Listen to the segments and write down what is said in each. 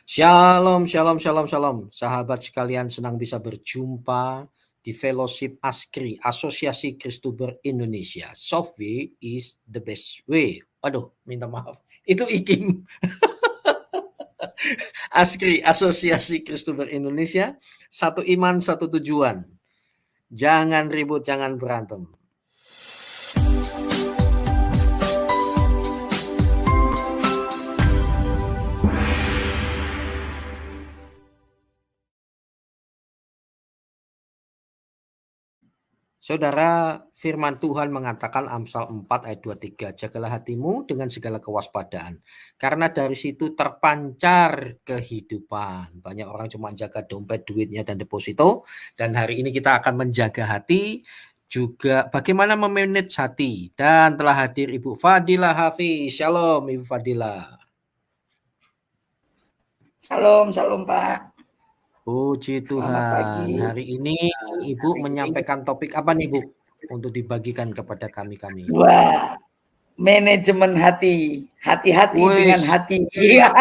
Shalom, shalom, shalom, shalom. Sahabat sekalian, senang bisa berjumpa di Fellowship ASKRI, Asosiasi Kristuber Indonesia. Soft way is the best way. Aduh, minta maaf. Itu Ikim. ASKRI, Asosiasi Kristuber Indonesia. Satu iman, satu tujuan. Jangan ribut, jangan berantem. Saudara, firman Tuhan mengatakan Amsal 4 ayat 23, jagalah hatimu dengan segala kewaspadaan, karena dari situ terpancar kehidupan. Banyak orang cuma jaga dompet, duitnya, dan deposito, dan hari ini kita akan menjaga hati, juga bagaimana memanage hati. Dan telah hadir Ibu Fadila Hafiz. Shalom Ibu Fadila. Shalom, shalom Pak. Puji Selamat Tuhan. pagi. Hari ini Ibu menyampaikan topik apa nih Bu? Untuk dibagikan kepada kami-kami. Wah, manajemen hati. Hati-hati dengan hati. Iya.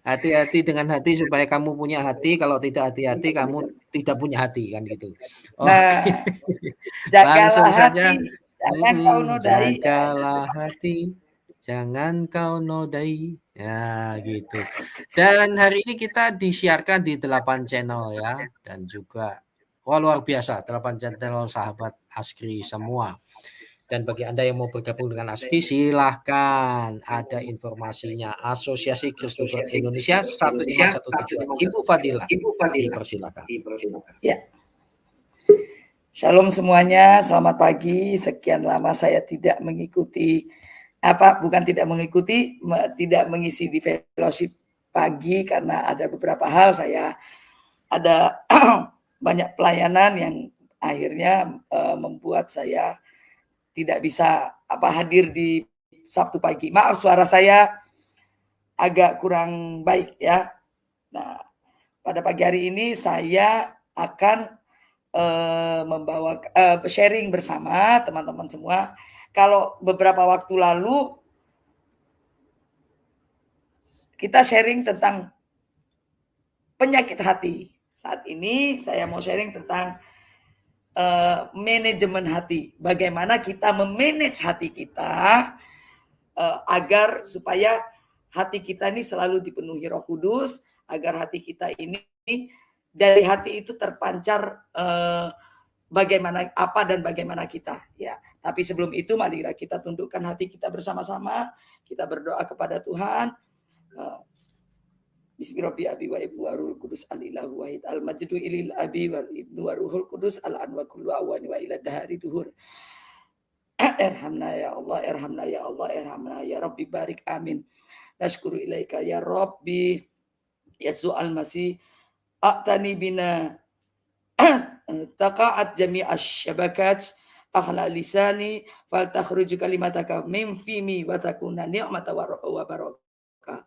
Hati-hati dengan hati supaya kamu punya hati. Kalau tidak hati-hati, kamu tidak punya hati, kan gitu. Nah, Oke. jagalah Langsung saja. hati, jangan kau nodai. Jagalah hati, jangan kau nodai. Ya, gitu. Dan hari ini kita disiarkan di 8 channel ya, dan juga luar biasa 8 channel sahabat ASKRI semua. Dan bagi Anda yang mau bergabung dengan ASKRI, silahkan, ada informasinya. Asosiasi Kristuber Indonesia, satu iman satu tujuan. Ibu Fadila, dipersilakan. Ya. Shalom semuanya, selamat pagi. Sekian lama saya tidak mengikuti tidak mengisi di fellowship pagi karena ada beberapa hal. Saya ada banyak pelayanan yang akhirnya membuat saya tidak bisa hadir di Sabtu pagi. Maaf, suara saya agak kurang baik ya. Nah, pada pagi hari ini saya akan membawa sharing bersama teman-teman semua. Kalau beberapa waktu lalu kita sharing tentang penyakit hati. Saat ini saya mau sharing tentang manajemen hati. Bagaimana kita memanage hati kita agar supaya hati kita ini selalu dipenuhi Roh Kudus, agar hati kita ini dari hati itu terpancar bagaimana apa dan bagaimana kita ya. Tapi sebelum itu mari kita tundukkan hati kita bersama-sama, kita berdoa kepada Tuhan. Bismillahirrahmanirrahim. Kudus alilahu wahid al majdu ilil abi wal ibnu waruhul kudus al anwa kullu awani wa ila dahari duhur. Irhamna ya Allah, irhamna ya Allah, irhamna ya Rabbi, barik amin. Nashkuru ilaika ya Rabbi Yesu al-Masih a'tani bina taqa'at jami'as syabakat akhla lisani fal takhruju kalimataka min fimi wa takuna ni'mata wa barakah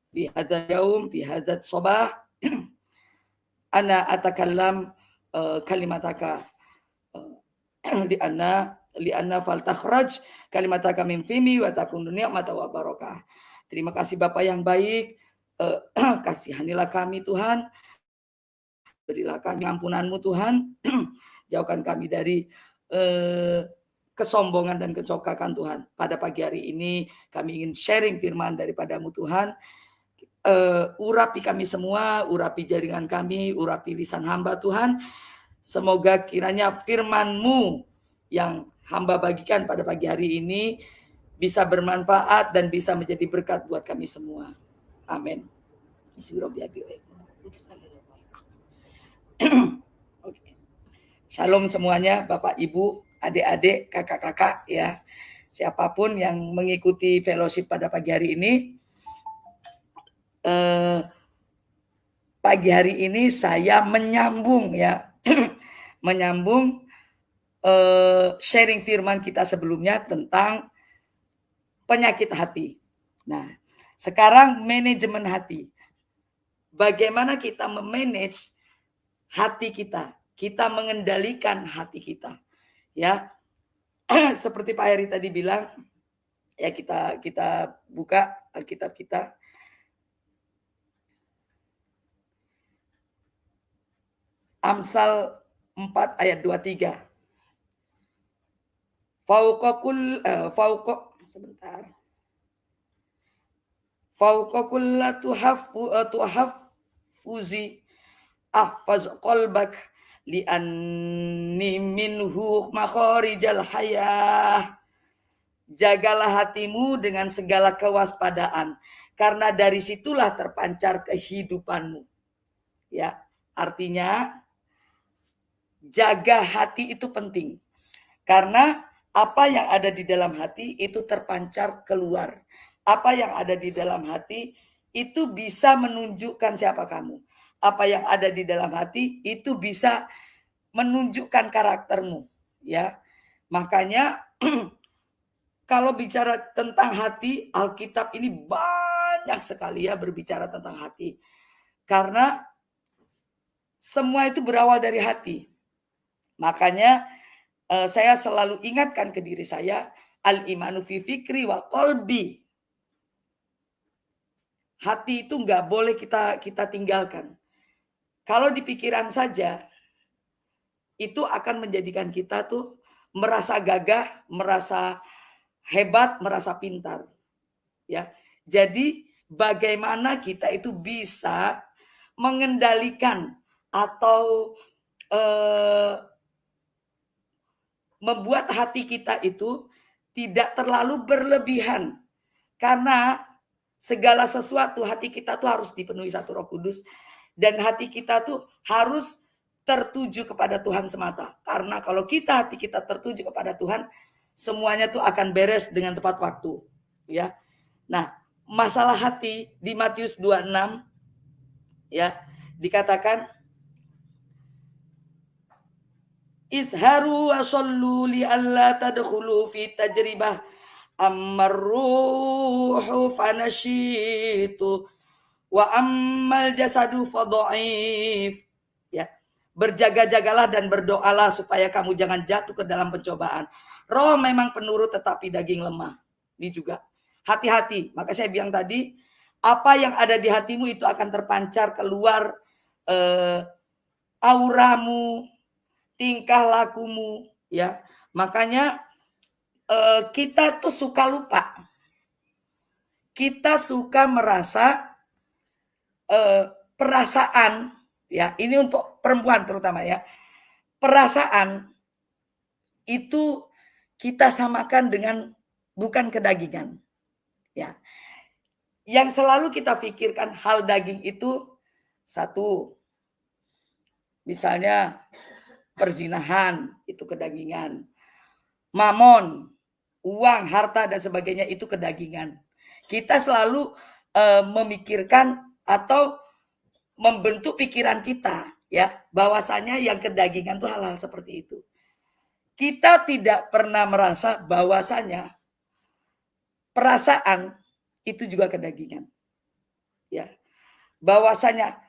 fi hadzal yaum fi hadzal sabah ana atakallam kalimataka lianna fal takhraj kalimataka min fimi wa takunu ni'mata wa barakah. Terima kasih Bapak yang baik, kasihanilah kami Tuhan, berilah kami ampunan-Mu Tuhan, jauhkan kami dari kesombongan dan kecokakan Tuhan. Pada pagi hari ini kami ingin sharing firman daripada-Mu Tuhan. Urapi kami semua, urapi jaringan kami, urapi lisan hamba Tuhan. Semoga kiranya firman-Mu yang hamba bagikan pada pagi hari ini bisa bermanfaat dan bisa menjadi berkat buat kami semua. Amin. Shalom semuanya, Bapak, Ibu, adik-adik, kakak-kakak ya. Siapapun yang mengikuti fellowship pada pagi hari ini. Pagi hari ini saya menyambung ya. menyambung sharing firman kita sebelumnya tentang penyakit hati. Nah, sekarang manajemen hati. Bagaimana kita memanage hati kita? Kita mengendalikan hati kita. Ya. Seperti Pak Heri tadi bilang, Ya, kita buka Alkitab kita. Amsal 4 ayat 23. Sebentar. Fauqa kulla tuhaffuzi ahfaz qalbak li'anni minhu makharijal hayah. Jagalah hatimu dengan segala kewaspadaan, karena dari situlah terpancar kehidupanmu. Ya, artinya jaga hati itu penting. Karena apa yang ada di dalam hati itu terpancar keluar. Apa yang ada di dalam hati itu bisa menunjukkan siapa kamu. Apa yang ada di dalam hati itu bisa menunjukkan karaktermu, ya. Makanya kalau bicara tentang hati, Alkitab ini banyak sekali ya berbicara tentang hati. Karena semua itu berawal dari hati. Makanya saya selalu ingatkan ke diri saya, al-imanu fi fikri wa qalbi. Hati itu nggak boleh kita tinggalkan. Kalau di pikiran saja, itu akan menjadikan kita tuh merasa gagah, merasa hebat, merasa pintar. Ya, jadi bagaimana kita itu bisa mengendalikan atau membuat hati kita itu tidak terlalu berlebihan, karena segala sesuatu hati kita tuh harus dipenuhi satu Roh Kudus, dan hati kita tuh harus tertuju kepada Tuhan semata. Karena kalau hati kita tertuju kepada Tuhan, semuanya tuh akan beres dengan tepat waktu, ya. Nah, masalah hati di Matius 26 ya, dikatakan izharu wa sallu li alla tadkhulu fi tajribah ammarruhu fanashitu wa ammal jasadu fadhaif. Ya, berjaga-jagalah dan berdoalah supaya kamu jangan jatuh ke dalam pencobaan. Roh memang penurut tetapi daging lemah. Ini juga hati-hati. Maka saya bilang tadi, apa yang ada di hatimu itu akan terpancar keluar, auramu, tingkah lakumu, ya. Makanya kita tuh suka lupa. Kita suka merasa perasaan, ya. Ini untuk perempuan terutama ya. Perasaan itu kita samakan dengan bukan kedagingan, ya. Yang selalu kita pikirkan hal daging itu satu, misalnya perzinahan itu kedagingan, mamon, uang, harta dan sebagainya itu kedagingan. Kita selalu memikirkan atau membentuk pikiran kita, ya, bahwasanya yang kedagingan itu hal-hal seperti itu. Kita tidak pernah merasa bahwasanya perasaan itu juga kedagingan, ya. Bahwasanya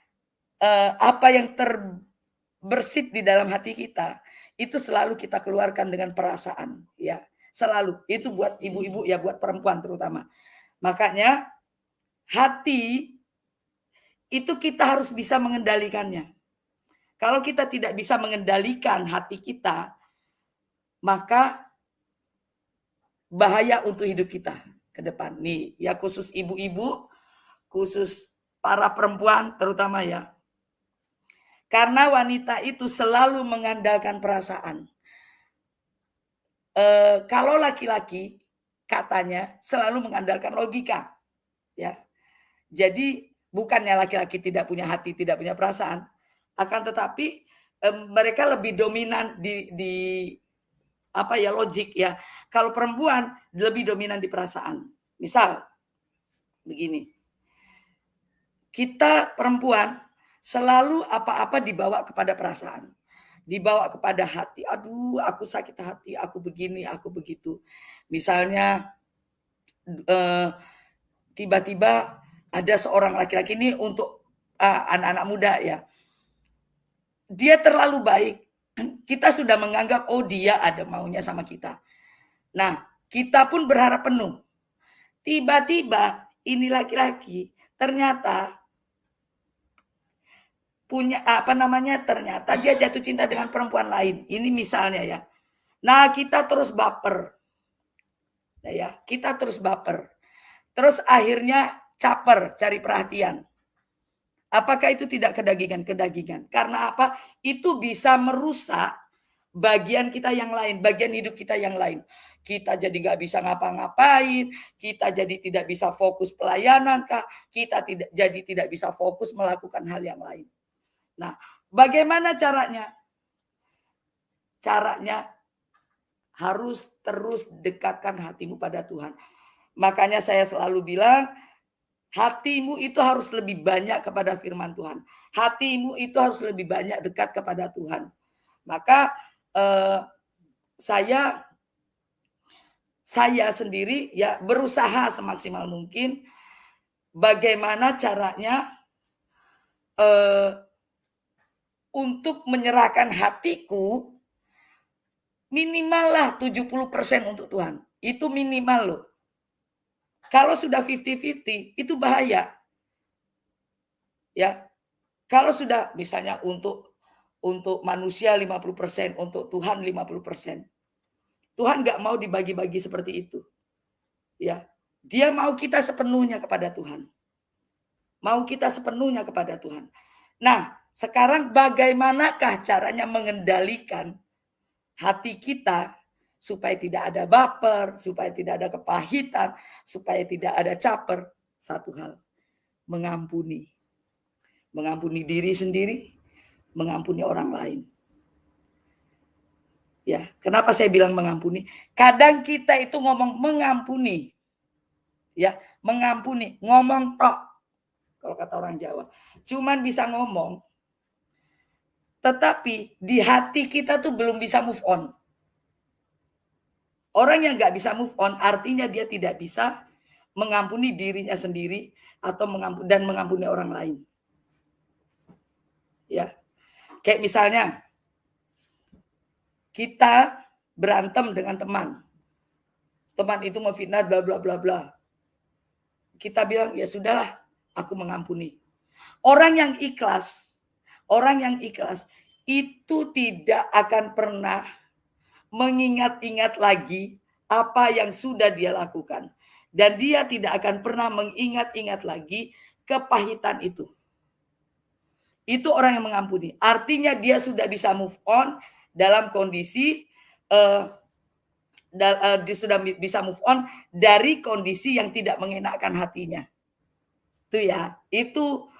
apa yang terbersit di dalam hati kita itu selalu kita keluarkan dengan perasaan, ya. Selalu. Itu buat ibu-ibu ya, buat perempuan terutama. Makanya hati itu kita harus bisa mengendalikannya. Kalau kita tidak bisa mengendalikan hati kita, maka bahaya untuk hidup kita ke depan. Nih, ya khusus ibu-ibu, khusus para perempuan terutama ya. Karena wanita itu selalu mengandalkan perasaan. Kalau laki-laki katanya selalu mengandalkan logika, ya. Jadi bukannya laki-laki tidak punya hati, tidak punya perasaan, akan tetapi mereka lebih dominan di apa ya, logik ya. Kalau perempuan lebih dominan di perasaan. Misal begini, kita perempuan selalu apa-apa dibawa kepada perasaan, dibawa kepada hati. Aduh, aku sakit hati, aku begini, aku begitu. Misalnya tiba-tiba ada seorang laki-laki ini untuk anak-anak muda ya. Dia terlalu baik. Kita sudah menganggap oh dia ada maunya sama kita. Nah, kita pun berharap penuh. Tiba-tiba ini laki-laki ternyata punya ternyata dia jatuh cinta dengan perempuan lain. Ini misalnya ya. Nah, kita terus baper. Nah, ya, kita terus baper. Terus akhirnya caper, cari perhatian. Apakah itu tidak kedagingan? Kedagingan. Karena apa? Itu bisa merusak bagian kita yang lain, bagian hidup kita yang lain. Kita jadi nggak bisa ngapa-ngapain, kita jadi tidak bisa fokus pelayanan kah, kita tidak bisa fokus melakukan hal yang lain. Nah, bagaimana caranya? Caranya harus terus dekatkan hatimu pada Tuhan. Makanya saya selalu bilang, hatimu itu harus lebih banyak kepada firman Tuhan. Hatimu itu harus lebih banyak dekat kepada Tuhan. Maka saya sendiri ya berusaha semaksimal mungkin bagaimana caranya untuk menyerahkan hatiku minimal lah 70% untuk Tuhan. Itu minimal loh. Kalau sudah 50-50 itu bahaya. Ya. Kalau sudah misalnya untuk manusia 50%, untuk Tuhan 50%. Tuhan nggak mau dibagi-bagi seperti itu. Ya. Dia mau kita sepenuhnya kepada Tuhan. Mau kita sepenuhnya kepada Tuhan. Nah, sekarang bagaimanakah caranya mengendalikan hati kita supaya tidak ada baper, supaya tidak ada kepahitan, supaya tidak ada caper? Satu hal, mengampuni. Mengampuni diri sendiri, mengampuni orang lain. Ya, kenapa saya bilang mengampuni? Kadang kita itu ngomong mengampuni. Ya, mengampuni, ngomong tok. Kalau kata orang Jawa, cuman bisa ngomong, tetapi di hati kita tuh belum bisa move on. Orang yang nggak bisa move on artinya dia tidak bisa mengampuni dirinya sendiri atau mengampuni orang lain. Ya, kayak misalnya kita berantem dengan teman itu memfitnah bla bla bla bla. Kita bilang ya sudahlah, aku mengampuni. Orang yang ikhlas itu tidak akan pernah mengingat-ingat lagi apa yang sudah dia lakukan. Dan dia tidak akan pernah mengingat-ingat lagi kepahitan itu. Itu orang yang mengampuni. Artinya dia sudah bisa move on dalam kondisi sudah bisa move on dari kondisi yang tidak mengenakkan hatinya. Itu ya, itu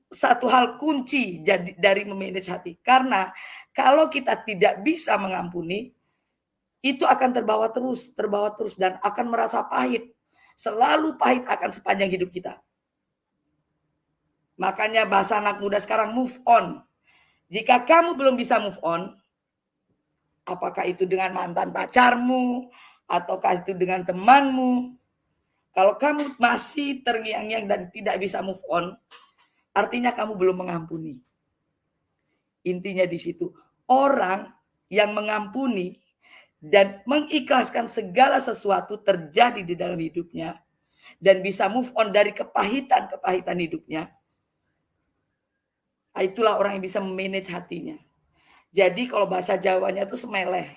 satu hal kunci dari memanage hati. Karena kalau kita tidak bisa mengampuni, itu akan terbawa terus dan akan merasa pahit. Selalu pahit akan sepanjang hidup kita. Makanya bahasa anak muda sekarang move on. Jika kamu belum bisa move on, apakah itu dengan mantan pacarmu, ataukah itu dengan temanmu, kalau kamu masih terngiang-ngiang dan tidak bisa move on, artinya kamu belum mengampuni. Intinya di situ. Orang yang mengampuni dan mengikhlaskan segala sesuatu terjadi di dalam hidupnya dan bisa move on dari kepahitan hidupnya, itulah orang yang bisa memanage hatinya. Jadi kalau bahasa Jawanya itu semeleh.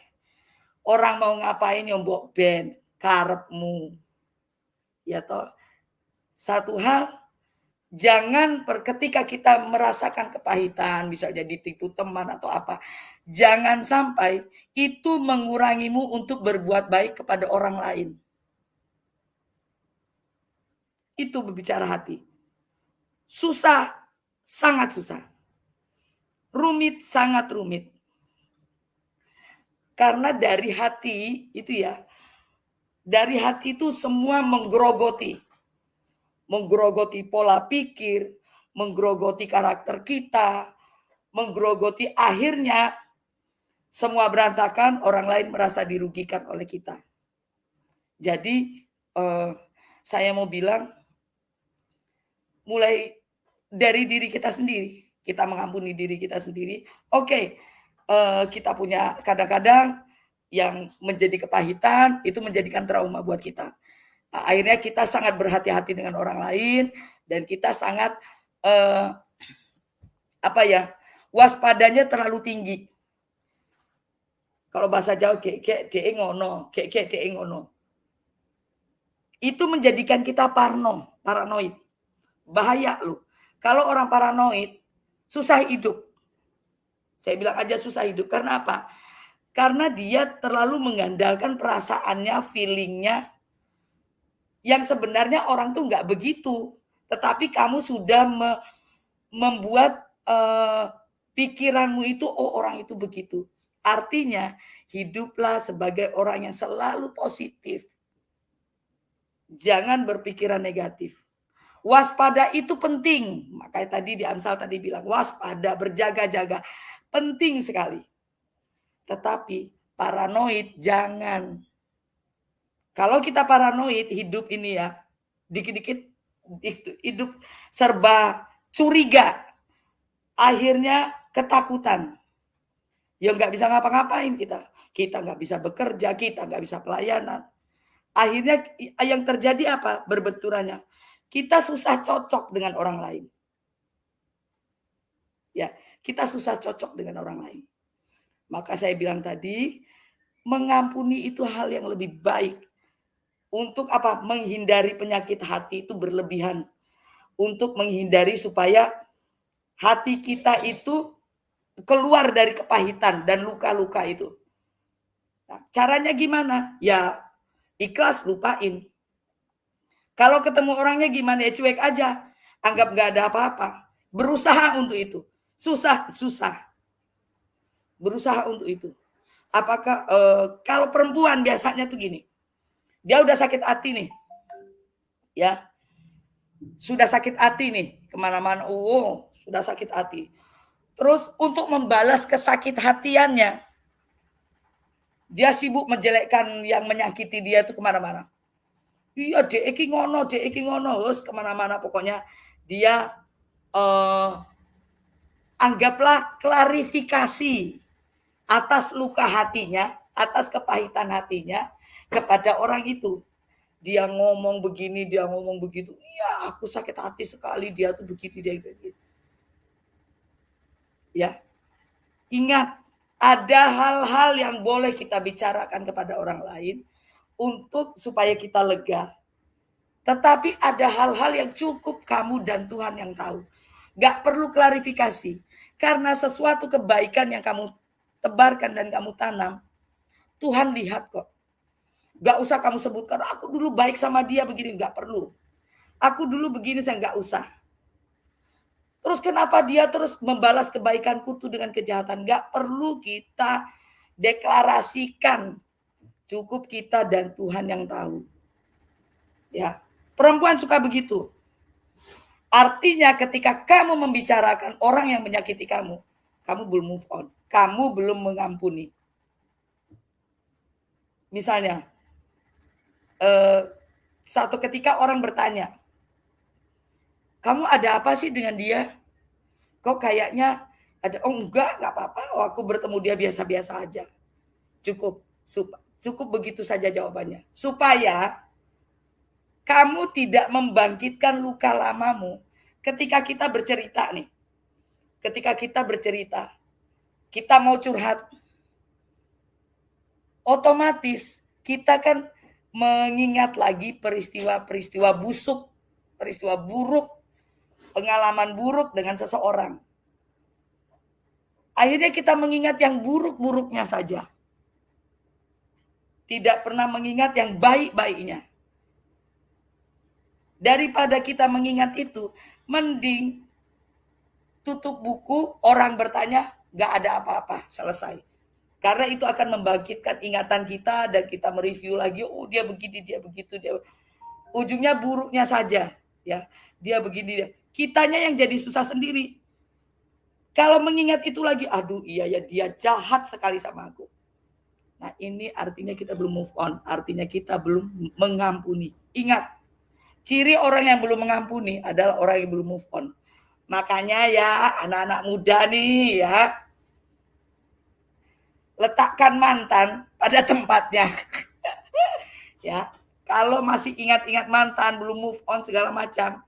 Orang mau ngapain nyombok ben, karepmu. Ya toh. Satu hal, jangan ketika kita merasakan kepahitan, bisa jadi tipu teman atau apa, jangan sampai itu mengurangimu untuk berbuat baik kepada orang lain. Itu berbicara hati. Susah, sangat susah. Rumit, sangat rumit. Karena dari hati itu ya, dari hati itu semua menggerogoti pola pikir, menggerogoti karakter kita, menggerogoti akhirnya semua berantakan, orang lain merasa dirugikan oleh kita. Jadi saya mau bilang, mulai dari diri kita sendiri, kita mengampuni diri kita sendiri. Oke, kita punya kadang-kadang yang menjadi kepahitan itu menjadikan trauma buat kita. Akhirnya kita sangat berhati-hati dengan orang lain dan kita sangat waspadanya terlalu tinggi. Kalau bahasa Jawa kek de ngono, kek de ngono. Itu menjadikan kita paranoid. Bahaya loh. Kalau orang paranoid susah hidup. Saya bilang aja susah hidup. Karena apa? Karena dia terlalu mengandalkan perasaannya, feelingnya, yang sebenarnya orang tuh nggak begitu. Tetapi kamu sudah membuat pikiranmu itu, oh orang itu begitu. Artinya, hiduplah sebagai orang yang selalu positif. Jangan berpikiran negatif. Waspada itu penting. Makanya tadi di Amsal tadi bilang, waspada, berjaga-jaga. Penting sekali. Tetapi paranoid jangan. Kalau kita paranoid, hidup ini ya, dikit-dikit hidup serba curiga. Akhirnya ketakutan. Ya nggak bisa ngapa-ngapain kita. Kita nggak bisa bekerja, kita nggak bisa pelayanan. Akhirnya yang terjadi apa? Berbenturannya. Kita susah cocok dengan orang lain. Ya, kita susah cocok dengan orang lain. Maka saya bilang tadi, mengampuni itu hal yang lebih baik. Untuk apa? Menghindari penyakit hati itu berlebihan. Untuk menghindari supaya hati kita itu keluar dari kepahitan dan luka-luka itu. Nah, caranya gimana? Ya ikhlas, lupain. Kalau ketemu orangnya gimana? Ya cuek aja. Anggap nggak ada apa-apa. Berusaha untuk itu. Susah. Berusaha untuk itu. Apakah kalau perempuan biasanya tuh gini. Dia udah sakit hati nih. Ya. Sudah sakit hati nih. Kemana-mana. Oh, sudah sakit hati. Terus untuk membalas kesakit hatiannya, dia sibuk menjelekkan yang menyakiti dia itu kemana-mana. Iya, dek iki ngono, terus kemana-mana pokoknya dia anggaplah klarifikasi atas luka hatinya, atas kepahitan hatinya kepada orang itu. Dia ngomong begini, dia ngomong begitu. Iya, aku sakit hati sekali, dia tuh begitu, dia gitu. Ya, ingat, ada hal-hal yang boleh kita bicarakan kepada orang lain untuk supaya kita lega. Tetapi ada hal-hal yang cukup kamu dan Tuhan yang tahu. Gak perlu klarifikasi. Karena sesuatu kebaikan yang kamu tebarkan dan kamu tanam, Tuhan lihat kok. Gak usah kamu sebutkan, aku dulu baik sama dia begini. Gak perlu. Aku dulu begini, saya gak usah. Terus kenapa dia terus membalas kebaikanku tuh dengan kejahatan? Gak perlu kita deklarasikan. Cukup kita dan Tuhan yang tahu. Ya, perempuan suka begitu. Artinya ketika kamu membicarakan orang yang menyakiti kamu, kamu belum move on. Kamu belum mengampuni. Misalnya, satu ketika orang bertanya, kamu ada apa sih dengan dia? Kok kayaknya ada, oh enggak apa-apa, oh aku bertemu dia biasa-biasa aja. Cukup begitu saja jawabannya. Supaya kamu tidak membangkitkan luka lamamu ketika kita bercerita nih. Ketika kita bercerita, kita mau curhat, otomatis kita kan mengingat lagi peristiwa-peristiwa busuk, peristiwa buruk, pengalaman buruk dengan seseorang. Akhirnya kita mengingat yang buruk-buruknya saja. Tidak pernah mengingat yang baik-baiknya. Daripada kita mengingat itu, mending tutup buku, orang bertanya, gak ada apa-apa, selesai. Karena itu akan membangkitkan ingatan kita dan kita mereview lagi, oh dia begini, dia begitu, dia ujungnya buruknya saja, ya. Dia begini, dia. Kitanya yang jadi susah sendiri. Kalau mengingat itu lagi, aduh iya ya dia jahat sekali sama aku. Nah ini artinya kita belum move on, artinya kita belum mengampuni. Ingat, ciri orang yang belum mengampuni adalah orang yang belum move on. Makanya ya anak-anak muda nih ya, letakkan mantan pada tempatnya. Ya, Kalau masih ingat-ingat mantan, belum move on segala macam,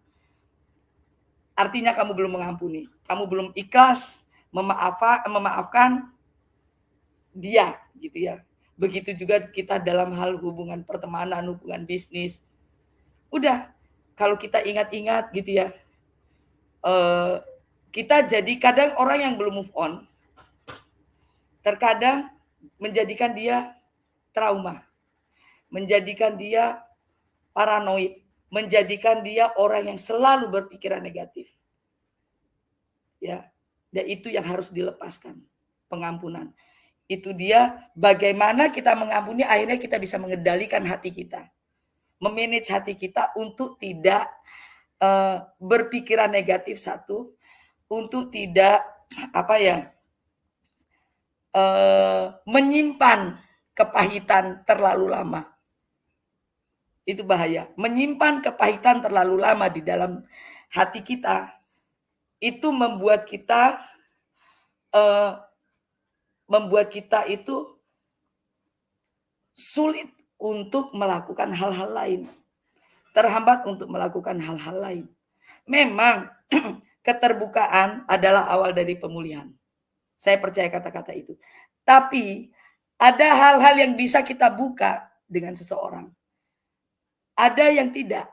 artinya kamu belum mengampuni. Kamu belum ikhlas memaafkan dia, gitu ya. Begitu juga kita dalam hal hubungan pertemanan, hubungan bisnis. Udah, kalau kita ingat-ingat gitu ya, kita jadi kadang orang yang belum move on, terkadang menjadikan dia trauma, menjadikan dia paranoid, menjadikan dia orang yang selalu berpikiran negatif. Ya, dan itu yang harus dilepaskan, pengampunan. Itu dia bagaimana kita mengampuni, akhirnya kita bisa mengendalikan hati kita. Memanage hati kita untuk tidak berpikiran negatif satu, untuk tidak menyimpan kepahitan terlalu lama. Itu bahaya. Menyimpan kepahitan terlalu lama di dalam hati kita, itu membuat kita itu sulit untuk melakukan hal-hal lain. Terhambat untuk melakukan hal-hal lain. Memang keterbukaan adalah awal dari pemulihan. Saya percaya kata-kata itu. Tapi ada hal-hal yang bisa kita buka dengan seseorang. Ada yang tidak.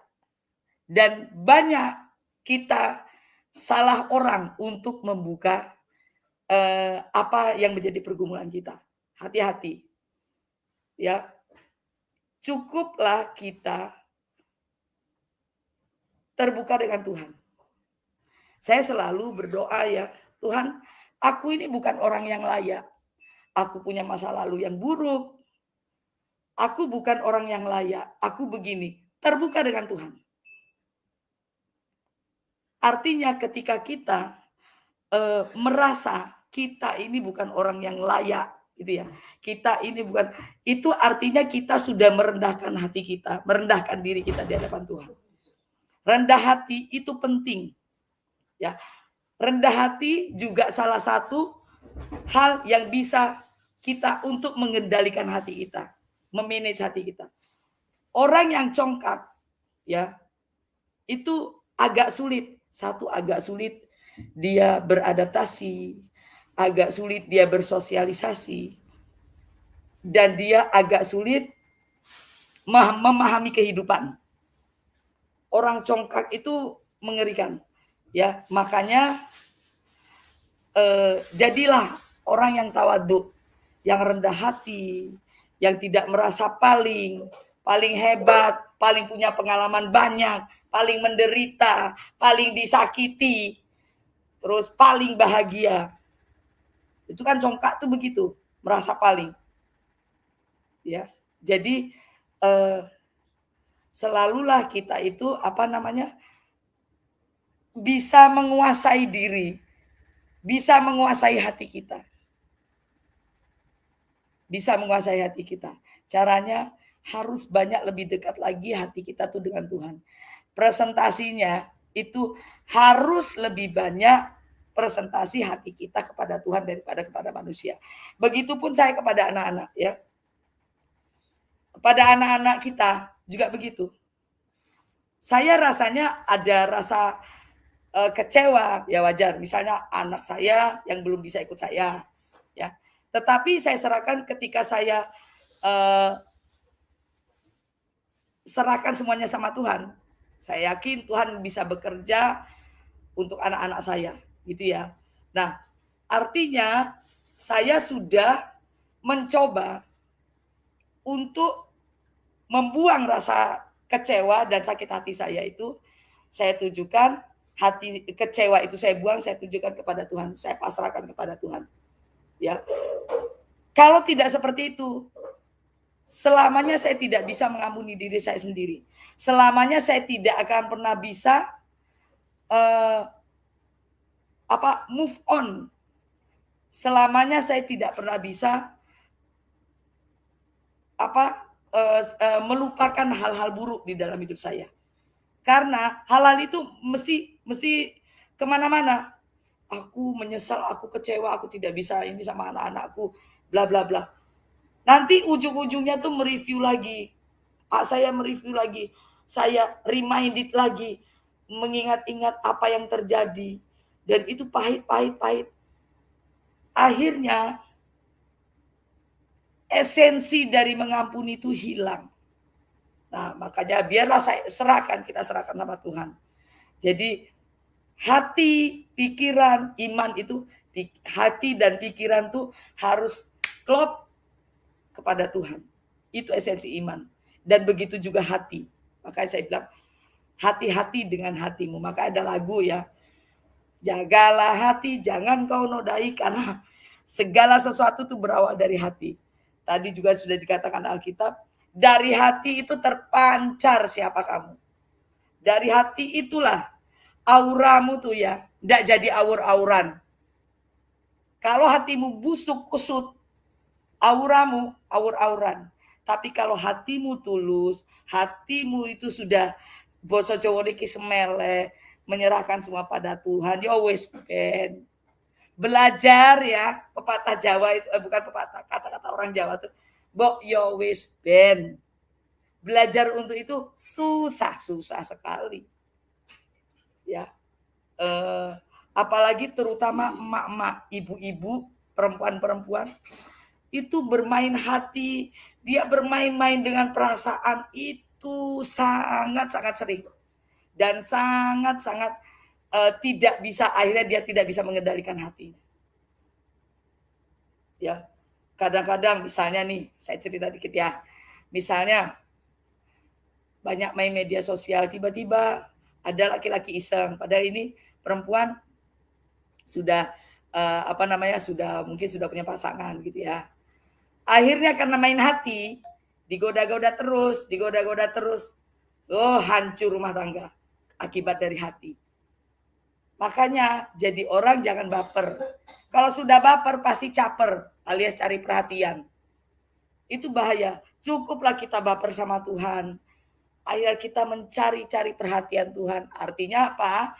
Dan banyak kita salah orang untuk membuka apa yang menjadi pergumulan kita. Hati-hati. Ya. Cukuplah kita terbuka dengan Tuhan. Saya selalu berdoa ya, Tuhan, aku ini bukan orang yang layak. Aku punya masa lalu yang buruk. Aku bukan orang yang layak. Aku begini. Terbuka dengan Tuhan. Artinya ketika kita merasa kita ini bukan orang yang layak, gitu ya. Kita ini bukan, itu artinya kita sudah merendahkan hati kita, merendahkan diri kita di hadapan Tuhan. Rendah hati itu penting. Ya. Rendah hati juga salah satu hal yang bisa kita untuk mengendalikan hati kita, memanage hati kita. Orang yang congkak, ya, itu agak sulit. Satu, agak sulit dia beradaptasi, agak sulit dia bersosialisasi, dan dia agak sulit memahami kehidupan. Orang congkak itu mengerikan, ya. Makanya jadilah orang yang tawadhu, yang rendah hati, yang tidak merasa paling hebat, paling punya pengalaman banyak, paling menderita, paling disakiti, terus paling bahagia. Itu kan congkak tuh begitu, merasa paling. Ya. Jadi selalulah kita itu bisa menguasai diri, bisa menguasai hati kita. Bisa menguasai hati kita. Caranya harus banyak lebih dekat lagi hati kita tuh dengan Tuhan. Presentasinya itu harus lebih banyak presentasi hati kita kepada Tuhan daripada kepada manusia. Begitupun saya kepada anak-anak ya. Kepada anak-anak kita juga begitu. Saya rasanya ada rasa kecewa, ya wajar. Misalnya anak saya yang belum bisa ikut saya, ya. Tetapi saya serahkan ketika saya serahkan semuanya sama Tuhan. Saya yakin Tuhan bisa bekerja untuk anak-anak saya, gitu ya. Nah, artinya saya sudah mencoba untuk membuang rasa kecewa dan sakit hati saya itu, saya tujukan hati kecewa itu saya buang, saya tujukan kepada Tuhan, saya pasrahkan kepada Tuhan. Ya. Kalau tidak seperti itu, selamanya saya tidak bisa mengampuni diri saya sendiri. Selamanya saya tidak akan pernah bisa move on. Selamanya saya tidak pernah bisa melupakan hal-hal buruk di dalam hidup saya. Karena hal-hal itu mesti kemana-mana. Aku menyesal, aku kecewa, aku tidak bisa ini sama anak-anakku, bla bla bla. Nanti ujung-ujungnya tuh mereview lagi. Saya mereview lagi, saya reminded lagi, mengingat-ingat apa yang terjadi, dan itu pahit. Akhirnya esensi dari mengampuni itu hilang. Nah, makanya biarlah kita serahkan sama Tuhan. Jadi hati, pikiran, iman itu, hati dan pikiran tuh harus klop kepada Tuhan. Itu esensi iman. Dan begitu juga hati. Makanya saya bilang, hati-hati dengan hatimu. Maka ada lagu ya, jagalah hati, jangan kau nodai, karena segala sesuatu itu berawal dari hati. Tadi juga sudah dikatakan Alkitab, dari hati itu terpancar siapa kamu. Dari hati itulah auramu tuh ya, tidak jadi aur-auran. Kalau hatimu busuk kusut, auramu aur-auran. Tapi kalau hatimu tulus, hatimu itu sudah boso Jawa niki semele, menyerahkan semua pada Tuhan, ya wis ben. Belajar ya, pepatah Jawa itu bukan pepatah, kata-kata orang Jawa tuh, mbok ya wis ben. Belajar untuk itu susah sekali. Ya. Apalagi terutama emak-emak, ibu-ibu, perempuan-perempuan itu bermain hati, dia bermain-main dengan perasaan itu sangat-sangat sering dan sangat-sangat tidak bisa, akhirnya dia tidak bisa mengendalikan hatinya. Ya, kadang-kadang misalnya nih, saya cerita dikit ya, misalnya banyak main media sosial, tiba-tiba ada laki-laki iseng, padahal ini perempuan sudah mungkin sudah punya pasangan gitu ya. Akhirnya karena main hati, digoda-goda terus, hancur rumah tangga akibat dari hati. Makanya jadi orang jangan baper. Kalau sudah baper pasti caper, alias cari perhatian. Itu bahaya. Cukuplah kita baper sama Tuhan. Akhirnya kita mencari-cari perhatian Tuhan. Artinya apa?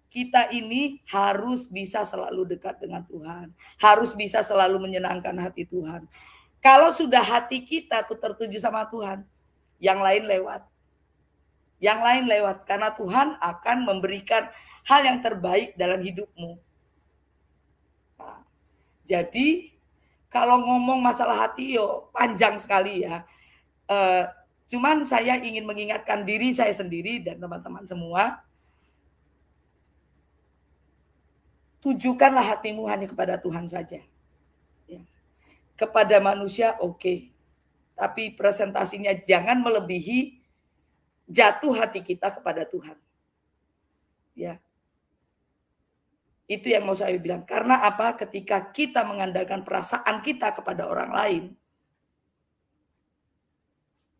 Kita ini harus bisa selalu dekat dengan Tuhan. Harus bisa selalu menyenangkan hati Tuhan. Kalau sudah hati kita tuh tertuju sama Tuhan, yang lain lewat. Yang lain lewat. Karena Tuhan akan memberikan hal yang terbaik dalam hidupmu. Nah, jadi kalau ngomong masalah hati yo panjang sekali ya. Cuman saya ingin mengingatkan diri saya sendiri dan teman-teman semua, tujukanlah hatimu hanya kepada Tuhan saja. Ya. Kepada manusia oke. Tapi presentasinya jangan melebihi jatuh hati kita kepada Tuhan. Ya. Itu yang mau saya bilang. Karena apa? Ketika kita mengandalkan perasaan kita kepada orang lain,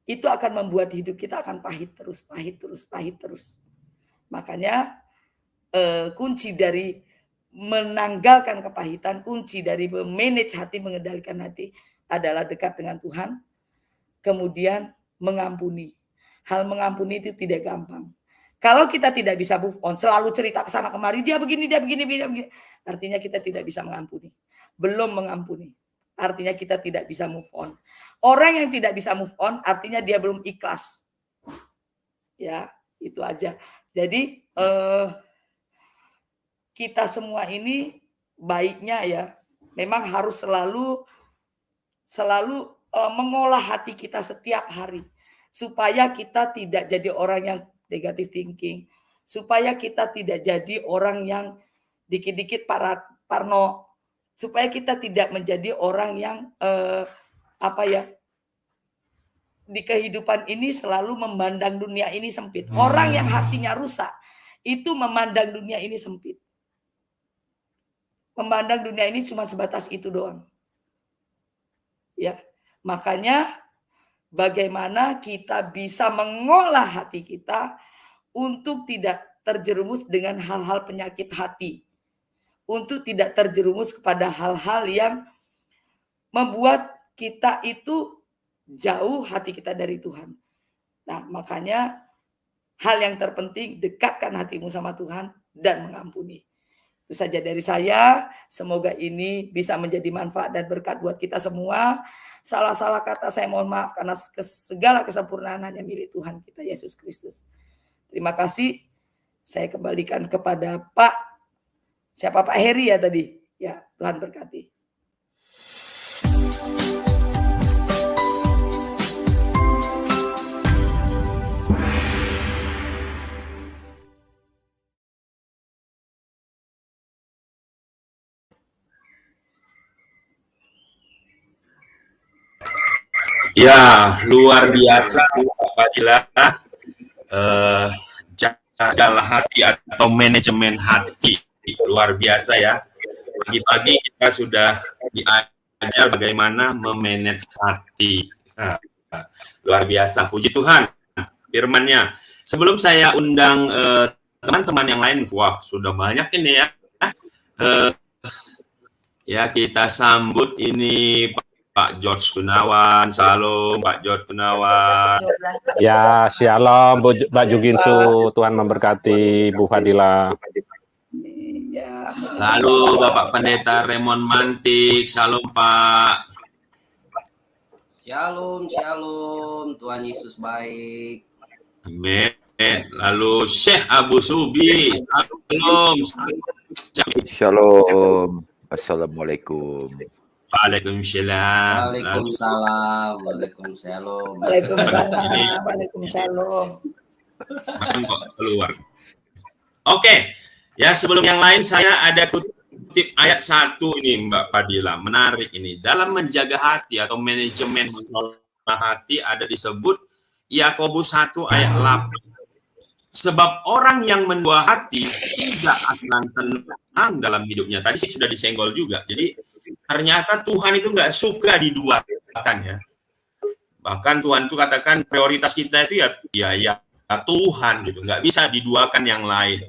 itu akan membuat hidup kita akan pahit terus. Makanya kunci dari menanggalkan kepahitan, kunci dari memanage hati, mengendalikan hati adalah dekat dengan Tuhan, kemudian mengampuni. Hal mengampuni itu tidak gampang. Kalau kita tidak bisa move on, selalu cerita ke sana kemari, dia begini, artinya kita tidak bisa mengampuni. Belum mengampuni. Artinya kita tidak bisa move on. Orang yang tidak bisa move on, artinya dia belum ikhlas. Ya, itu aja. Jadi kita semua ini baiknya ya memang harus selalu mengolah hati kita setiap hari supaya kita tidak jadi orang yang negative thinking, supaya kita tidak jadi orang yang dikit-dikit parno, supaya kita tidak menjadi orang yang di kehidupan ini selalu memandang dunia ini sempit. Orang yang hatinya rusak itu memandang dunia ini sempit. Memandang dunia ini cuma sebatas itu doang. Ya, makanya bagaimana kita bisa mengolah hati kita untuk tidak terjerumus dengan hal-hal penyakit hati. Untuk tidak terjerumus kepada hal-hal yang membuat kita itu jauh hati kita dari Tuhan. Nah, makanya hal yang terpenting, dekatkan hatimu sama Tuhan dan mengampuni. Itu saja dari saya. Semoga ini bisa menjadi manfaat dan berkat buat kita semua. salah-salah kata saya mohon maaf, karena segala kesempurnaan hanya milik Tuhan kita Yesus Kristus. Terima kasih. Saya kembalikan kepada Pak Heri ya tadi. Ya, Tuhan berkati. Ya, luar biasa Pak Fadilah. Jagalah hati atau manajemen hati. Luar biasa ya. Pagi-pagi kita sudah diajar bagaimana memanage hati. Luar biasa. Puji Tuhan firman-Nya. Sebelum saya undang teman-teman yang lain, wah sudah banyak ini ya. Ya, kita sambut ini Pak George Gunawan. Salam Pak George Gunawan. Ya, shalom Mbak Juginsu. Tuhan memberkati Bu Fadilah. Lalu Bapak Pendeta Raymond Mantik. Salam Pak. Shalom, shalom. Tuhan Yesus baik. Amin. Lalu Syekh Abu Subi. Shalom. Shalom. Assalamualaikum. Waalaikumsalam. Waalaikumsalam. Waalaikumsalam. Waalaikumsalam. Masih kok keluar. Oke. Ya, sebelum yang lain saya ada kutip ayat 1 ini Mbak Fadilah. Menarik ini. Dalam menjaga hati atau manajemen mengelola hati ada disebut Yakobus 1 ayat 8. Sebab orang yang mendua hati tidak akan tenang dalam hidupnya. Tadi sih sudah disenggol juga. Jadi ternyata Tuhan itu nggak suka diduakan ya. Bahkan Tuhan itu katakan prioritas kita itu ya Tuhan gitu. Nggak bisa diduakan yang lain.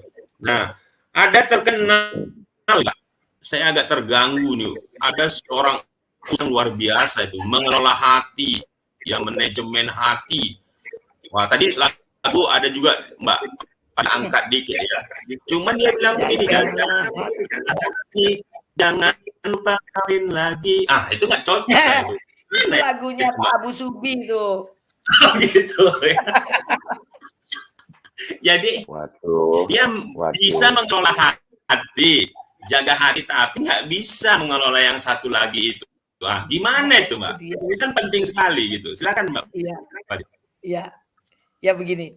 Nah, ada terkenal, saya agak terganggu nih. Ada seorang yang luar biasa itu mengelola hati, ya manajemen hati. Wah, tadi lagu ada juga Mbak pada angkat dikit ya. Cuman dia bilang begini kan, jangan lupa kawin lagi. Ah, itu nggak cocok. Itu lagunya Pak Abu Subi tuh. Gitu ya. Jadi dia bisa mengelola hati, jaga hati, tapi nggak bisa mengelola yang satu lagi itu. Wah, gimana itu Mbak? Ini kan penting sekali gitu. Silakan Mbak. Iya. Ya begini.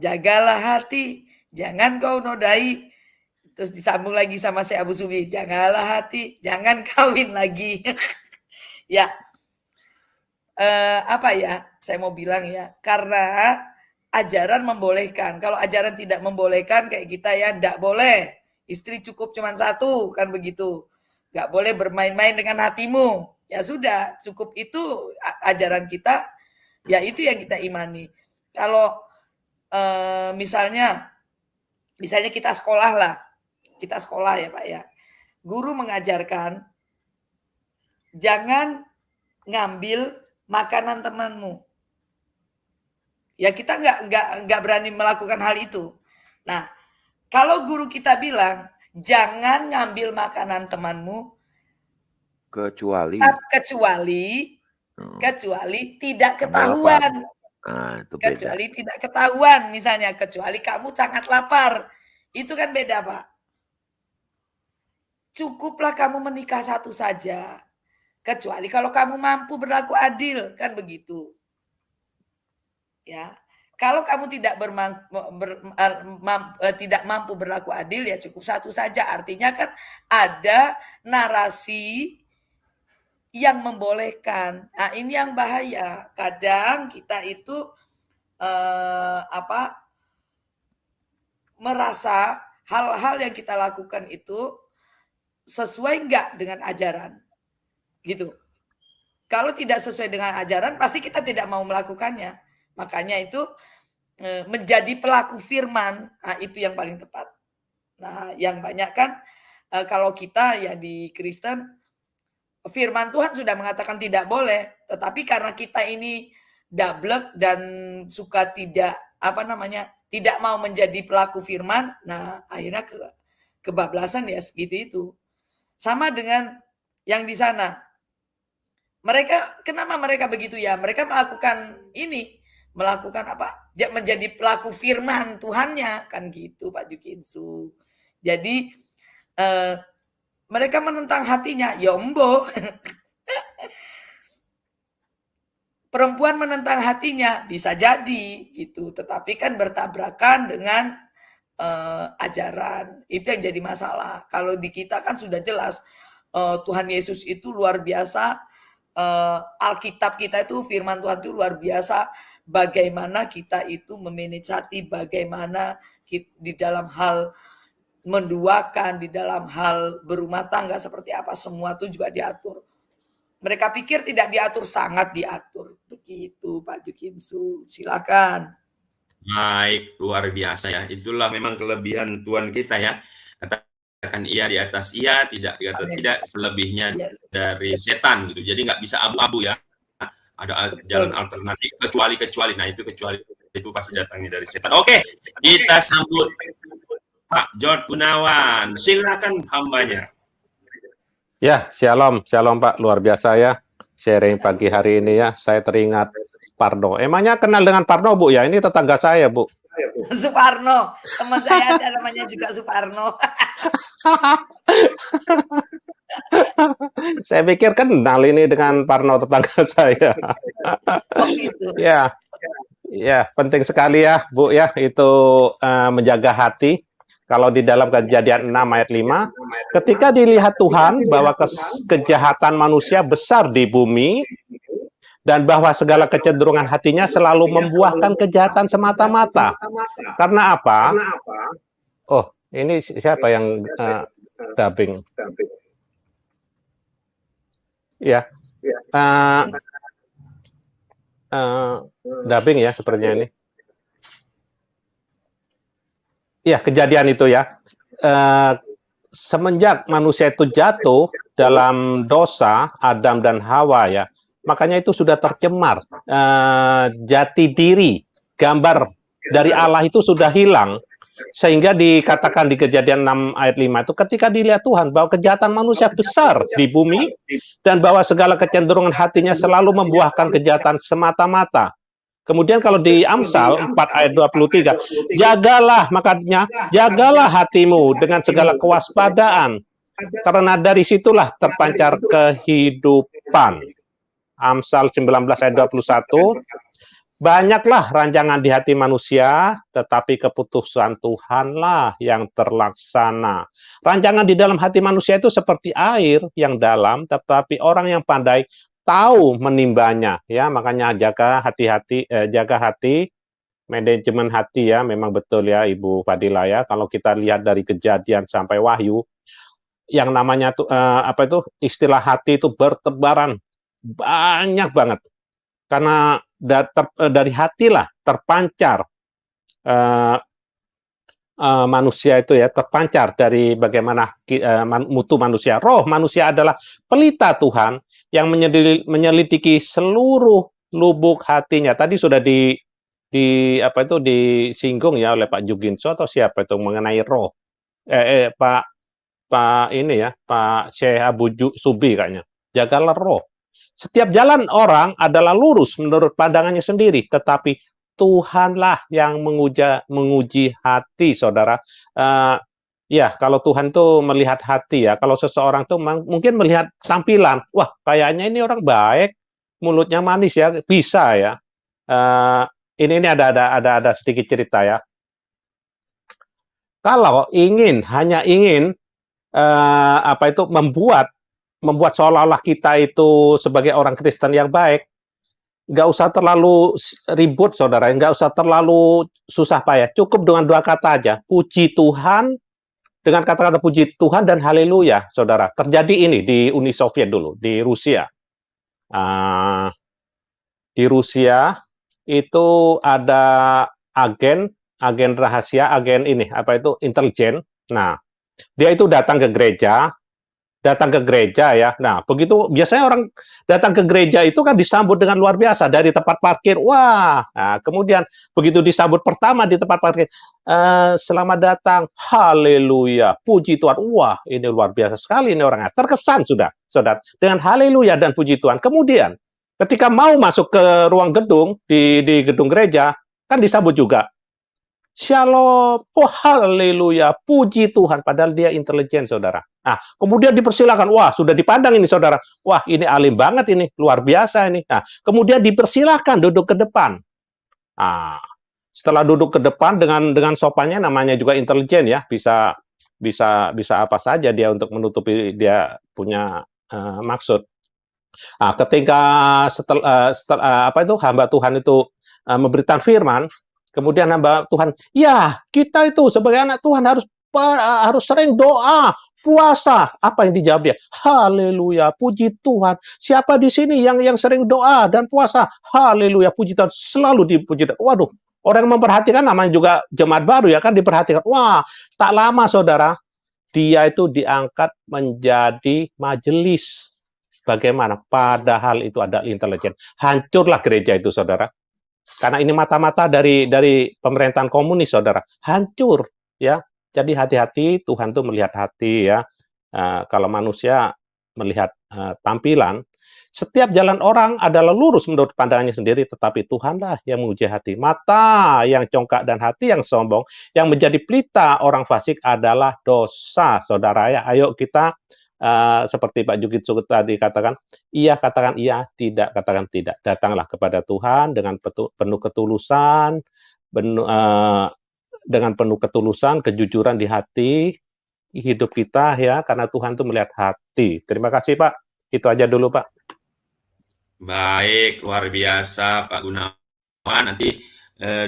Jagalah hati, jangan kau nodai. Terus disambung lagi sama si Abu Subi, jagalah hati, jangan kawin lagi. Ya, saya mau bilang ya, karena ajaran membolehkan. Kalau ajaran tidak membolehkan kayak kita ya, enggak boleh. Istri cukup cuma satu, kan begitu. Enggak boleh bermain-main dengan hatimu. Ya sudah, cukup itu ajaran kita. Ya itu yang kita imani. Kalau misalnya kita sekolah lah. Kita sekolah ya Pak ya. Guru mengajarkan, jangan ngambil makanan temanmu. Ya kita nggak berani melakukan hal itu. Nah, kalau guru kita bilang jangan ngambil makanan temanmu kecuali tidak ketahuan. Kecuali tidak ketahuan, misalnya kecuali kamu sangat lapar. Itu kan beda, Pak. Cukuplah kamu menikah satu saja. Kecuali kalau kamu mampu berlaku adil, kan begitu. Ya, kalau kamu tidak tidak mampu berlaku adil ya cukup satu saja. Artinya kan ada narasi yang membolehkan. Nah, ini yang bahaya. Kadang kita itu merasa hal-hal yang kita lakukan itu sesuai enggak dengan ajaran. Gitu. Kalau tidak sesuai dengan ajaran pasti kita tidak mau melakukannya. Makanya itu menjadi pelaku firman, nah itu yang paling tepat. Nah yang banyak kan kalau kita ya di Kristen, firman Tuhan sudah mengatakan tidak boleh, tetapi karena kita ini dablek dan suka tidak mau menjadi pelaku firman, nah akhirnya kebablasan ya segitu itu. Sama dengan yang di sana, Kenapa mereka begitu ya? Mereka melakukan ini, melakukan apa? Menjadi pelaku firman Tuhannya, kan gitu Pak Jukinsu. Jadi mereka menentang hatinya, ya embo. Perempuan menentang hatinya bisa jadi gitu, tetapi kan bertabrakan dengan ajaran. Itu yang jadi masalah. Kalau di kita kan sudah jelas Tuhan Yesus itu luar biasa. Alkitab kita itu, firman Tuhan itu luar biasa. Bagaimana kita itu memanage hati, bagaimana di dalam hal menduakan, di dalam hal berumah tangga seperti apa, semua itu juga diatur. Mereka pikir tidak diatur, sangat diatur. Begitu Pak Jukinsu, silakan. Baik, luar biasa ya. Itulah memang kelebihan Tuhan kita ya. Katakan iya di atas iya, tidak di atas tidak, selebihnya dari setan gitu. Jadi nggak bisa abu-abu ya. Ada jalan alternatif kecuali. Nah itu kecuali itu pasti datangnya dari setan. Oke, kita sambut Pak George Gunawan. Silakan hambanya. Ya, shalom Pak, luar biasa ya sharing pagi hari ini ya. Saya teringat Parno. Emangnya kenal dengan Parno, Bu? Ya, ini tetangga saya, Bu. Suparno, teman saya ada namanya juga Suparno. Saya pikir kenal ini dengan Parno, tetangga saya. Oh gitu. Ya, penting sekali ya, Bu ya, itu menjaga hati. Kalau di dalam Kejadian 6 ayat 5, ketika dilihat Tuhan bahwa kejahatan manusia besar di bumi, dan bahwa segala kecenderungan hatinya selalu membuahkan kejahatan semata-mata. Karena apa? Oh, ini siapa yang dubbing? Ya, dubbing ya sepertinya ini. Ya, kejadian itu ya. Semenjak manusia itu jatuh dalam dosa, Adam dan Hawa ya, makanya itu sudah tercemar. Jati diri, gambar dari Allah itu sudah hilang. Sehingga dikatakan di Kejadian 6 ayat 5 itu, ketika dilihat Tuhan bahwa kejahatan manusia besar di bumi, dan bahwa segala kecenderungan hatinya selalu membuahkan kejahatan semata-mata. Kemudian kalau di Amsal 4 ayat 23, makanya jagalah hatimu dengan segala kewaspadaan, karena dari situlah terpancar kehidupan. Amsal 19 ayat 21, banyaklah rancangan di hati manusia, tetapi keputusan Tuhanlah yang terlaksana. Rancangan di dalam hati manusia itu seperti air yang dalam, tetapi orang yang pandai tahu menimbanya, ya. Makanya jaga hati, manajemen hati ya, memang betul ya Ibu Fadila ya. Kalau kita lihat dari Kejadian sampai Wahyu, yang namanya tuh istilah hati itu bertebaran banyak banget, karena dari hatilah terpancar manusia itu ya, terpancar dari bagaimana mutu manusia. Roh manusia adalah pelita Tuhan yang menyelidiki seluruh lubuk hatinya. Tadi sudah disinggung ya oleh Pak Juginso atau siapa itu mengenai roh. Pak Syekh Abu Subi kayaknya. Jagalah roh. Setiap jalan orang adalah lurus menurut pandangannya sendiri, tetapi Tuhanlah yang menguji hati, saudara. Ya, kalau Tuhan tuh melihat hati ya. Kalau seseorang tuh mungkin melihat tampilan, wah kayaknya ini orang baik, mulutnya manis ya, bisa ya. Ini ada sedikit cerita ya. Kalau hanya ingin membuat seolah-olah kita itu sebagai orang Kristen yang baik, nggak usah terlalu ribut, saudara. Nggak usah terlalu susah payah. Cukup dengan 2 kata aja. Puji Tuhan. Dengan kata-kata puji Tuhan dan haleluya, saudara. Terjadi ini di Uni Soviet dulu, di Rusia. Di Rusia itu ada agen rahasia, intelijen. Nah, dia itu datang ke gereja datang ke gereja ya. Nah, begitu biasanya orang datang ke gereja itu kan disambut dengan luar biasa dari tempat parkir. Wah, nah, kemudian begitu disambut pertama di tempat parkir, selamat datang, haleluya, puji Tuhan. Wah, ini luar biasa sekali ini orangnya. Terkesan sudah, saudara, dengan haleluya dan puji Tuhan. Kemudian ketika mau masuk ke ruang gedung di gedung gereja, kan disambut juga. Shalom, oh haleluya, puji Tuhan, padahal dia intelijen, saudara. Nah, kemudian dipersilakan, wah sudah dipandang ini, saudara. Wah, ini alim banget ini, luar biasa ini. Nah, kemudian dipersilakan duduk ke depan. Nah, setelah duduk ke depan dengan sopannya, namanya juga intelijen ya, bisa apa saja dia untuk menutupi dia punya maksud. Nah, ketika hamba Tuhan itu memberikan firman, kemudian hamba Tuhan, ya kita itu sebagai anak Tuhan harus sering doa, puasa. Apa yang dijawab dia? Haleluya, puji Tuhan. Siapa di sini yang sering doa dan puasa? Haleluya, puji Tuhan. Selalu dipuji Tuhan. Waduh, orang yang memperhatikan, namanya juga jemaat baru ya kan, diperhatikan. Wah, tak lama saudara, dia itu diangkat menjadi majelis. Bagaimana? Padahal itu ada intelijen. Hancurlah gereja itu, saudara. Karena ini mata-mata dari pemerintahan komunis, saudara. Hancur, ya. Jadi hati-hati, Tuhan tuh melihat hati, ya. Kalau manusia melihat tampilan, setiap jalan orang adalah lurus menurut pandangannya sendiri, tetapi Tuhanlah yang menguji hati. Mata yang congkak dan hati yang sombong, yang menjadi pelita orang fasik adalah dosa, saudara. Ya, ayo kita seperti Pak Jukitsu tadi katakan iya, tidak katakan tidak. Datanglah kepada Tuhan dengan penuh ketulusan, dengan penuh ketulusan, kejujuran di hati hidup kita ya, karena Tuhan itu melihat hati. Terima kasih Pak. Itu aja dulu Pak. Baik, luar biasa Pak Gunawan. Nanti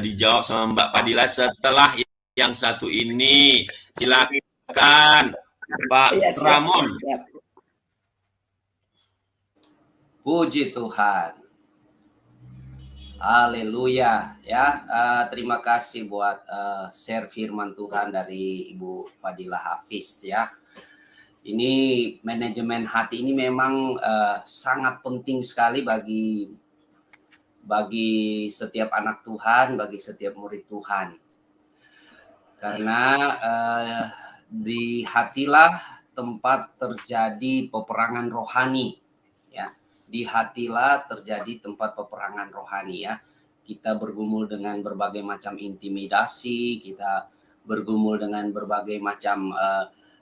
dijawab sama Mbak Padilla setelah yang satu ini. Silakan Pak Ramon. Siap. Puji Tuhan. Haleluya ya. Terima kasih buat share firman Tuhan dari Ibu Fadila Hafiz ya. Ini manajemen hati ini memang sangat penting sekali bagi setiap anak Tuhan, bagi setiap murid Tuhan. Karena di hatilah tempat terjadi peperangan rohani ya. Di hatilah terjadi tempat peperangan rohani ya. Kita bergumul dengan berbagai macam intimidasi, kita bergumul dengan berbagai macam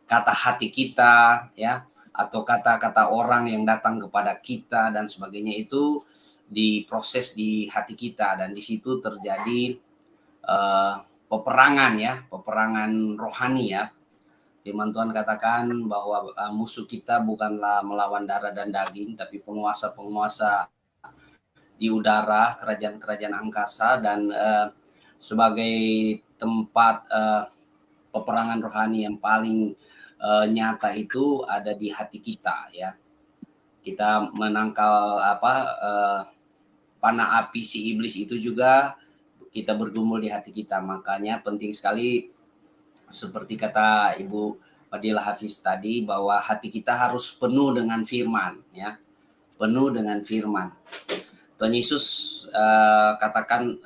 kata hati kita ya, atau kata-kata orang yang datang kepada kita dan sebagainya, itu diproses di hati kita, dan di situ terjadi peperangan ya, peperangan rohani ya. Firman Tuhan katakan bahwa musuh kita bukanlah melawan darah dan daging, tapi penguasa-penguasa di udara, kerajaan-kerajaan angkasa, dan sebagai tempat peperangan rohani yang paling nyata itu ada di hati kita ya. Kita menangkal panah api si iblis itu juga kita bergumul di hati kita. Makanya penting sekali, seperti kata Ibu Fadila Hafiz tadi, bahwa hati kita harus penuh dengan firman ya, penuh dengan firman. Tuhan Yesus katakan,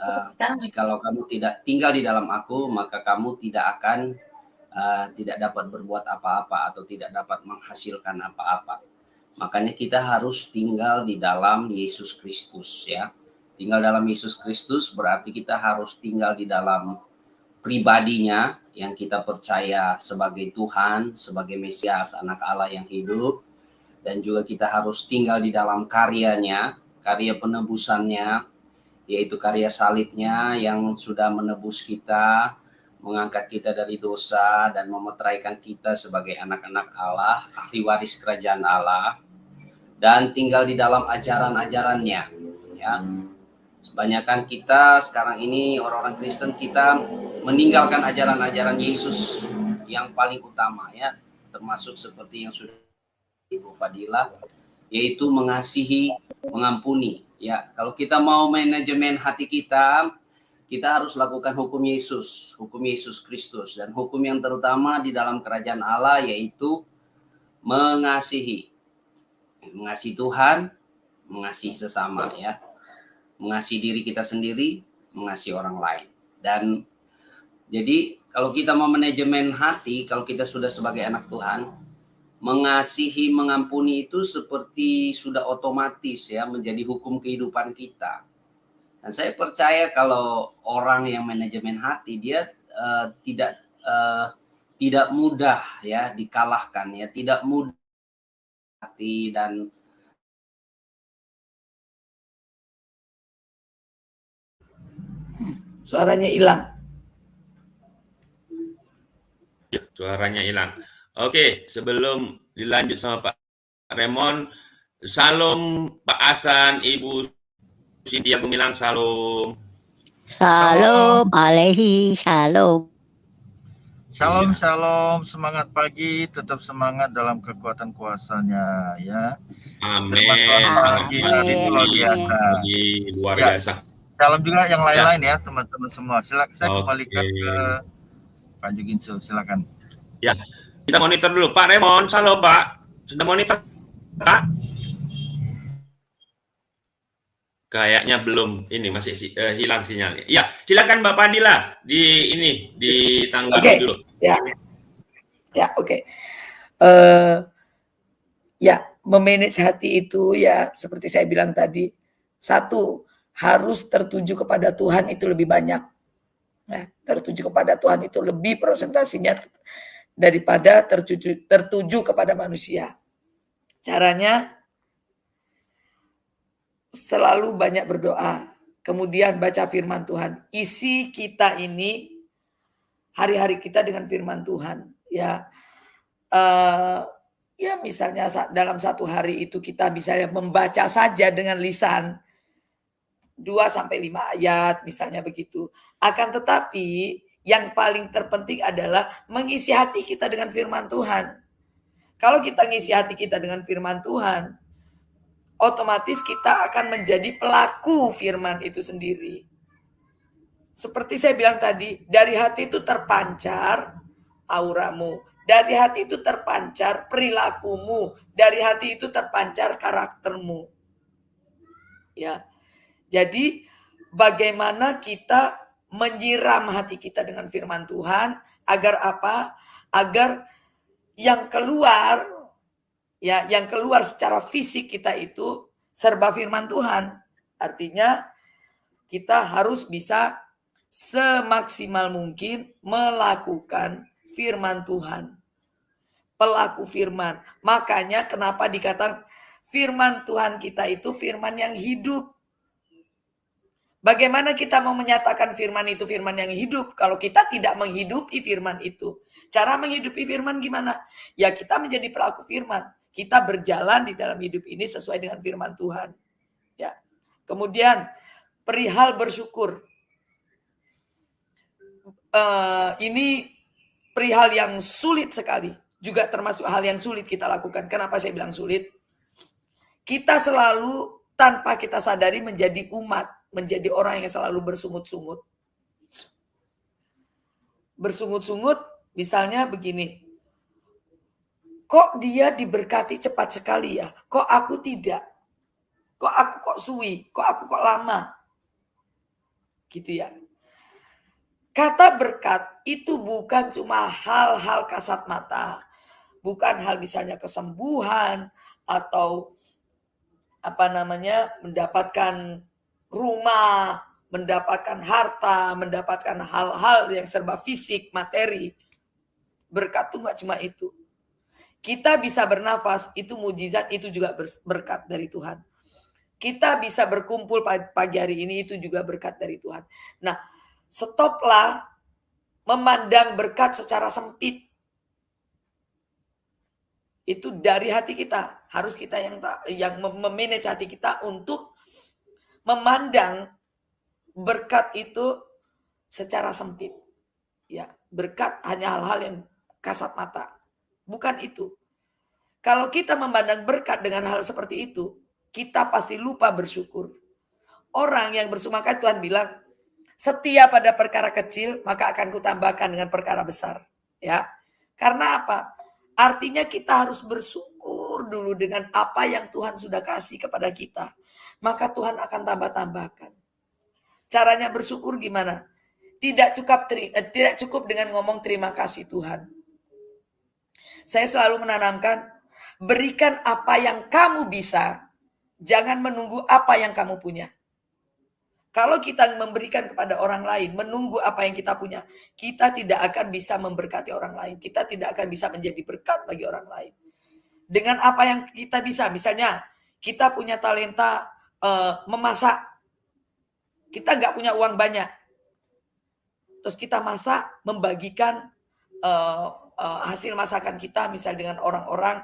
jikalau kamu tidak tinggal di dalam aku, maka kamu tidak akan tidak dapat berbuat apa-apa atau tidak dapat menghasilkan apa-apa. Makanya kita harus tinggal di dalam Yesus Kristus ya. Tinggal dalam Yesus Kristus berarti kita harus tinggal di dalam pribadinya yang kita percaya sebagai Tuhan, sebagai Mesias, anak Allah yang hidup, dan juga kita harus tinggal di dalam karyanya, karya penebusannya, yaitu karya salibnya yang sudah menebus kita, mengangkat kita dari dosa, dan memeteraikan kita sebagai anak-anak Allah, ahli waris kerajaan Allah, dan tinggal di dalam ajaran-ajarannya ya. Kebanyakan kita sekarang ini, orang-orang Kristen, kita meninggalkan ajaran-ajaran Yesus yang paling utama ya, termasuk seperti yang sudah Ibu Fadila, yaitu mengasihi, mengampuni ya. Kalau kita mau manajemen hati kita, kita harus lakukan hukum Yesus Kristus, dan hukum yang terutama di dalam kerajaan Allah yaitu mengasihi Tuhan, mengasihi sesama ya, mengasihi diri kita sendiri, mengasihi orang lain. Dan jadi kalau kita mau manajemen hati, kalau kita sudah sebagai anak Tuhan, mengasihi, mengampuni itu seperti sudah otomatis ya, menjadi hukum kehidupan kita. Dan saya percaya kalau orang yang manajemen hati, dia tidak mudah ya dikalahkan ya, tidak mudah hati. Dan suaranya hilang. Suaranya hilang. Oke, sebelum dilanjut sama Pak Raymond, salam Pak Hasan, Ibu Cynthia Gumilang, salam. Salam alaihi salam. Shalom, shalom, semangat pagi, tetap semangat dalam kekuatan kuasanya ya. Amin. Pagi hari ini luar biasa. Luar Ya. biasa. Salam juga yang lain-lain ya, teman-teman semua. Silakan saya Oke. kembalikan ke Pak Juginso, silakan. Ya, kita monitor dulu. Pak Raymond, salam Pak. Sudah monitor, Pak? Kayaknya belum. Ini masih hilang sinyalnya. Ya, silakan Mbak Padilla ditanggapi Oke. dulu. Ya, oke. Ya, memanage hati itu ya seperti saya bilang tadi, satu, harus tertuju kepada Tuhan itu lebih banyak. Nah, tertuju kepada Tuhan itu lebih persentasinya daripada tertuju kepada manusia. Caranya selalu banyak berdoa, kemudian baca firman Tuhan. Isi kita ini hari-hari kita dengan firman Tuhan, ya. Ya misalnya dalam satu hari itu kita misalnya membaca saja dengan lisan 2-5 ayat misalnya begitu. Akan tetapi yang paling terpenting adalah mengisi hati kita dengan firman Tuhan. Kalau kita ngisi hati kita dengan firman Tuhan, otomatis kita akan menjadi pelaku firman itu sendiri. Seperti saya bilang tadi, dari hati itu terpancar auramu, dari hati itu terpancar perilakumu, dari hati itu terpancar karaktermu. Ya. Jadi bagaimana kita menyiram hati kita dengan firman Tuhan agar apa? Agar yang keluar secara fisik kita itu serba firman Tuhan. Artinya kita harus bisa semaksimal mungkin melakukan firman Tuhan. Pelaku firman. Makanya kenapa dikatakan firman Tuhan kita itu firman yang hidup. Bagaimana kita mau menyatakan firman itu firman yang hidup kalau kita tidak menghidupi firman itu? Cara menghidupi firman gimana? Ya kita menjadi pelaku firman. Kita berjalan di dalam hidup ini sesuai dengan firman Tuhan. Ya. Kemudian perihal bersyukur. Ini perihal yang sulit sekali. Juga termasuk hal yang sulit kita lakukan. Kenapa saya bilang sulit? Kita selalu tanpa kita sadari menjadi umat. Menjadi orang yang selalu bersungut-sungut. Bersungut-sungut misalnya begini. Kok dia diberkati cepat sekali ya? Kok aku tidak? Kok aku kok suwi? Kok aku kok lama? Gitu ya. Kata berkat itu bukan cuma hal-hal kasat mata. Bukan hal misalnya kesembuhan atau mendapatkan rumah, mendapatkan harta, mendapatkan hal-hal yang serba fisik, materi. Berkat itu nggak cuma itu. Kita bisa bernafas, itu mujizat, itu juga berkat dari Tuhan. Kita bisa berkumpul pagi hari ini, itu juga berkat dari Tuhan. Nah, stoplah memandang berkat secara sempit. Itu dari hati kita. Harus kita yang memanage hati kita untuk memandang berkat itu secara sempit. Ya, berkat hanya hal-hal yang kasat mata. Bukan itu. Kalau kita memandang berkat dengan hal seperti itu, kita pasti lupa bersyukur. Orang yang bersumpah Tuhan bilang, setia pada perkara kecil, maka akan kutambahkan dengan perkara besar. Ya, karena apa? Artinya kita harus bersyukur dulu dengan apa yang Tuhan sudah kasih kepada kita. Maka Tuhan akan tambah-tambahkan. Caranya bersyukur gimana? Tidak cukup dengan ngomong terima kasih Tuhan. Saya selalu menanamkan, berikan apa yang kamu bisa, jangan menunggu apa yang kamu punya. Kalau kita memberikan kepada orang lain, menunggu apa yang kita punya, kita tidak akan bisa memberkati orang lain. Kita tidak akan bisa menjadi berkat bagi orang lain. Dengan apa yang kita bisa, misalnya kita punya talenta memasak, kita nggak punya uang banyak, terus kita masak, membagikan hasil masakan kita, misal dengan orang-orang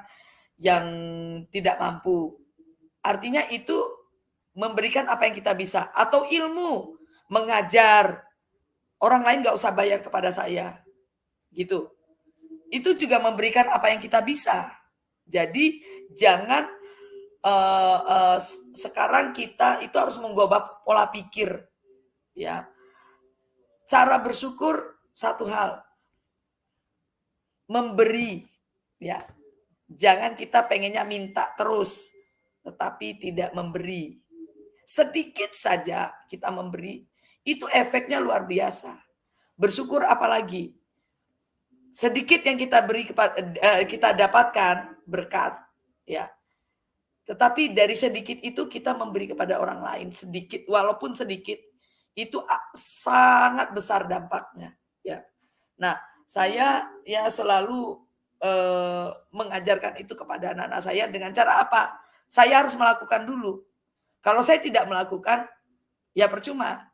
yang tidak mampu. Artinya itu memberikan apa yang kita bisa. Atau ilmu, mengajar. Orang lain gak usah bayar kepada saya. Gitu. Itu juga memberikan apa yang kita bisa. Jadi jangan sekarang kita itu harus mengubah pola pikir. Ya. Cara bersyukur satu hal. Memberi. Ya. Jangan kita pengennya minta terus, tetapi tidak memberi. Sedikit saja kita memberi, itu efeknya luar biasa. Bersyukur apalagi. Sedikit yang kita beri kita dapatkan berkat, ya. Tetapi dari sedikit itu kita memberi kepada orang lain sedikit, walaupun sedikit, itu sangat besar dampaknya, ya. Nah, saya ya selalu mengajarkan itu kepada anak-anak saya dengan cara apa? Saya harus melakukan dulu. Kalau saya tidak melakukan, ya percuma.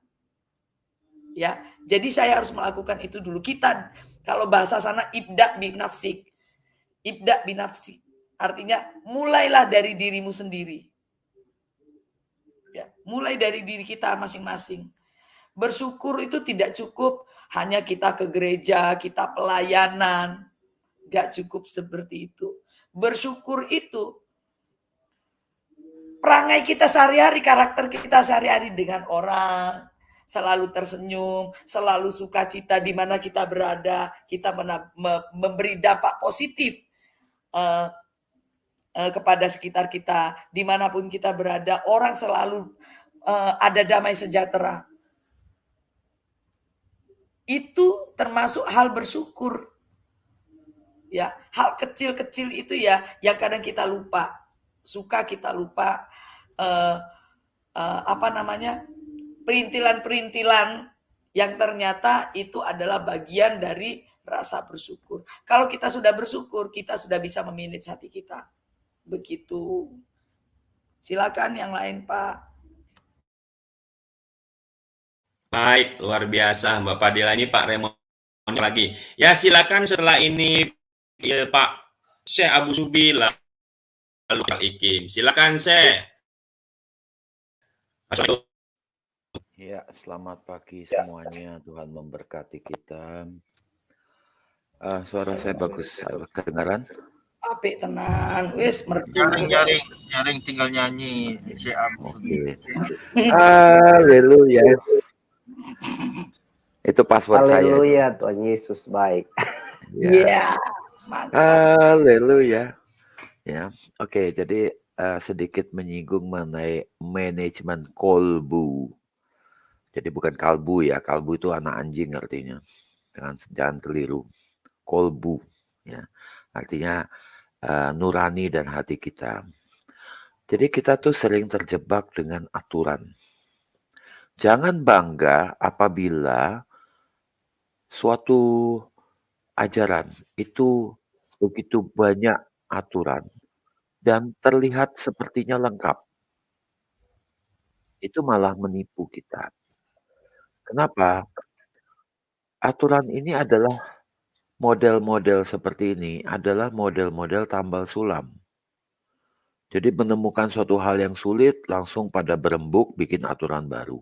Ya, jadi saya harus melakukan itu dulu. Kita, kalau bahasa sana, ibda binafsik. Ibda binafsik. Artinya, mulailah dari dirimu sendiri. Ya, mulai dari diri kita masing-masing. Bersyukur itu tidak cukup hanya kita ke gereja, kita pelayanan. Gak cukup seperti itu. Bersyukur itu perangai kita sehari-hari, karakter kita sehari-hari dengan orang, selalu tersenyum, selalu sukacita di mana kita berada, kita memberi dampak positif kepada sekitar kita, dimanapun kita berada, orang selalu ada damai sejahtera. Itu termasuk hal bersyukur. Ya, hal kecil-kecil itu ya yang kadang kita lupa. Suka kita lupa perintilan-perintilan yang ternyata itu adalah bagian dari rasa bersyukur. Kalau kita sudah bersyukur, kita sudah bisa memanage hati kita. Begitu. Silakan yang lain, Pak. Baik, luar biasa Mbak Fadila. Ini Pak Raymond lagi. Ya, silakan setelah ini ya, Pak Syekh Abu Subi lalu Pak Ikim. Silakan Syekh. Ya, selamat pagi semuanya. Tuhan memberkati kita. Suara saya bagus, kedengaran? Apik tenan, wis merdu. Jaring tinggal nyanyi. Oke. Haleluya. Itu password saya. Haleluya, Tuhan Yesus baik. Ya. Haleluya. Ya, oke. Jadi sedikit menyinggung mengenai manajemen kolbu. Jadi bukan kalbu ya. Kalbu itu anak anjing artinya. Jangan keliru. Kolbu. Ya, artinya nurani dan hati kita. Jadi kita tuh sering terjebak dengan aturan. Jangan bangga apabila suatu ajaran itu begitu banyak aturan dan terlihat sepertinya lengkap. Itu malah menipu kita. Kenapa? Aturan ini adalah model-model seperti ini adalah model-model tambal sulam. Jadi menemukan suatu hal yang sulit langsung pada berembuk bikin aturan baru.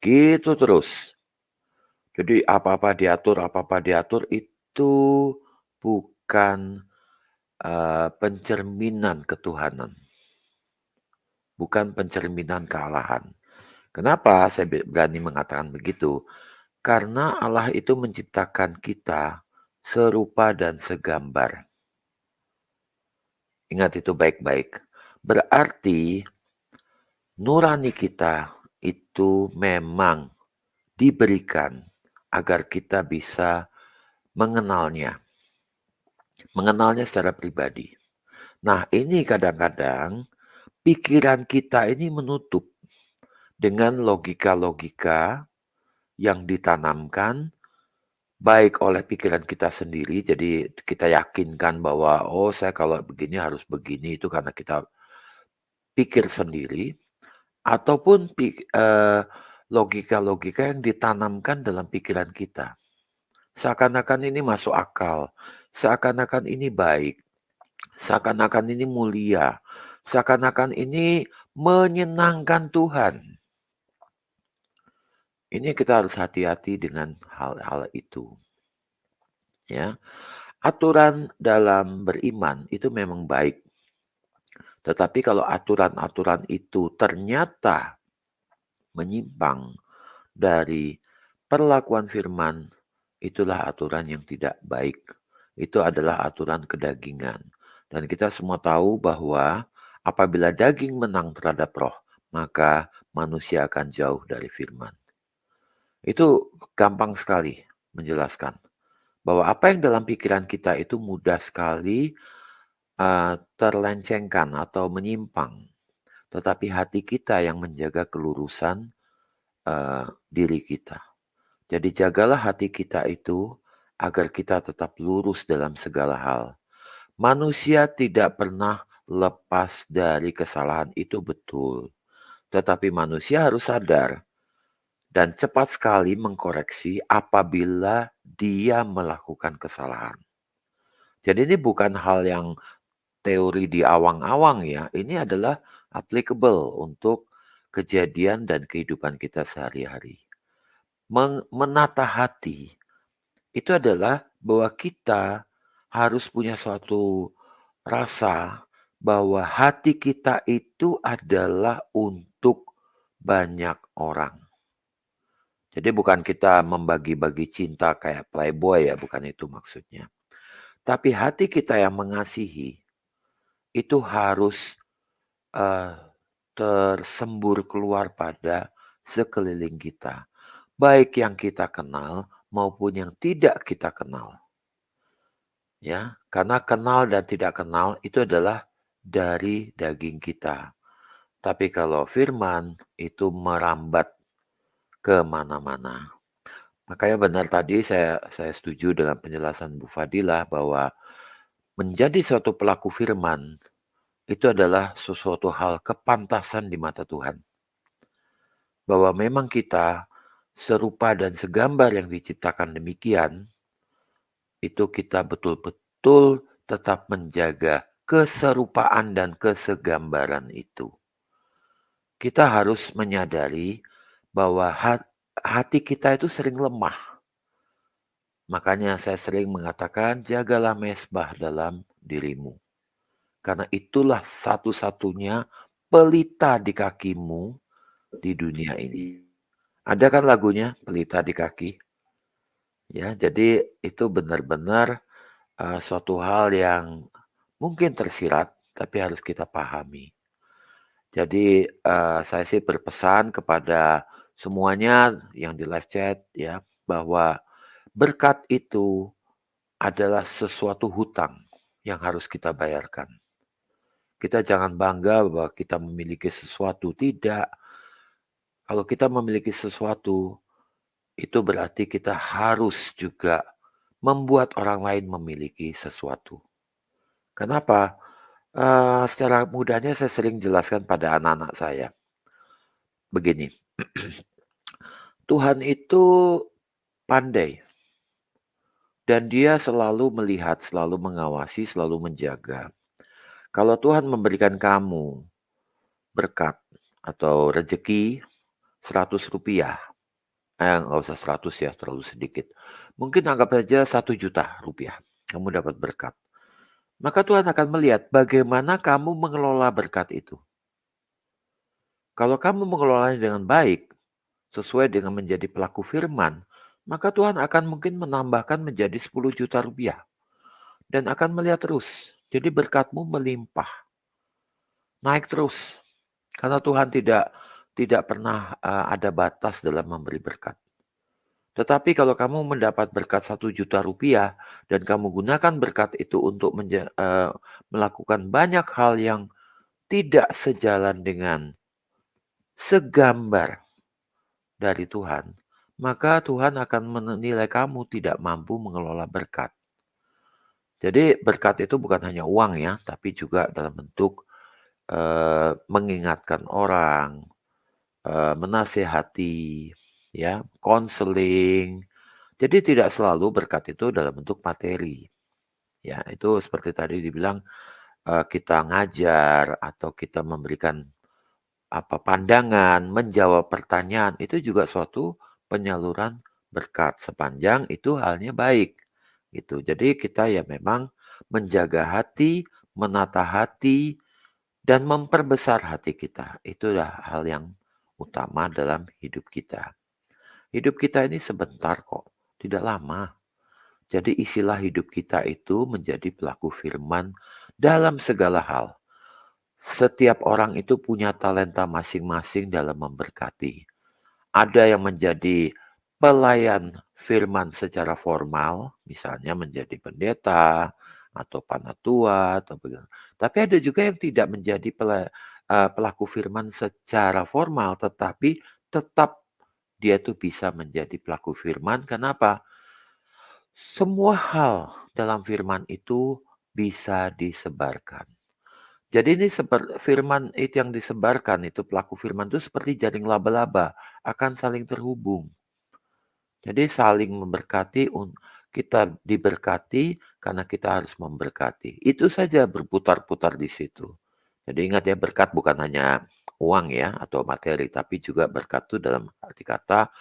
Gitu terus. Jadi apa-apa diatur itu bukan pencerminan ketuhanan. Bukan pencerminan kealahan. Kenapa saya berani mengatakan begitu? Karena Allah itu menciptakan kita serupa dan segambar. Ingat itu baik-baik. Berarti nurani kita itu memang diberikan agar kita bisa mengenalnya. Mengenalnya secara pribadi. Nah, ini kadang-kadang pikiran kita ini menutup dengan logika-logika yang ditanamkan baik oleh pikiran kita sendiri, jadi kita yakinkan bahwa, oh saya kalau begini harus begini, itu karena kita pikir sendiri, ataupun logika-logika yang ditanamkan dalam pikiran kita. Seakan-akan ini masuk akal, seakan-akan ini baik, seakan-akan ini mulia, seakan-akan ini menyenangkan Tuhan. Ini kita harus hati-hati dengan hal-hal itu. Ya, aturan dalam beriman itu memang baik. Tetapi kalau aturan-aturan itu ternyata menyimpang dari perlakuan firman, itulah aturan yang tidak baik. Itu adalah aturan kedagingan. Dan kita semua tahu bahwa apabila daging menang terhadap roh, maka manusia akan jauh dari firman. Itu gampang sekali menjelaskan bahwa apa yang dalam pikiran kita itu mudah sekali terlencengkan atau menyimpang. Tetapi hati kita yang menjaga kelurusan diri kita. Jadi jagalah hati kita itu agar kita tetap lurus dalam segala hal. Manusia tidak pernah lepas dari kesalahan, itu betul. Tetapi manusia harus sadar dan cepat sekali mengkoreksi apabila dia melakukan kesalahan. Jadi ini bukan hal yang teori di awang-awang ya. Ini adalah applicable untuk kejadian dan kehidupan kita sehari-hari. Menata hati itu adalah bahwa kita harus punya suatu rasa bahwa hati kita itu adalah untuk banyak orang. Jadi bukan kita membagi-bagi cinta kayak playboy ya, bukan itu maksudnya. Tapi hati kita yang mengasihi itu harus tersembur keluar pada sekeliling kita. Baik yang kita kenal maupun yang tidak kita kenal. Ya, karena kenal dan tidak kenal itu adalah dari daging kita. Tapi kalau firman itu merambat kemana-mana. Makanya benar tadi saya setuju dengan penjelasan Bu Fadilah bahwa menjadi suatu pelaku firman itu adalah sesuatu hal kepantasan di mata Tuhan. Bahwa memang kita serupa dan segambar yang diciptakan demikian, itu kita betul-betul tetap menjaga keserupaan dan kesegambaran itu. Kita harus menyadari bahwa hati kita itu sering lemah. Makanya saya sering mengatakan, jagalah mesbah dalam dirimu. Karena itulah satu-satunya pelita di kakimu di dunia ini. Ada kan lagunya, pelita di kaki? Ya, jadi itu benar-benar suatu hal yang mungkin tersirat, tapi harus kita pahami. Jadi saya sih berpesan kepada semuanya yang di live chat ya, bahwa berkat itu adalah sesuatu hutang yang harus kita bayarkan. Kita jangan bangga bahwa kita memiliki sesuatu, tidak. Kalau kita memiliki sesuatu, itu berarti kita harus juga membuat orang lain memiliki sesuatu. Kenapa? Secara mudahnya saya sering jelaskan pada anak-anak saya. Begini, Tuhan itu pandai. Dan dia selalu melihat, selalu mengawasi, selalu menjaga. Kalau Tuhan memberikan kamu berkat atau rezeki 100 rupiah, nggak usah 100 ya, terlalu sedikit. Mungkin anggap saja 1 juta rupiah, kamu dapat berkat. Maka Tuhan akan melihat bagaimana kamu mengelola berkat itu. Kalau kamu mengelolanya dengan baik, sesuai dengan menjadi pelaku firman, maka Tuhan akan mungkin menambahkan menjadi 10 juta rupiah. Dan akan melihat terus. Jadi berkatmu melimpah, naik terus. Karena Tuhan tidak pernah ada batas dalam memberi berkat. Tetapi kalau kamu mendapat berkat 1 juta rupiah dan kamu gunakan berkat itu untuk melakukan banyak hal yang tidak sejalan dengan segambar dari Tuhan, maka Tuhan akan menilai kamu tidak mampu mengelola berkat. Jadi berkat itu bukan hanya uang ya, tapi juga dalam bentuk mengingatkan orang, menasehati, ya, konseling. Jadi tidak selalu berkat itu dalam bentuk materi. Ya, itu seperti tadi dibilang kita ngajar atau kita memberikan pandangan, menjawab pertanyaan, itu juga suatu penyaluran berkat sepanjang itu halnya baik. Gitu. Jadi kita ya memang menjaga hati, menata hati, dan memperbesar hati kita. Itulah hal yang utama dalam hidup kita. Hidup kita ini sebentar kok, tidak lama. Jadi isilah hidup kita itu menjadi pelaku firman dalam segala hal. Setiap orang itu punya talenta masing-masing dalam memberkati. Ada yang menjadi pelayan firman secara formal, misalnya menjadi pendeta atau panatua atau begitu. Tapi ada juga yang tidak menjadi pelaku firman secara formal, tetapi tetap dia tuh bisa menjadi pelaku firman. Kenapa? Semua hal dalam firman itu bisa disebarkan. Jadi ini seperti firman itu yang disebarkan itu pelaku firman itu seperti jaring laba-laba akan saling terhubung. Jadi saling memberkati, kita diberkati karena kita harus memberkati. Itu saja berputar-putar di situ. Jadi ingat ya, berkat bukan hanya uang ya atau materi, tapi juga berkat itu dalam arti kata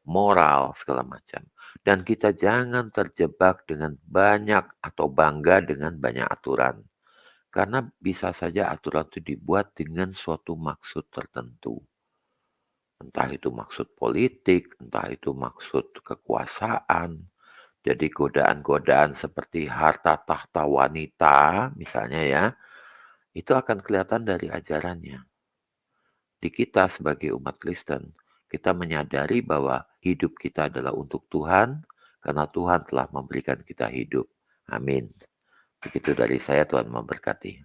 moral segala macam. Dan kita jangan terjebak dengan banyak atau bangga dengan banyak aturan. Karena bisa saja aturan itu dibuat dengan suatu maksud tertentu. Entah itu maksud politik, entah itu maksud kekuasaan. Jadi godaan-godaan seperti harta tahta wanita misalnya ya, itu akan kelihatan dari ajarannya. Di kita sebagai umat Kristen, kita menyadari bahwa hidup kita adalah untuk Tuhan, karena Tuhan telah memberikan kita hidup. Amin. Begitu dari saya, Tuhan memberkati.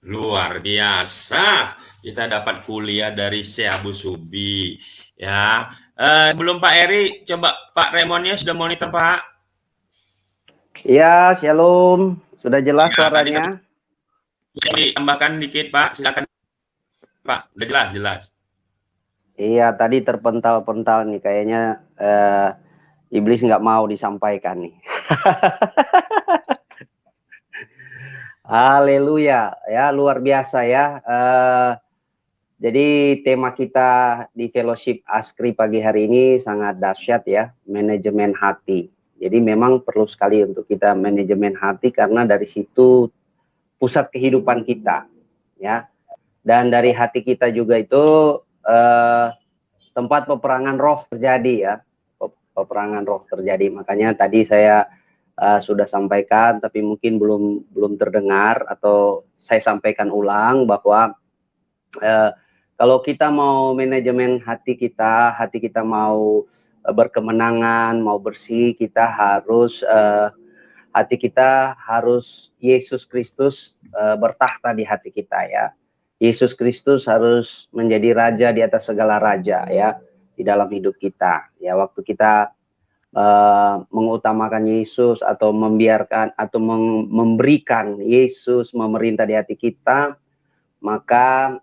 Luar biasa. Kita dapat kuliah dari Syekh Abu Subi. Ya. Sebelum Pak Eri, coba Pak Remonnya sudah monitor, Pak? Iya, shalom. Sudah jelas Ya, suaranya? Jadi tambahkan dikit, Pak. Silakan. Pak, udah jelas. Iya, tadi terpental-pental nih. Kayaknya iblis nggak mau disampaikan nih. Haleluya, ya luar biasa ya. Jadi tema kita di Fellowship Askri pagi hari ini sangat dahsyat ya, manajemen hati. Jadi memang perlu sekali untuk kita manajemen hati karena dari situ pusat kehidupan kita, ya. Dan dari hati kita juga itu tempat peperangan roh terjadi ya, peperangan roh terjadi. Makanya tadi saya sudah sampaikan, tapi mungkin belum terdengar atau saya sampaikan ulang bahwa kalau kita mau manajemen hati kita mau berkemenangan, mau bersih, kita harus hati kita harus Yesus Kristus bertakhta di hati kita ya. Yesus Kristus harus menjadi raja di atas segala raja ya di dalam hidup kita. Ya waktu kita mengutamakan Yesus atau membiarkan atau memberikan Yesus memerintah di hati kita, maka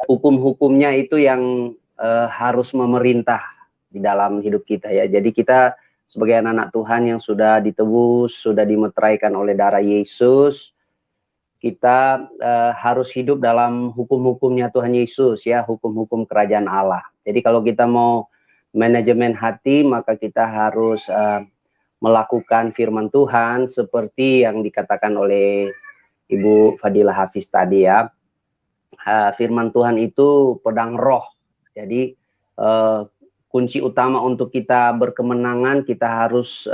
hukum-hukumnya itu yang harus memerintah di dalam hidup kita ya. Jadi kita sebagai anak-anak Tuhan yang sudah ditebus, sudah dimeteraikan oleh darah Yesus, kita harus hidup dalam hukum-hukumnya Tuhan Yesus ya, hukum-hukum kerajaan Allah. Jadi kalau kita mau manajemen hati, maka kita harus melakukan firman Tuhan seperti yang dikatakan oleh Ibu Fadilah Hafiz tadi ya. Firman Tuhan itu pedang roh. Jadi kunci utama untuk kita berkemenangan, kita harus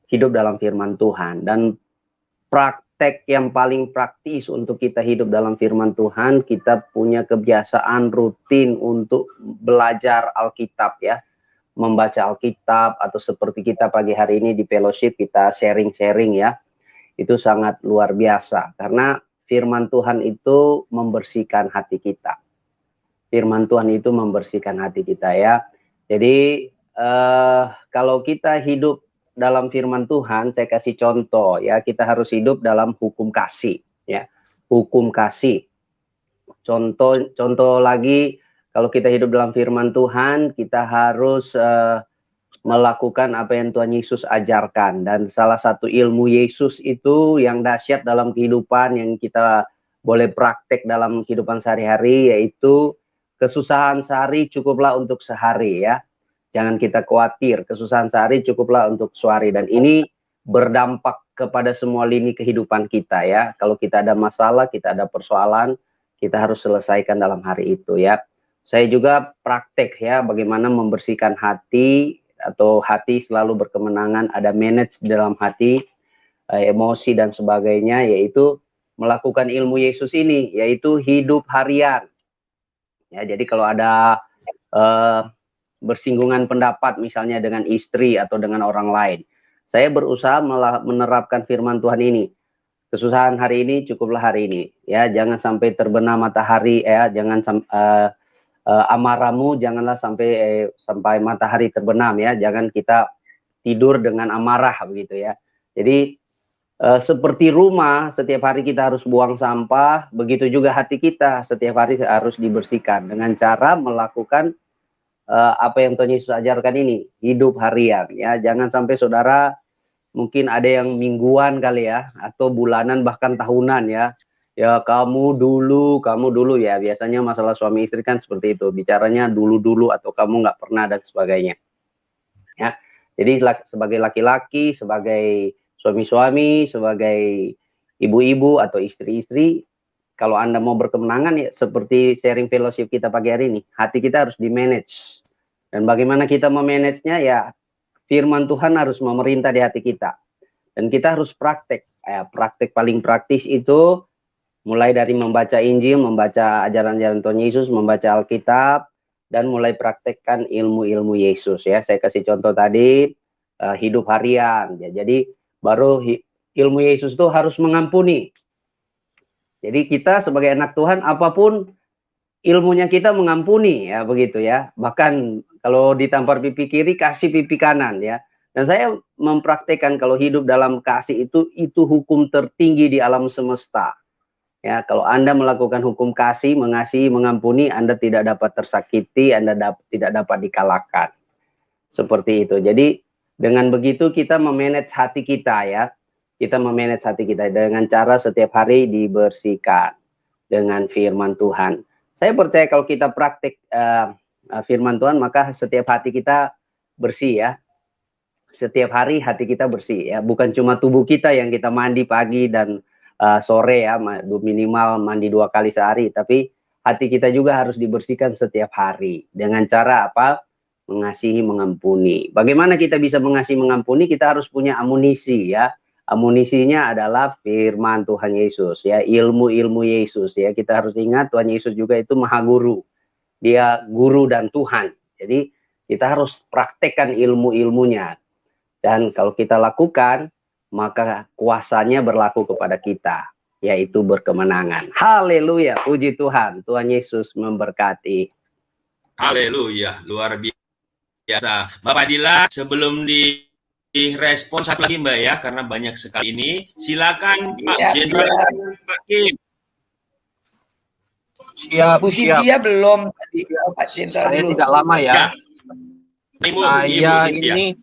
hidup dalam firman Tuhan. Dan praktek yang paling praktis untuk kita hidup dalam firman Tuhan, kita punya kebiasaan rutin untuk belajar Alkitab ya, membaca Alkitab, atau seperti kita pagi hari ini di fellowship kita sharing-sharing ya, itu sangat luar biasa karena firman Tuhan itu membersihkan hati kita. Firman Tuhan itu membersihkan hati kita ya. Jadi kalau kita hidup dalam firman Tuhan, saya kasih contoh ya, kita harus hidup dalam hukum kasih ya, hukum kasih. Contoh lagi, kalau kita hidup dalam firman Tuhan, kita harus melakukan apa yang Tuhan Yesus ajarkan. Dan salah satu ilmu Yesus itu yang dahsyat dalam kehidupan, yang kita boleh praktek dalam kehidupan sehari-hari, yaitu kesusahan sehari cukuplah untuk sehari ya. Jangan kita khawatir, kesusahan sehari cukuplah untuk sehari. Dan ini berdampak kepada semua lini kehidupan kita ya. Kalau kita ada masalah, kita ada persoalan, kita harus selesaikan dalam hari itu ya. Saya juga praktek ya, bagaimana membersihkan hati, atau hati selalu berkemenangan, ada manage dalam hati, emosi dan sebagainya, yaitu melakukan ilmu Yesus ini, yaitu hidup harian. Ya, jadi kalau ada bersinggungan pendapat misalnya dengan istri atau dengan orang lain, saya berusaha menerapkan firman Tuhan ini. Kesusahan hari ini cukuplah hari ini ya, jangan sampai terbenam matahari ya, jangan amarahmu janganlah sampai matahari terbenam ya, jangan kita tidur dengan amarah begitu ya. Jadi seperti rumah, setiap hari kita harus buang sampah, begitu juga hati kita setiap hari harus dibersihkan dengan cara melakukan apa yang Tuhan Yesus ajarkan ini, hidup harian ya. Jangan sampai saudara, mungkin ada yang mingguan kali ya, atau bulanan bahkan tahunan ya. Ya kamu dulu ya, biasanya masalah suami istri kan seperti itu, bicaranya dulu atau kamu nggak pernah dan sebagainya ya. Jadi sebagai laki-laki, sebagai suami-suami, sebagai ibu-ibu atau istri-istri, kalau Anda mau berkemenangan ya, seperti sharing fellowship kita pagi hari ini, hati kita harus di-manage. Dan bagaimana kita memanagenya ya, firman Tuhan harus memerintah di hati kita. Dan kita harus praktek. Praktek paling praktis itu mulai dari membaca Injil, membaca ajaran-ajaran Tuhan Yesus, membaca Alkitab, dan mulai praktekkan ilmu-ilmu Yesus ya. Saya kasih contoh tadi, hidup harian. Ya, jadi baru ilmu Yesus itu harus mengampuni. Jadi kita sebagai anak Tuhan, apapun ilmunya kita mengampuni ya, begitu ya. Bahkan kalau ditampar pipi kiri, kasih pipi kanan ya. Dan saya mempraktekkan kalau hidup dalam kasih itu hukum tertinggi di alam semesta. Ya, kalau Anda melakukan hukum kasih, mengasihi, mengampuni, Anda tidak dapat tersakiti, Anda tidak dapat dikalahkan. Seperti itu. Jadi dengan begitu kita memanage hati kita ya. Kita memanage hati kita dengan cara setiap hari dibersihkan dengan firman Tuhan. Saya percaya kalau kita praktik firman Tuhan, maka setiap hati kita bersih ya. Setiap hari hati kita bersih ya. Bukan cuma tubuh kita yang kita mandi pagi dan sore ya, minimal mandi 2 kali sehari, tapi hati kita juga harus dibersihkan setiap hari. Dengan cara apa? Mengasihi, mengampuni. Bagaimana kita bisa mengasihi, mengampuni? Kita harus punya amunisi ya. Amunisinya adalah firman Tuhan Yesus ya, ilmu-ilmu Yesus ya. Kita harus ingat Tuhan Yesus juga itu Maha Guru. Dia guru dan Tuhan. Jadi kita harus praktekkan ilmu-ilmunya. Dan kalau kita lakukan, maka kuasanya berlaku kepada kita, yaitu berkemenangan. Haleluya, puji Tuhan. Tuhan Yesus memberkati. Haleluya, luar biasa. Bapak Dila, sebelum direspon satu lagi Mbak ya, karena banyak sekali ini. Silakan Pak Jenderal Hakim. Siap, Bu Cynthia belum tadi, Pak Jenderal. Saya tidak lama ya. Saya ini,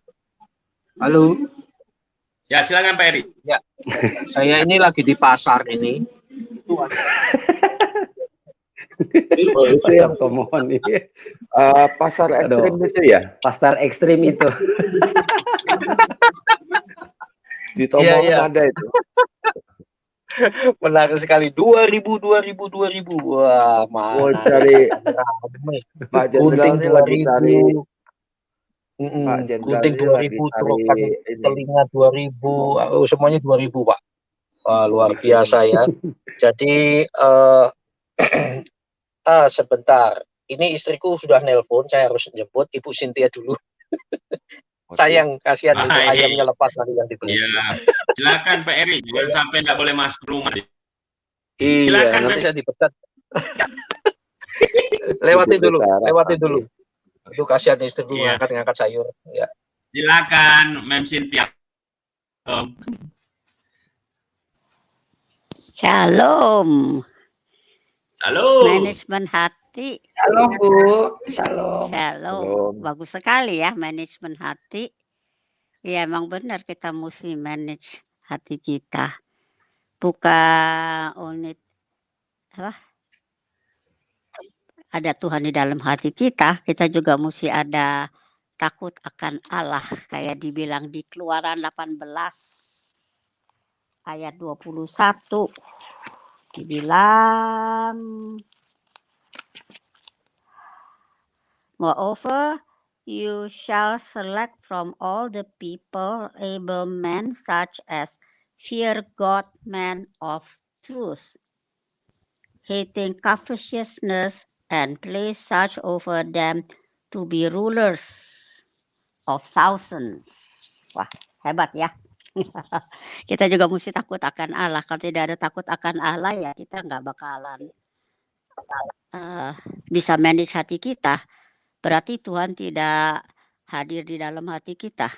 halo. Ya, silakan Pak Eri. Ya, saya ini lagi di pasar ini. Itu yang pemohon ini. Pasar ekstrim itu ya? Pasar ekstrim itu. Di Tomohon ada itu. Menarik sekali. 2000. Wah, mana? Mau cari Pak Jenderal ini lagi cari. Pak Jenderal Gunting 2000, telinga 2000, semuanya 2000 Pak. Wah, luar biasa ya. Jadi sebentar. Ini istriku sudah nelpon, saya harus jemput Ibu Cynthia dulu. Sayang, kasihan itu Baik. ayamnya lepas nanti yang dibeli. Ya, silakan Pak Eri, jangan sampai nggak boleh masuk rumah. Iya, Silakan nanti Mem. saya dipecat. lewatin dulu. Itu kasihan istriku Iya. ngangkat sayur. Ya. Silakan Mem Cynthia. Shalom. Halo. Manajemen hati. Shalom Bu, shalom. Shalom. Bagus sekali ya manajemen hati. Ya emang benar kita mesti manage hati kita. Buka unit apa? Ada Tuhan di dalam hati kita, kita juga mesti ada takut akan Allah. Kayak dibilang di Keluaran 18 ayat 21. Dibilang, moreover, you shall select from all the people able men such as fear God, men of truth, hating covetousness, and place such over them to be rulers of thousands. Wah, hebat ya. Kita juga mesti takut akan Allah. Kalau tidak ada takut akan Allah ya kita nggak bakalan bisa manage hati kita. Berarti Tuhan tidak hadir di dalam hati kita.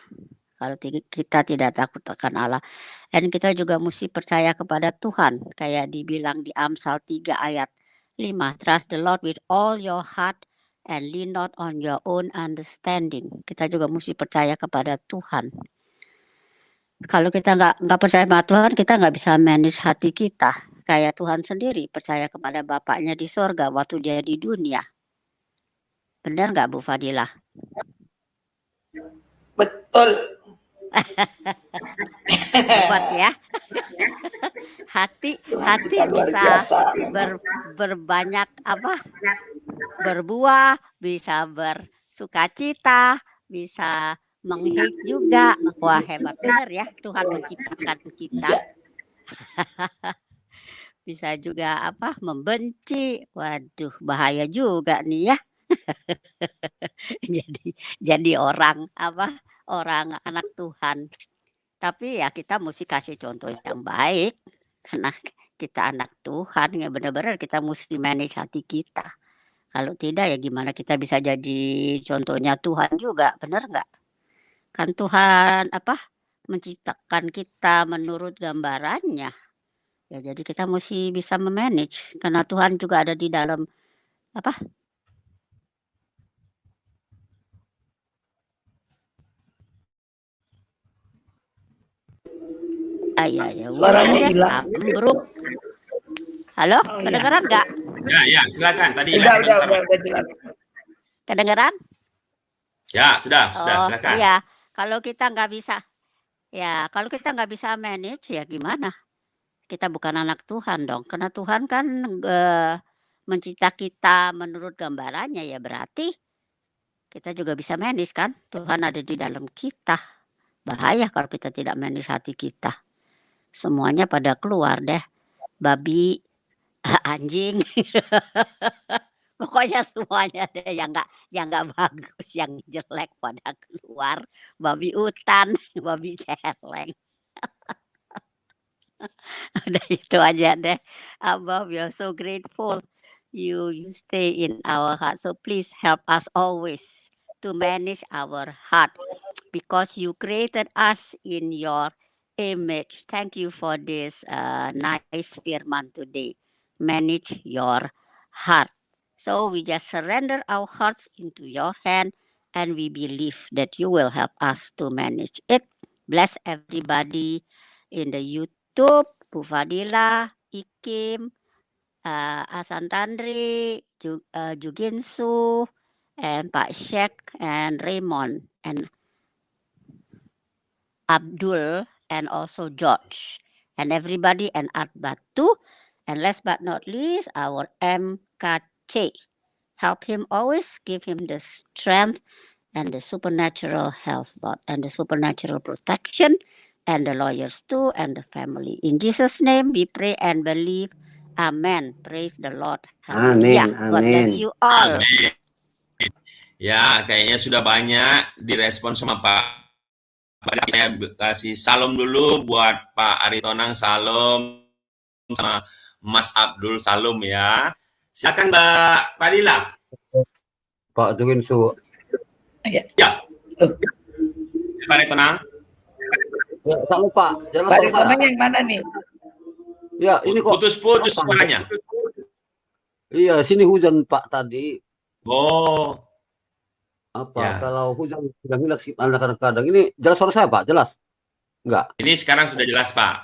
Kalau kita tidak takut akan Allah. Dan kita juga mesti percaya kepada Tuhan. Kayak dibilang di Amsal 3 ayat 5. Trust the Lord with all your heart and lean not on your own understanding. Kita juga mesti percaya kepada Tuhan. Kalau kita nggak percaya sama Tuhan, kita nggak bisa manage hati kita. Kayak Tuhan sendiri percaya kepada Bapaknya di sorga waktu dia di dunia. Benar nggak Bu Fadilah? Betul. Hebat ya. hati bisa berbanyak apa? Berbuah, bisa bersukacita, bisa menghik juga. Wah hebat benar ya Tuhan menciptakan kita. Bisa juga apa? Membenci. Waduh bahaya juga nih ya. jadi orang apa? Orang anak Tuhan. Tapi ya kita mesti kasih contoh yang baik. Karena kita anak Tuhan ya benar-benar kita mesti manage hati kita. Kalau tidak ya gimana kita bisa jadi contohnya Tuhan juga, benar nggak? Kan Tuhan apa menciptakan kita menurut gambarannya. Ya jadi kita mesti bisa memanage karena Tuhan juga ada di dalam apa? Ya. Suaranya hilang. Ambruk. Halo, kedengeran nggak? Ya, silakan. Tadi udah jelas. Kedengeran? Ya, sudah, silakan. Iya, kalau kita nggak bisa manage ya gimana? Kita bukan anak Tuhan dong. Karena Tuhan kan mencipta kita menurut gambarannya ya berarti kita juga bisa manage kan? Tuhan ada di dalam kita. Bahaya kalau kita tidak manage hati kita. Semuanya pada keluar deh. Babi, anjing. Pokoknya semuanya deh yang nggak bagus, yang jelek pada keluar. Babi hutan, babi celeng. Udah itu aja deh. Abah, we are so grateful you stay in our heart. So please help us always to manage our heart because you created us in your image. Thank you for this nice firman today. Manage your heart. So we just surrender our hearts into your hand and we believe that you will help us to manage it. Bless everybody in the YouTube, Bu Fadila, Ikim, Asantandri, Juginsu, and Pak Sheikh, and Raymond, and Abdul, and also George, and everybody, and Art Batu, and last but not least, our MKC. Help him always, give him the strength and the supernatural health, Lord, and the supernatural protection and the lawyers too, and the family. In Jesus' name we pray and believe. Amen. Praise the Lord. Hallelujah. Amin, God bless amin. you all. Amin. Ya, kayaknya sudah banyak direspon sama Pak. Saya kasih salam dulu buat Pak Aritonang, salam, sama Mas Abdul, salam ya. Silakan Mbak Padilla. Pak Juginsu. Ya. Ya. Pak Aritonang. Ya, salam Pak. Jelas Pak suara Aritonang saya. yang mana nih? Ya, ini kok Putus-putus suaranya. Iya, sini hujan Pak tadi. Oh. Apa? Ya. Kalau hujan sudah hilang sih kadang-kadang. Ini jelas suara saya Pak, jelas? Enggak. Ini sekarang sudah jelas Pak.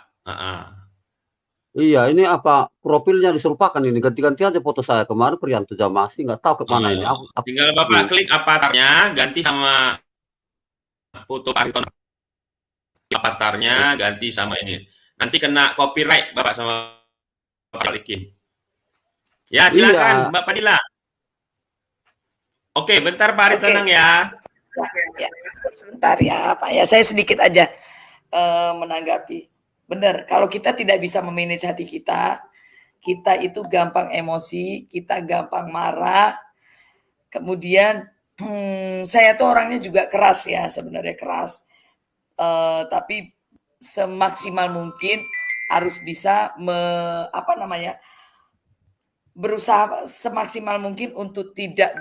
Iya, ini apa profilnya diserupakan ini ganti-ganti aja foto saya kemarin Prianto Jamasi nggak tahu ke mana ini. Tinggal Bapak klik avatarnya ganti sama foto Pak Aritonang. Avatarnya ganti sama ini. Nanti kena copyright Bapak sama Pak Alikin. Ya, silakan Mbak Padilla. Oke, bentar Pak Aritonang ya. Ya, sebentar ya Pak ya, saya sedikit aja menanggapi. Benar, kalau kita tidak bisa memanage hati kita, kita itu gampang emosi, kita gampang marah. Kemudian saya tuh orangnya juga keras ya, sebenarnya keras. Tapi semaksimal mungkin harus bisa berusaha semaksimal mungkin untuk tidak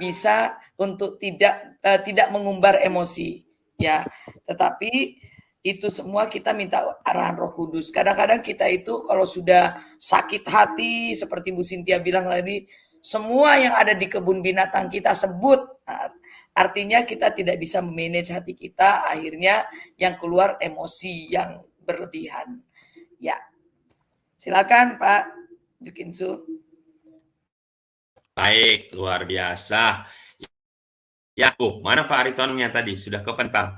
mengumbar emosi ya. Tetapi itu semua kita minta arahan Roh Kudus. Kadang-kadang kita itu kalau sudah sakit hati seperti Bu Cynthia bilang tadi, semua yang ada di kebun binatang kita sebut. Artinya kita tidak bisa memanage hati kita, akhirnya yang keluar emosi yang berlebihan. Ya. Silakan Pak Jukinsu. Baik, luar biasa. Ya, mana Pak Aritonangnya tadi? Sudah kepental.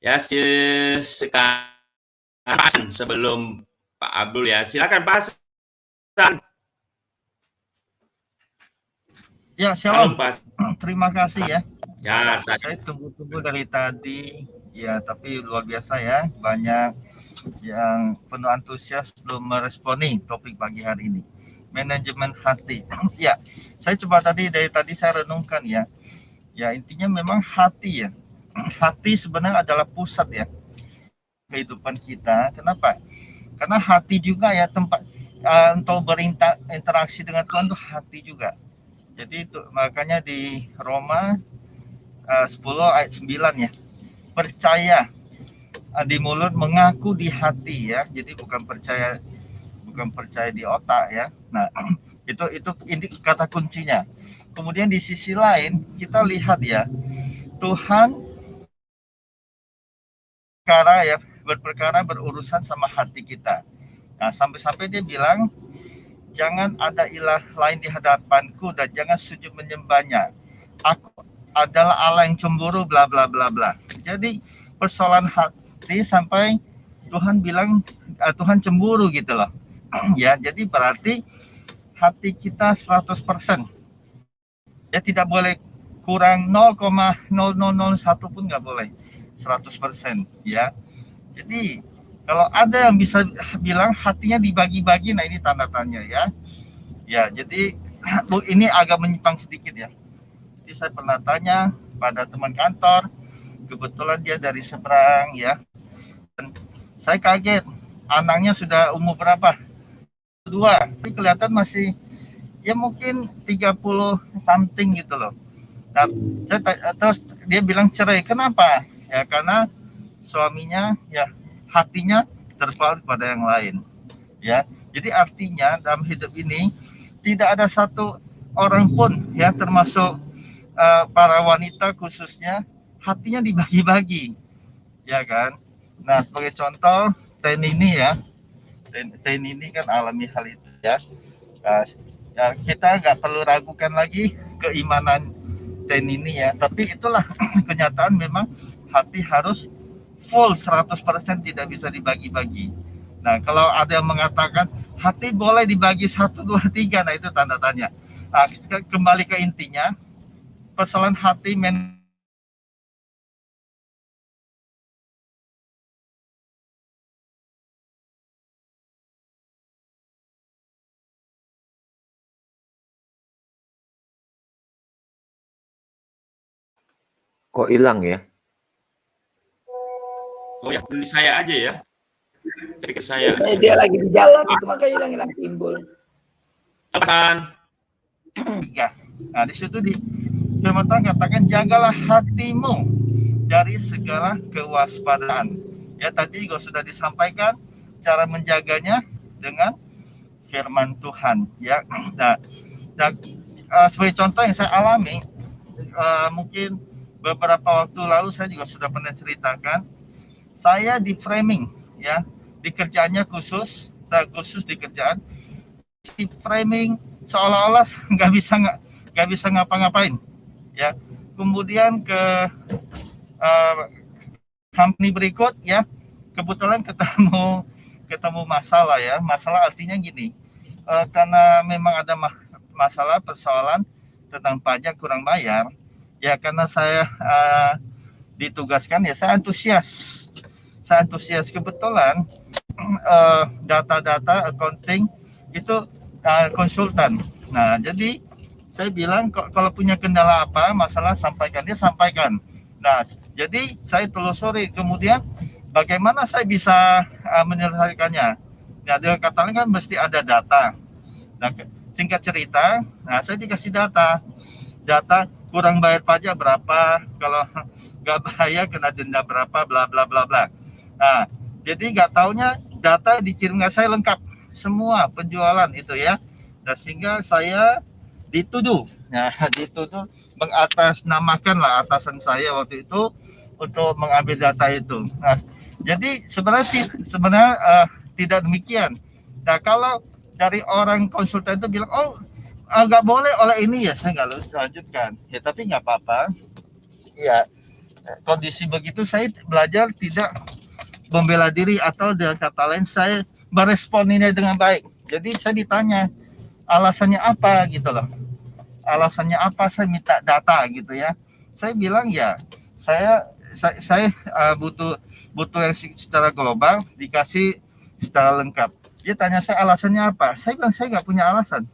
Ya, sekarang sebelum Pak Abdul ya. Silakan Pak Hasan. Ya, shalom. Pak. Terima kasih ya. Ya, saya tunggu-tunggu dari tadi. Ya, tapi luar biasa ya. Banyak yang penuh antusias belum meresponi topik pagi hari ini. Manajemen hati. Ya, saya coba dari tadi saya renungkan ya. Ya, intinya memang hati ya. Hati sebenarnya adalah pusat ya kehidupan kita. Kenapa? Karena hati juga ya tempat untuk berinteraksi dengan Tuhan itu hati juga. Jadi itu makanya di Roma 10 ayat 9 ya. Percaya di mulut, mengaku di hati ya. Jadi bukan percaya di otak ya. Nah, itu ini kata kuncinya. Kemudian di sisi lain kita lihat ya, Tuhan berperkara berurusan sama hati kita. Nah, sampai-sampai dia bilang, jangan ada ilah lain di hadapanku dan jangan sujud menyembahnya. Aku adalah Allah yang cemburu, bla bla bla bla. Jadi persoalan hati sampai Tuhan bilang Tuhan cemburu gitu loh. Ya, jadi berarti hati kita 100%. Ya, tidak boleh kurang 0,0001 pun nggak boleh. 100% ya. Jadi kalau ada yang bisa bilang hatinya dibagi-bagi, nah ini tanda tanya ya. Ya, jadi ini agak menyimpang sedikit ya. Jadi saya pernah tanya pada teman kantor, kebetulan dia dari seberang ya. Dan saya kaget, anaknya sudah umur berapa? 2, tapi kelihatan masih ya mungkin 30 something gitu loh. Nah, terus dia bilang cerai. Kenapa? Ya karena suaminya ya hatinya terpaut pada yang lain. Ya, jadi artinya dalam hidup ini tidak ada satu orang pun ya termasuk para wanita khususnya hatinya dibagi-bagi, ya kan? Nah, sebagai contoh Tenini ya, Tenini kan alami hal itu ya. Ya kita nggak perlu ragukan lagi keimanan Tenini ya. Tapi itulah kenyataan, memang hati harus full 100%, tidak bisa dibagi-bagi. Nah, kalau ada yang mengatakan hati boleh dibagi 1, 2, 3, nah itu tanda tanya. Nah, kembali ke intinya, persoalan hati Kok hilang ya? Oh ya, di saya aja ya. Dari ke saya. Dia lagi di jalan itu makanya hilang-hilang timbul. Apaan? Nah, di situ di firman Tuhan katakan jagalah hatimu dari segala kewaspadaan. Ya tadi juga sudah disampaikan cara menjaganya dengan firman Tuhan. Ya, nah sebagai contoh yang saya alami, mungkin beberapa waktu lalu saya juga sudah pernah ceritakan, saya di framing, ya, di kerjaannya khusus, saya khusus di kerjaan, di framing seolah-olah nggak bisa ngapa-ngapain, ya. Kemudian ke company berikut, ya, kebetulan ketemu masalah, ya. Masalah artinya gini, karena memang ada masalah persoalan tentang pajak kurang bayar, ya, karena saya ditugaskan, ya, saya antusias kebetulan data-data accounting itu konsultan. Nah, jadi saya bilang kalau punya kendala apa, masalah sampaikan, dia sampaikan. Nah, jadi saya telusuri kemudian bagaimana saya bisa menyelesaikannya. Nah, dia katakan kan mesti ada data. Nah, singkat cerita, nah saya dikasih data kurang bayar pajak berapa, kalau nggak bayar kena denda berapa, bla bla bla bla. Nah, jadi nggak taunya data dikirim ke saya lengkap semua penjualan itu, ya. Nah, sehingga saya dituduh mengatasnamakan lah atasan saya waktu itu untuk mengambil data itu. Nah, jadi sebenarnya tidak demikian. Nah, kalau dari orang konsultan itu bilang, oh nggak boleh oleh ini, ya saya nggak lanjutkan. Ya tapi nggak apa-apa. Ya, kondisi begitu saya belajar tidak membela diri, atau dengan kata lain saya merespon ini dengan baik. Jadi saya ditanya alasannya apa gitu loh. Alasannya apa saya minta data gitu, ya. Saya bilang ya saya butuh yang secara global dikasih secara lengkap. Dia tanya saya alasannya apa. Saya bilang saya nggak punya alasan.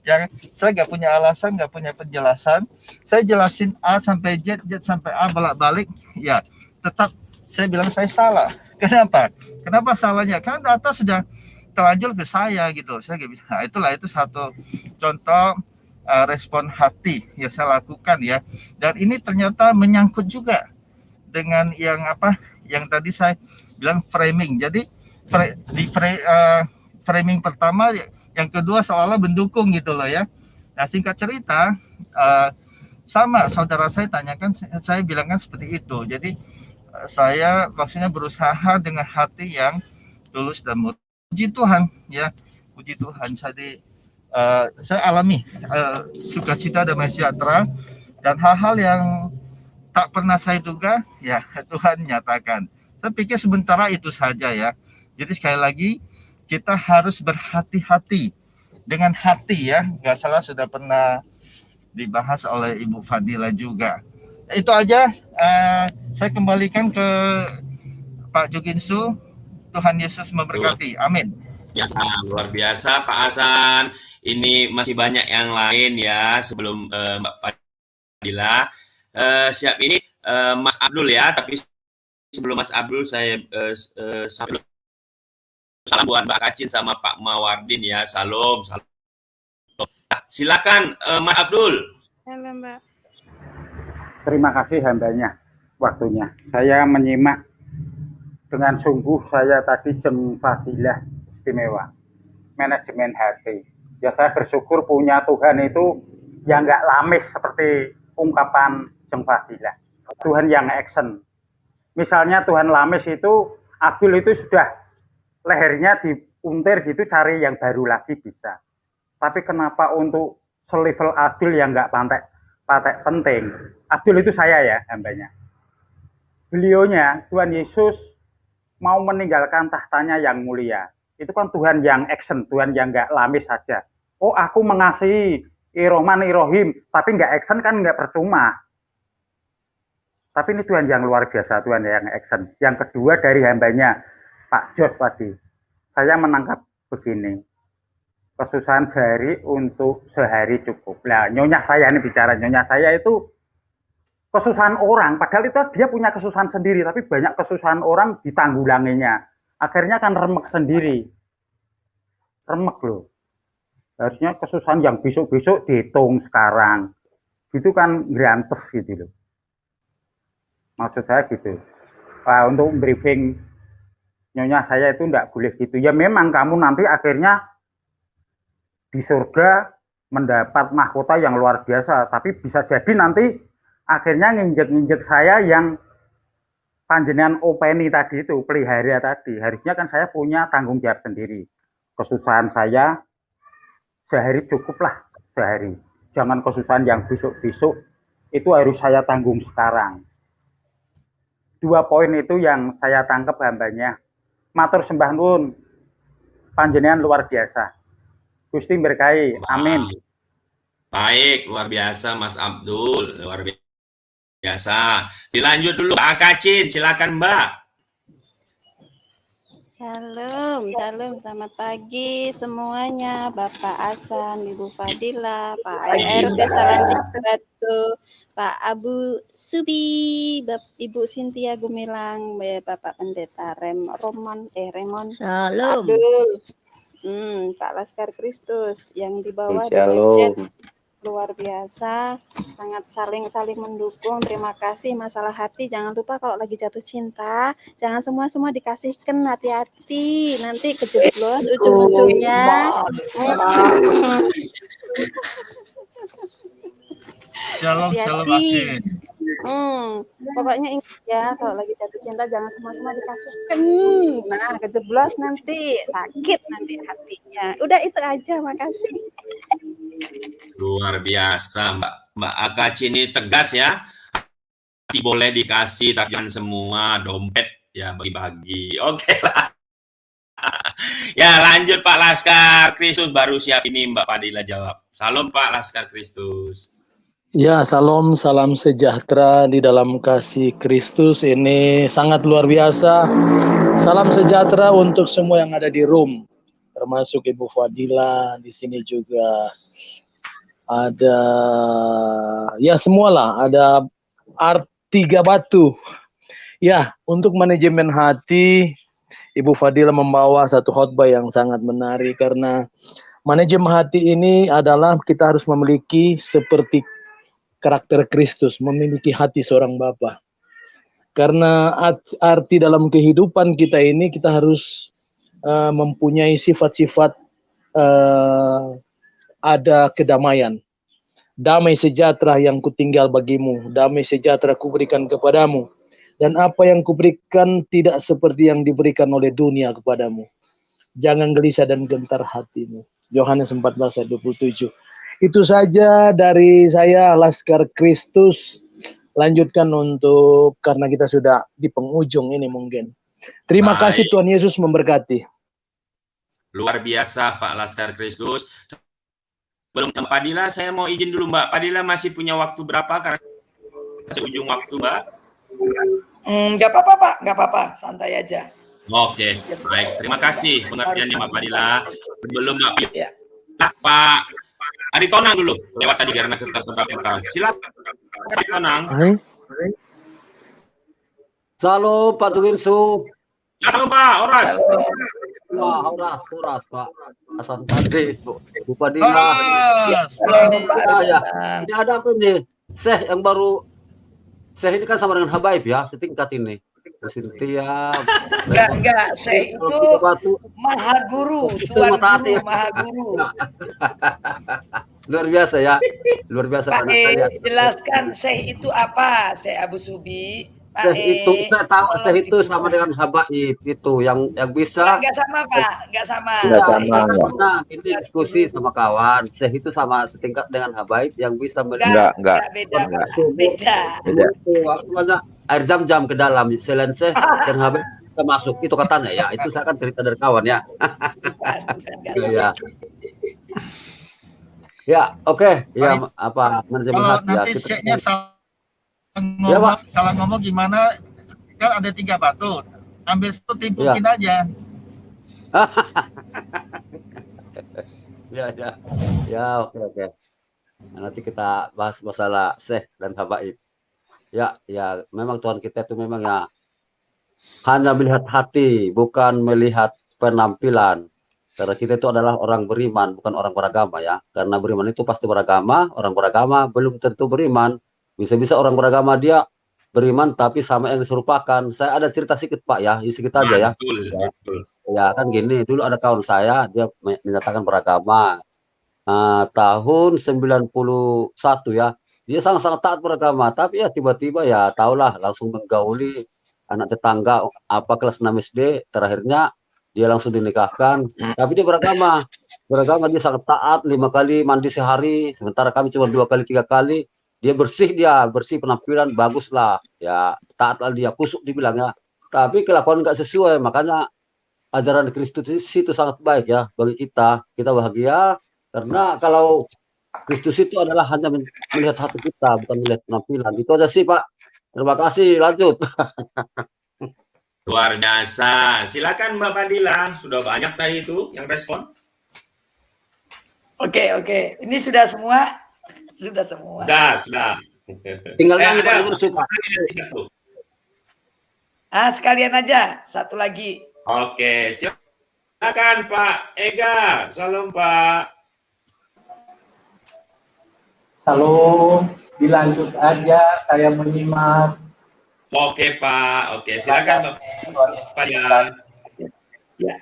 Ya, saya nggak punya alasan, nggak punya penjelasan. Saya jelasin A sampai Z, Z sampai A bolak-balik. Ya, tetap saya bilang saya salah. Kenapa? Kenapa salahnya? Karena data sudah terlanjur ke saya gitu. Saya nggak bisa. Nah, itu satu contoh respon hati yang saya lakukan, ya. Dan ini ternyata menyangkut juga dengan yang yang tadi saya bilang framing. Jadi framing pertama, yang kedua seolah mendukung gitu loh, ya. Nah, singkat cerita, sama saudara saya tanyakan, saya bilangkan seperti itu. Jadi saya maksudnya berusaha dengan hati yang tulus dan murni. Puji Tuhan, ya, puji Tuhan. Saya alami sukacita damai sejahtera dan hal-hal yang tak pernah saya duga, ya, Tuhan nyatakan. Saya pikir sementara itu saja, ya. Jadi sekali lagi kita harus berhati-hati dengan hati, ya. Nggak salah sudah pernah dibahas oleh Ibu Fadila juga. Itu aja. Saya kembalikan ke Pak Juginsu. Tuhan Yesus memberkati. Amin. Biasa, luar biasa Pak Hasan. Ini masih banyak yang lain, ya, sebelum Mbak Fadila. Siap ini Mas Abdul, ya. Tapi sebelum Mas Abdul saya salam buat Mbak Kacin sama Pak Mawardin, ya. Salam. Nah, silakan Mas Abdul. Halo Mbak. Terima kasih hambanya waktunya. Saya menyimak dengan sungguh, saya tadi Jeng Fadilah istimewa. Manajemen hati. Ya saya bersyukur punya Tuhan itu yang nggak lamis seperti ungkapan Jeng Fadilah. Tuhan yang action. Misalnya Tuhan lamis itu, Abdul itu sudah lehernya diuntir gitu, cari yang baru lagi bisa. Tapi kenapa untuk selevel Abdul yang nggak patek penting? Abdul itu saya, ya, hambanya. Beliaunya, Tuhan Yesus mau meninggalkan tahtanya yang mulia. Itu kan Tuhan yang action, Tuhan yang nggak lamis saja. Oh, aku mengasihi Irrohman Irrohim, tapi nggak action kan nggak percuma. Tapi ini Tuhan yang luar biasa, Tuhan yang action. Yang kedua dari hambanya, Pak Jos tadi, saya menangkap begini. Kesusahan sehari untuk sehari cukup. Nah, nyonya saya ini bicara, nyonya saya itu kesusahan orang, padahal itu dia punya kesusahan sendiri, tapi banyak kesusahan orang ditanggulanginya. Akhirnya kan remek sendiri. Remek loh. Harusnya kesusahan yang besok-besok dihitung sekarang. Gitu kan ngrantes gitu loh. Maksud saya gitu. Untuk briefing Nyonya saya itu enggak boleh gitu. Ya memang kamu nanti akhirnya di surga mendapat mahkota yang luar biasa, tapi bisa jadi nanti akhirnya nginjek-nginjek saya yang panjenengan openi tadi itu, pelihara tadi. Harusnya kan saya punya tanggung jawab sendiri. Kesusahan saya sehari cukuplah, sehari. Jangan kesusahan yang besok-besok itu harus saya tanggung sekarang. 2 poin itu yang saya tangkap hambanya. Matur sembah nuwun. Panjenengan luar biasa. Gusti berkahi. Amin. Baik, luar biasa Mas Abdul, luar biasa. Dilanjut dulu Mbak Akacin, silakan Mbak. Shalom, shalom, selamat pagi semuanya, Bapak Asan, Ibu Fadila, Pak ART, salam jatuh, Pak Abu Subi, Ibu Cynthia Gumilang, Bapak Pendeta Remon. Shalom. Abdul, Pak Laskar Kristus yang di bawah di chat. Luar biasa, sangat saling mendukung. Terima kasih. Masalah hati, jangan lupa kalau lagi jatuh cinta, jangan semua dikasihkan, hati-hati, nanti kejeblos ujung-ujungnya. Shalom, shalom Asin. Pokoknya ingat ya, kalau lagi jatuh cinta jangan semua dikasihkan. Nah, kejeblos nanti sakit nanti hatinya. Udah itu aja, makasih. Luar biasa Mbak Akacin ini tegas ya. Hati boleh dikasih tapi jangan semua, dompet ya bagi-bagi. Oke lah. Ya lanjut Pak Laskar Kristus, baru siap ini Mbak Fadila jawab. Salam Pak Laskar Kristus. Ya, salam sejahtera di dalam kasih Kristus. Ini sangat luar biasa. Salam sejahtera untuk semua yang ada di room, termasuk Ibu Fadila. Di sini juga ada, ya semualah, ada art 3 batu. Ya, untuk manajemen hati, Ibu Fadila membawa satu khotbah yang sangat menarik, karena manajemen hati ini adalah kita harus memiliki seperti karakter Kristus, memiliki hati seorang Bapa. Karena arti dalam kehidupan kita ini, kita harus mempunyai sifat-sifat ada kedamaian. Damai sejahtera yang kutinggal bagimu, damai sejahtera kuberikan kepadamu. Dan apa yang kuberikan tidak seperti yang diberikan oleh dunia kepadamu. Jangan gelisah dan gentar hatimu. Yohanes 14:27. Itu saja dari saya, Laskar Kristus. Lanjutkan untuk, karena kita sudah di penghujung ini mungkin. Terima kasih, Tuhan Yesus memberkati. Luar biasa Pak Laskar Kristus. Belum Mbak Fadila, saya mau izin dulu Mbak Fadila, masih punya waktu berapa karena ujung waktu Mbak? Nggak apa-apa Pak, nggak apa-apa, santai aja. Oke, baik. Terima kasih pengertiannya Mbak Fadila. Sebelum Mbak Fadila, Pak Aritonang dulu lewat tadi karena ketar-ketar. Silakan Pak Aritonang. Salam Pak Tuginsu. Ya, salam Pak Oras. Wah, Oras Pak. Asan tadi Bu Fadila. Ya. Ini ada apa nih? Syekh yang baru. Syekh ini kan sama dengan Habaib ya, setingkat ini. Cynthia. Enggak, Syekh itu Maha Guru, Tuan Guru, Maha Guru. Luar biasa ya. Luar biasa. Pak jelaskan Syekh itu apa, Syekh Abu Subi? Syekh itu saya tahu, Syekh itu sama dengan Habaib itu yang bisa. Enggak sama Pak, enggak sama. Nah, ini diskusi sama kawan. Syekh itu sama setingkat dengan Habaib yang bisa Enggak. Beda. Air jam-jam ke dalam selain Syekh dan Habaib kita masuk, itu katanya ya. Itu saya kan cerita dari kawan ya. Ya, oke. Ya, apa manajemen hati ya. Nanti Syekhnya salah ngomong gimana? Kan ada 3 batu. Ambil satu timpukin aja. Ya, oke. Nanti kita bahas masalah Syekh dan Habaib. Ya, memang Tuhan kita itu memang ya hanya melihat hati, bukan melihat penampilan. Karena kita itu adalah orang beriman, bukan orang beragama ya. Karena beriman itu pasti beragama, orang beragama belum tentu beriman. Bisa-bisa orang beragama dia beriman tapi sama yang diserupakan. Saya ada cerita sedikit Pak ya, sedikit aja ya. Betul. Ya kan gini, dulu ada kawan saya, dia menyatakan beragama. Tahun 91 ya, dia sangat-sangat taat beragama. Tapi ya tiba-tiba ya tahulah langsung menggauli anak tetangga apa kelas 6 SD, terakhirnya dia langsung dinikahkan. Tapi dia beragama dia sangat taat, 5 kali mandi sehari, sementara kami cuma 2 kali 3 kali. Dia bersih penampilan bagus lah, ya taat lah dia, kusuk dibilangnya. Tapi kelakuan nggak sesuai, makanya ajaran Kristus itu sangat baik ya bagi kita bahagia karena kalau Kristus itu adalah hanya melihat hati kita, bukan melihat penampilan. Itu aja sih Pak. Terima kasih, lanjut. Luar biasa. Silakan Mbak Fadila, sudah banyak tadi itu yang respon. Oke. Ini sudah semua? Sudah semua. Sudah. Tinggal nyanyi Pak. Sekalian aja, satu lagi. Oke, silakan Pak Ega. Salam Pak. Salam, dilanjut aja, saya menyimak. Oke Pak, oke silakan Pak ya.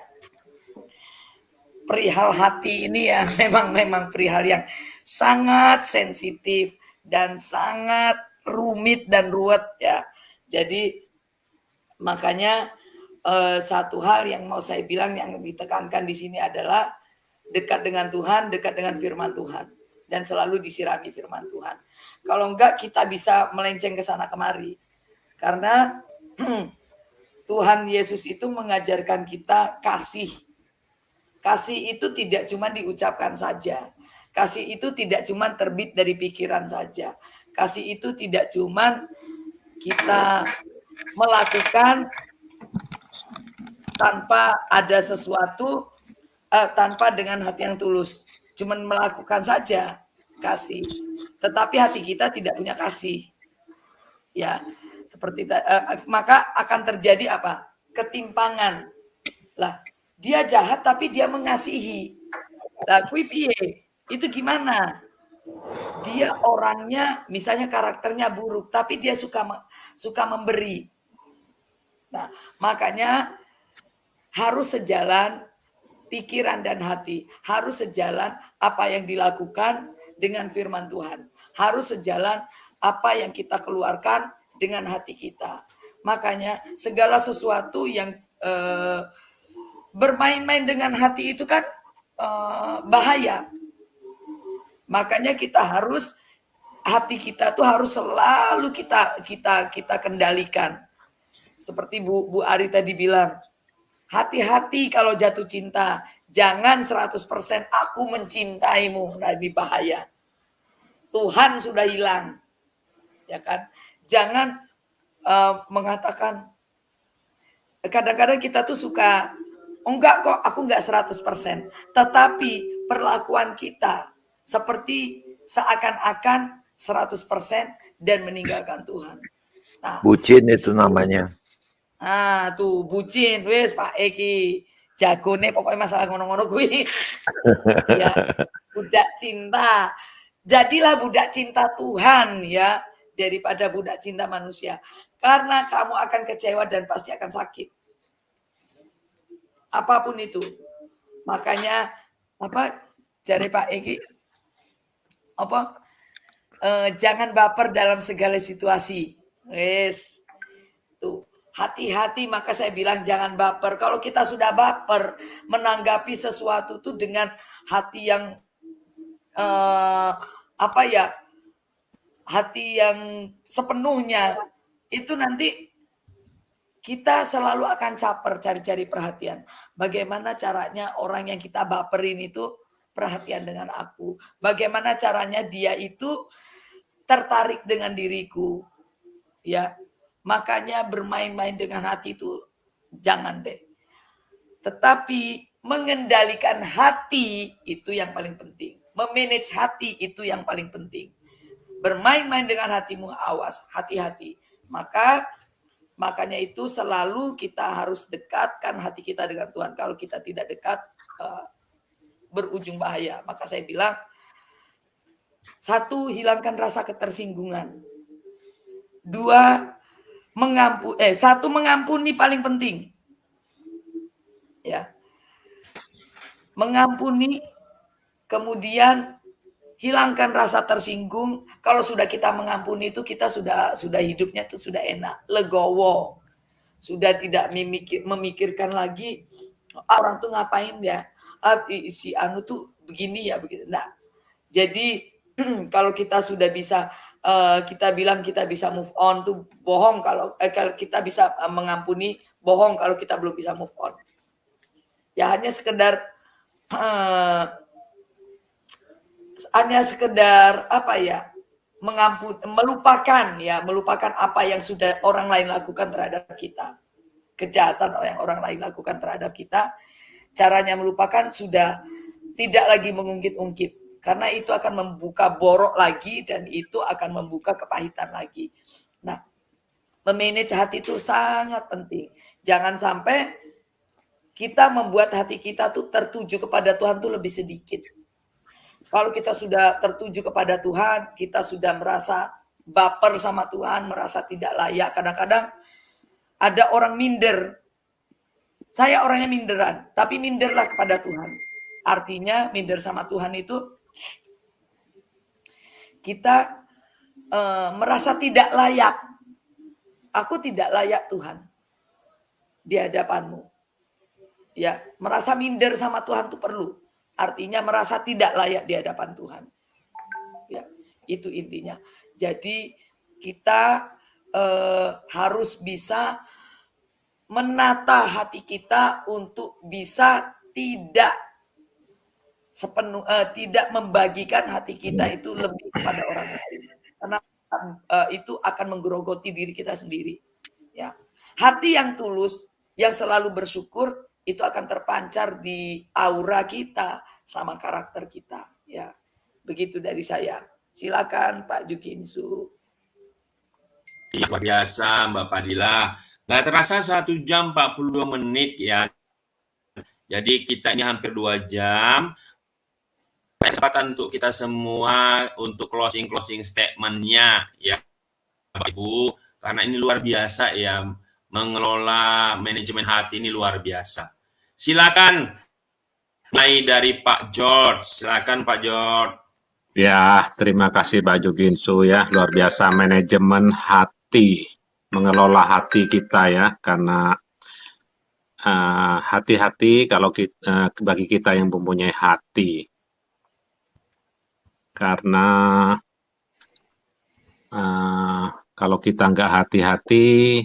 Perihal hati ini ya memang perihal yang sangat sensitif dan sangat rumit dan ruwet ya. Jadi makanya satu hal yang mau saya bilang yang ditekankan di sini adalah dekat dengan Tuhan, dekat dengan firman Tuhan, dan selalu disirami firman Tuhan. Kalau enggak kita bisa melenceng ke sana kemari. Karena Tuhan Yesus itu mengajarkan kita kasih. Kasih itu tidak cuma diucapkan saja. Kasih itu tidak cuma terbit dari pikiran saja. Kasih itu tidak cuma kita melakukan tanpa ada sesuatu, tanpa dengan hati yang tulus. Cuman melakukan saja kasih. Tetapi hati kita tidak punya kasih. Ya, seperti maka akan terjadi apa? Ketimpangan. Lah, dia jahat tapi dia mengasihi. Lah, kui piye? Itu gimana? Dia orangnya misalnya karakternya buruk tapi dia suka memberi. Nah, makanya harus sejalan pikiran dan hati, harus sejalan apa yang dilakukan dengan firman Tuhan, harus sejalan apa yang kita keluarkan dengan hati kita. Makanya segala sesuatu yang bermain-main dengan hati itu kan bahaya. Makanya kita harus hati kita tuh harus selalu kita kendalikan. Seperti Bu Ari tadi bilang, hati-hati kalau jatuh cinta, jangan 100% aku mencintaimu, lebih bahaya. Tuhan sudah hilang, ya kan? Jangan mengatakan, kadang-kadang kita tuh suka, enggak kok, aku enggak 100%, tetapi perlakuan kita seperti seakan-akan 100% dan meninggalkan Tuhan. Nah, bucin itu namanya. Tuh bucin, wes Pak Eki jagone pokoknya masalah ngono-ngono kuwi. Ya, budak cinta. Jadilah budak cinta Tuhan ya, daripada budak cinta manusia. Karena kamu akan kecewa dan pasti akan sakit. Apapun itu. Makanya apa jare Pak Eki jangan baper dalam segala situasi. Wes. Tuh. Hati-hati, maka saya bilang jangan baper. Kalau kita sudah baper menanggapi sesuatu itu dengan hati yang hati yang sepenuhnya, itu nanti kita selalu akan caper cari-cari perhatian. Bagaimana caranya orang yang kita baperin itu perhatian dengan aku? Bagaimana caranya dia itu tertarik dengan diriku? Ya. Makanya bermain-main dengan hati itu jangan deh. Tetapi mengendalikan hati itu yang paling penting. Memanage hati itu yang paling penting. bermain-main dengan hatimu, awas, hati-hati. Makanya itu selalu kita harus dekatkan hati kita dengan Tuhan. Kalau kita tidak dekat, berujung bahaya. Maka saya bilang, satu, hilangkan rasa ketersinggungan. Dua, satu, mengampuni paling penting. Ya. Mengampuni, kemudian hilangkan rasa tersinggung. Kalau sudah kita mengampuni itu, kita sudah hidupnya itu sudah enak, legowo. Sudah tidak memikirkan lagi orang tuh ngapain ya, si anu tuh begini ya begitu. Nah, jadi kalau kita sudah bisa kita bilang kita bisa move on tuh bohong kalau kita bisa mengampuni, bohong kalau kita belum bisa move on. Ya hanya sekedar apa ya, melupakan apa yang sudah orang lain lakukan terhadap kita, kejahatan yang orang lain lakukan terhadap kita. Caranya melupakan sudah tidak lagi mengungkit-ungkit, karena itu akan membuka borok lagi dan itu akan membuka kepahitan lagi. Nah, memanage hati itu sangat penting. Jangan sampai kita membuat hati kita tuh tertuju kepada Tuhan tuh lebih sedikit. Kalau kita sudah tertuju kepada Tuhan, kita sudah merasa baper sama Tuhan, merasa tidak layak. Kadang-kadang ada orang minder. Saya orangnya minderan, tapi minderlah kepada Tuhan. Artinya minder sama Tuhan itu kita merasa tidak layak. Aku tidak layak Tuhan di hadapanmu. Ya, merasa minder sama Tuhan itu perlu. Artinya merasa tidak layak di hadapan Tuhan. Ya, itu intinya. Jadi kita harus bisa menata hati kita untuk bisa tidak membagikan hati kita itu lebih kepada orang lain. Karena itu akan menggerogoti diri kita sendiri. Ya, hati yang tulus, yang selalu bersyukur, itu akan terpancar di aura kita sama karakter kita. Ya, begitu dari saya. Silakan Pak Jukinsu. Iya, luar biasa Mbak Fadilah. Nggak terasa 1 jam 42 menit ya. Jadi kita ini hampir 2 jam. Kesempatan untuk kita semua untuk closing statement-nya ya Bapak Ibu. Karena ini luar biasa ya. Mengelola manajemen hati ini luar biasa. Silakan mulai dari Pak George. Silakan Pak George. Ya, terima kasih Pak Jukinsu ya, luar biasa manajemen hati, mengelola hati kita ya, karena hati-hati kalau kita, bagi kita yang mempunyai hati, karena kalau kita nggak hati-hati,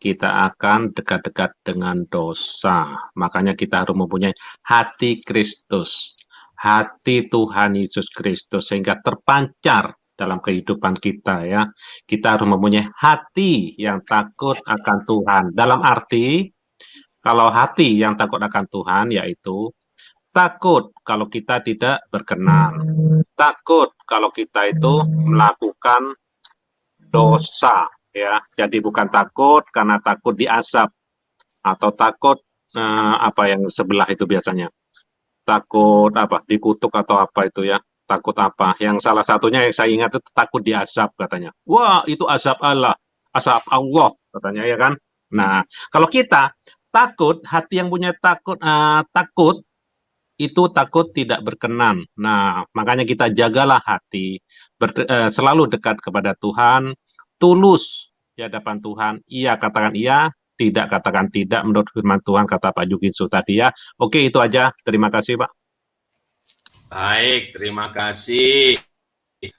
kita akan dekat-dekat dengan dosa. Makanya kita harus mempunyai hati Kristus, hati Tuhan Yesus Kristus, sehingga terpancar dalam kehidupan kita ya. Kita harus mempunyai hati yang takut akan Tuhan. Dalam arti, kalau hati yang takut akan Tuhan, yaitu takut kalau kita tidak berkenan, takut kalau kita itu melakukan dosa. Ya, jadi bukan takut karena takut diazab atau takut apa yang sebelah itu biasanya, takut apa dikutuk atau apa itu ya, takut apa? Yang salah satunya yang saya ingat itu takut diazab katanya. Wah itu azab Allah katanya ya kan. Nah kalau kita takut, hati yang punya takut itu takut tidak berkenan. Nah makanya kita jagalah hati, selalu dekat kepada Tuhan. Tulus di hadapan Tuhan, iya katakan iya, tidak katakan tidak menurut firman Tuhan, kata Pak Jukinsu tadi ya. Oke, itu aja. Terima kasih Pak. Baik, terima kasih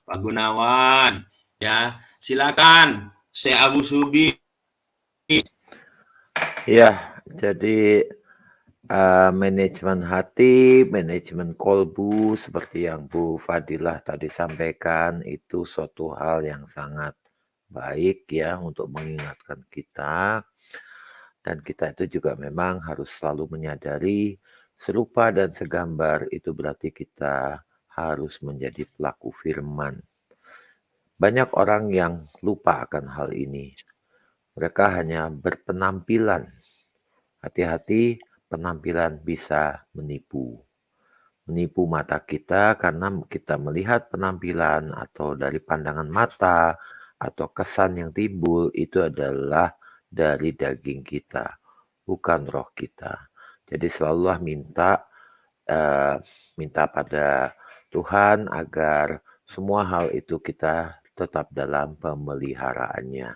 Pak Gunawan. Ya, silakan Syekh Abu Subi. Ya, jadi manajemen hati, manajemen kolbu seperti yang Bu Fadilah tadi sampaikan itu suatu hal yang sangat baik ya untuk mengingatkan kita, dan kita itu juga memang harus selalu menyadari serupa dan segambar itu berarti kita harus menjadi pelaku firman. Banyak orang yang lupa akan hal ini. Mereka hanya berpenampilan. Hati-hati, penampilan bisa menipu. Menipu mata kita karena kita melihat penampilan atau dari pandangan mata atau kesan yang timbul itu adalah dari daging kita, bukan roh kita. Jadi selalulah minta pada Tuhan agar semua hal itu kita tetap dalam pemeliharaannya.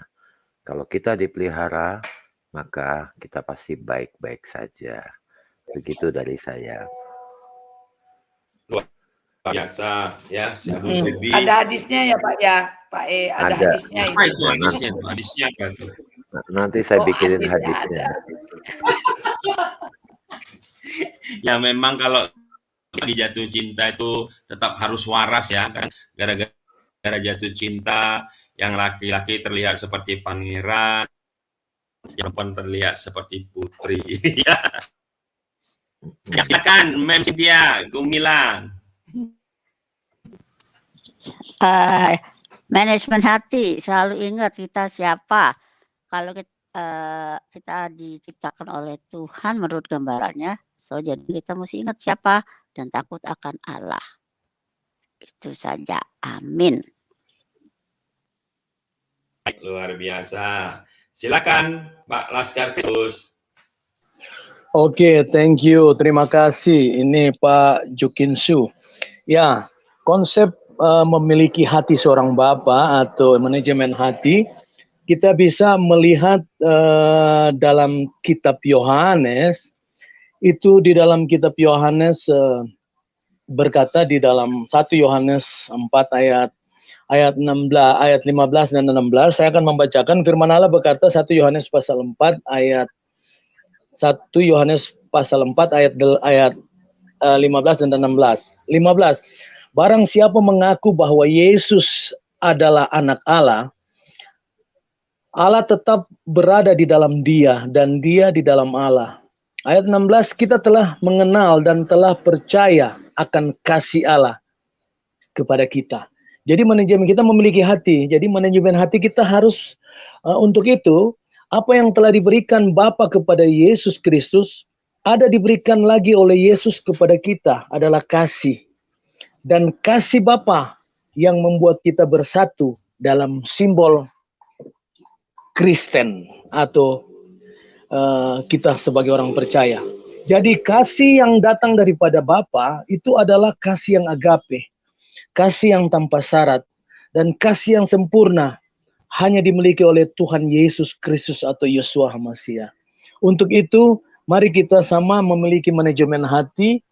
Kalau kita dipelihara, maka kita pasti baik-baik saja. Begitu dari saya. Luar biasa ya, si Abu Sebi. Ada hadisnya ya Pak ya, Pak ada hadisnya Apa itu. itu hadisnya? Hadisnya apa itu? Nanti saya bikinin hadisnya. Ya memang kalau jatuh cinta itu tetap harus waras ya kan, gara-gara jatuh cinta yang laki-laki terlihat seperti pangeran, yang perempuan terlihat seperti putri. Ya. Silakan Mem Cynthia Gumilang. Manajemen hati, selalu ingat kita siapa. Kalau kita diciptakan oleh Tuhan menurut gambarannya, jadi kita mesti ingat siapa dan takut akan Allah. Itu saja. Amin. Luar biasa. Silakan Pak Laskar Kristus. Oke, thank you. Terima kasih. Ini Pak Jukinsu. Ya, konsep memiliki hati seorang bapa atau manajemen hati, kita bisa melihat dalam kitab Yohanes, itu di dalam kitab Yohanes berkata di dalam 1 Yohanes 4 ayat 15 dan 16, saya akan membacakan firman Allah berkata 1 Yohanes pasal 4 ayat 1 Yohanes pasal 4 ayat 15 dan 16. 15. Barang siapa mengaku bahwa Yesus adalah anak Allah, Allah tetap berada di dalam dia dan dia di dalam Allah. Ayat 16, kita telah mengenal dan telah percaya akan kasih Allah kepada kita. Jadi manajemen kita memiliki hati. Jadi manajemen hati kita harus untuk itu, apa yang telah diberikan Bapa kepada Yesus Kristus, ada diberikan lagi oleh Yesus kepada kita adalah kasih. Dan kasih Bapa yang membuat kita bersatu dalam simbol Kristen atau kita sebagai orang percaya. Jadi kasih yang datang daripada Bapa itu adalah kasih yang agape, kasih yang tanpa syarat, dan kasih yang sempurna hanya dimiliki oleh Tuhan Yesus Kristus atau Yeshua HaMashiach. Untuk itu, mari kita sama memiliki manajemen hati,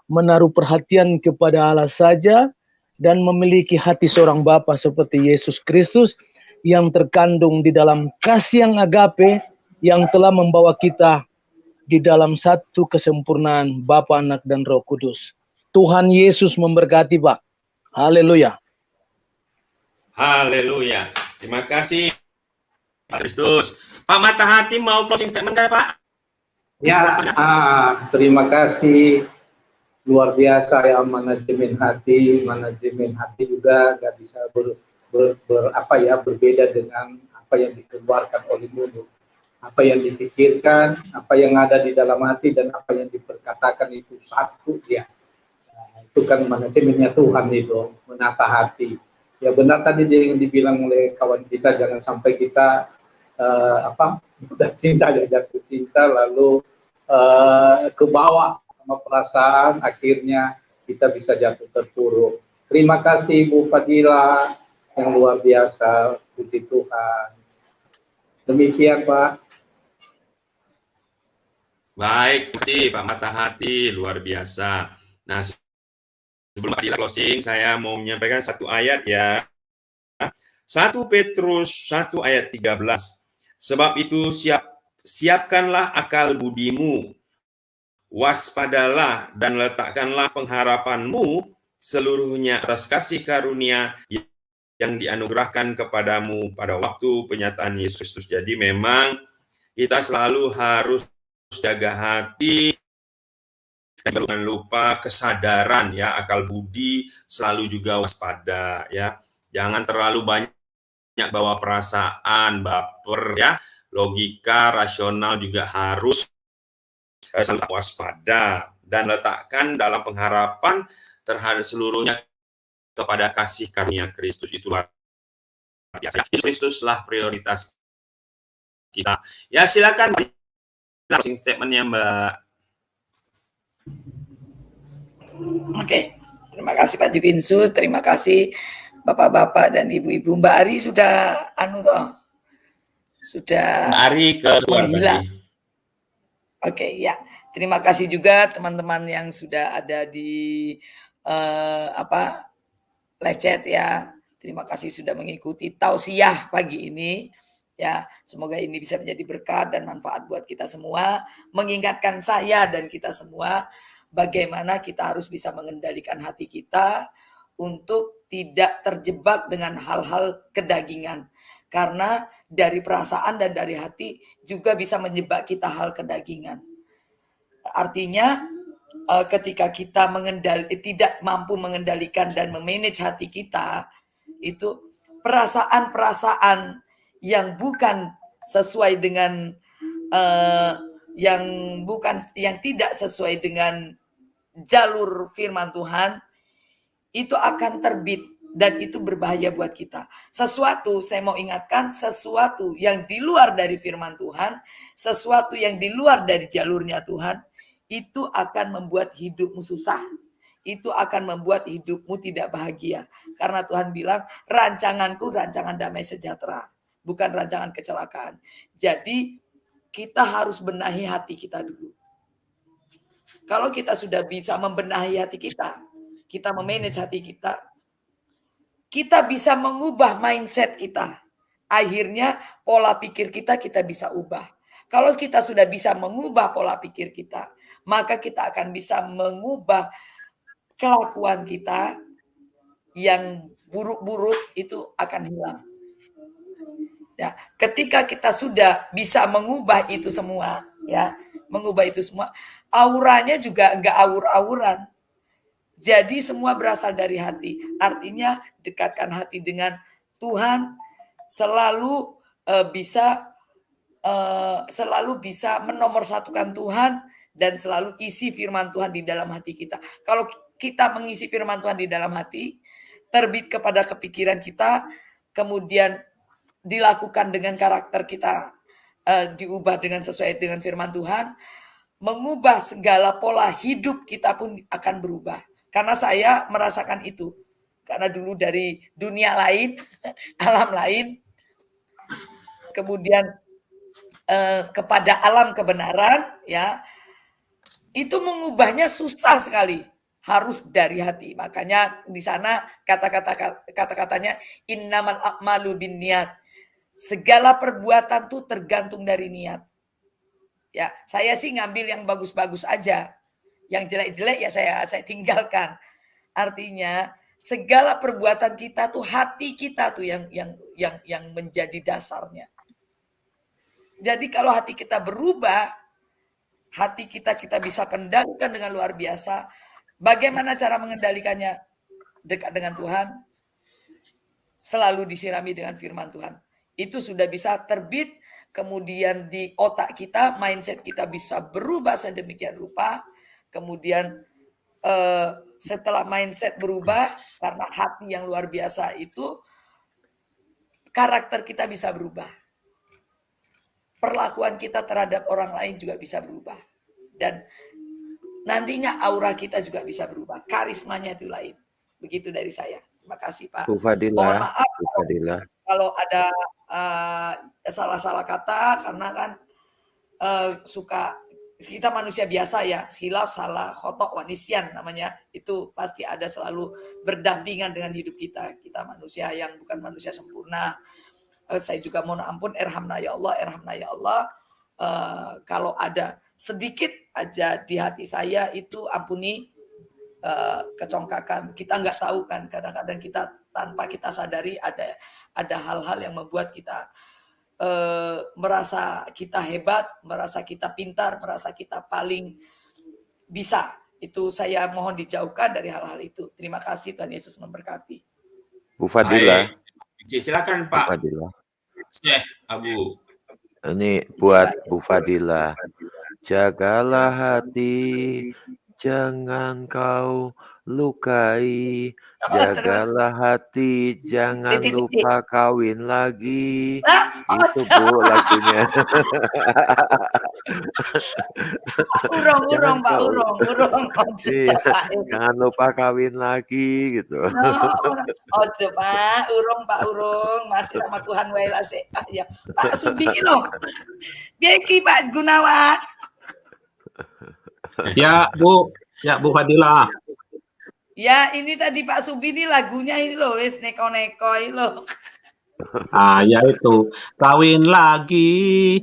menaruh perhatian kepada Allah saja, dan memiliki hati seorang Bapa seperti Yesus Kristus yang terkandung di dalam kasih yang agape yang telah membawa kita di dalam satu kesempurnaan Bapa, Anak, dan Roh Kudus. Tuhan Yesus memberkati, Pak. Haleluya. Haleluya. Terima kasih Pak Kristus. Pak Matahati mau closing statement kan Pak? Ya, terima kasih. Luar biasa ya manajemen hati juga gak bisa berbeda dengan apa yang dikeluarkan oleh mulut. Apa yang dipikirkan, apa yang ada di dalam hati, dan apa yang diperkatakan itu satu ya. Nah, itu kan manajemennya Tuhan itu, menata hati. Ya benar tadi yang dibilang oleh kawan kita, jangan sampai kita udah cinta, jatuh cinta, lalu ke bawah sama perasaan, akhirnya kita bisa jatuh terpuruk. Terima kasih Bu Fadila yang luar biasa, puji Tuhan. Demikian Pak. Baik, terima kasih Pak Matahati, luar biasa. Nah, sebelum Pak closing, saya mau menyampaikan satu ayat ya. 1 Petrus 1 ayat 13. Sebab itu siapkanlah akal budimu, waspadalah dan letakkanlah pengharapanmu seluruhnya atas kasih karunia yang dianugerahkan kepadamu pada waktu penyataan Yesus Kristus. Jadi memang kita selalu harus jaga hati, dan jangan lupa kesadaran ya, akal budi, selalu juga waspada ya. Jangan terlalu banyak bawa perasaan, baper ya. Logika, rasional juga harus selalu waspada dan letakkan dalam pengharapan terhadap seluruhnya kepada kasih karunia Kristus. Itu luar biasa. Kristuslah prioritas kita. Ya silakan closing statement-nya Mbak. Oke, terima kasih Pak Jukinsus, terima kasih Bapak-bapak dan Ibu-ibu. Mbak Ari sudah sudah Mbak Ari keluar tadi. Oke, ya. Terima kasih juga teman-teman yang sudah ada di live chat ya. Terima kasih sudah mengikuti tausiah pagi ini. Ya, semoga ini bisa menjadi berkat dan manfaat buat kita semua, mengingatkan saya dan kita semua bagaimana kita harus bisa mengendalikan hati kita untuk tidak terjebak dengan hal-hal kedagingan. Karena dari perasaan dan dari hati juga bisa menyebab kita hal kedagingan. Artinya ketika kita tidak mampu mengendalikan dan memanage hati kita, itu perasaan-perasaan yang bukan sesuai dengan yang tidak sesuai dengan jalur firman Tuhan, itu akan terbit dan itu berbahaya buat kita. Saya mau ingatkan, sesuatu yang di luar dari firman Tuhan, sesuatu yang di luar dari jalurnya Tuhan, itu akan membuat hidupmu susah. Itu akan membuat hidupmu tidak bahagia. Karena Tuhan bilang, rancanganku rancangan damai sejahtera, bukan rancangan kecelakaan. Jadi kita harus benahi hati kita dulu. Kalau kita sudah bisa membenahi hati kita memanage hati kita bisa mengubah mindset kita. Akhirnya pola pikir kita bisa ubah. Kalau kita sudah bisa mengubah pola pikir kita, maka kita akan bisa mengubah kelakuan kita yang buruk-buruk itu akan hilang. Ya, ketika kita sudah bisa mengubah itu semua, auranya juga enggak aur-auran. Jadi semua berasal dari hati. Artinya dekatkan hati dengan Tuhan, selalu bisa menomorsatukan Tuhan dan selalu isi firman Tuhan di dalam hati kita. Kalau kita mengisi firman Tuhan di dalam hati, terbit kepada kepikiran kita, kemudian dilakukan dengan karakter kita, diubah dengan sesuai dengan firman Tuhan, mengubah segala pola hidup kita pun akan berubah. Karena saya merasakan itu. Karena dulu dari dunia lain, alam lain, kemudian kepada alam kebenaran, ya, itu mengubahnya susah sekali. Harus dari hati. Makanya di sana kata-katanya innamal a'malu binniyat. Segala perbuatan tuh tergantung dari niat. Ya, saya sih ngambil yang bagus-bagus aja. Yang jelek-jelek ya saya tinggalkan. Artinya segala perbuatan kita tuh hati kita tuh yang menjadi dasarnya. Jadi kalau hati kita berubah, hati kita bisa kendalikan dengan luar biasa. Bagaimana cara mengendalikannya? Dekat dengan Tuhan, selalu disirami dengan firman Tuhan. Itu sudah bisa terbit, kemudian di otak kita, mindset kita bisa berubah sedemikian rupa. Kemudian setelah mindset berubah, karena hati yang luar biasa itu, karakter kita bisa berubah. Perlakuan kita terhadap orang lain juga bisa berubah. Dan nantinya aura kita juga bisa berubah. Karismanya itu lain. Begitu dari saya. Terima kasih Pak. Mohon maaf kalau ada salah-salah kata, karena kan kita manusia biasa ya, khilaf, salah, khotok, wanisyan namanya, itu pasti ada selalu berdampingan dengan hidup kita. Kita manusia yang bukan manusia sempurna. Saya juga mohon ampun, erhamna ya Allah. Kalau ada sedikit aja di hati saya itu ampuni, kecongkakan. Kita nggak tahu kan, kadang-kadang kita tanpa kita sadari ada hal-hal yang membuat kita merasa kita hebat, merasa kita pintar, merasa kita paling bisa. Itu saya mohon dijauhkan dari hal-hal itu. Terima kasih, Tuhan Yesus memberkati. Bu Fadila. Baik. Silakan Bu Pak Fadila. Syekh Abu. Ini buat Bu Fadila. Jagalah hati, jangan kau lukai. Jagalah hati, jangan lupa kawin lagi. Itu Bu lagunya. Urung Pak, urung. Iya, jangan lupa kawin lagi gitu. Ojo Pak, urung. Masih sama Tuhan wae lah sih. Ya, Pak Sudi ki lho. Piye ki Pak Gunawan? Ya Bu Fadila. Ya, ini tadi Pak Subi ini lagunya ini loh, wis neko-neko ini loh. Ya itu kawin lagi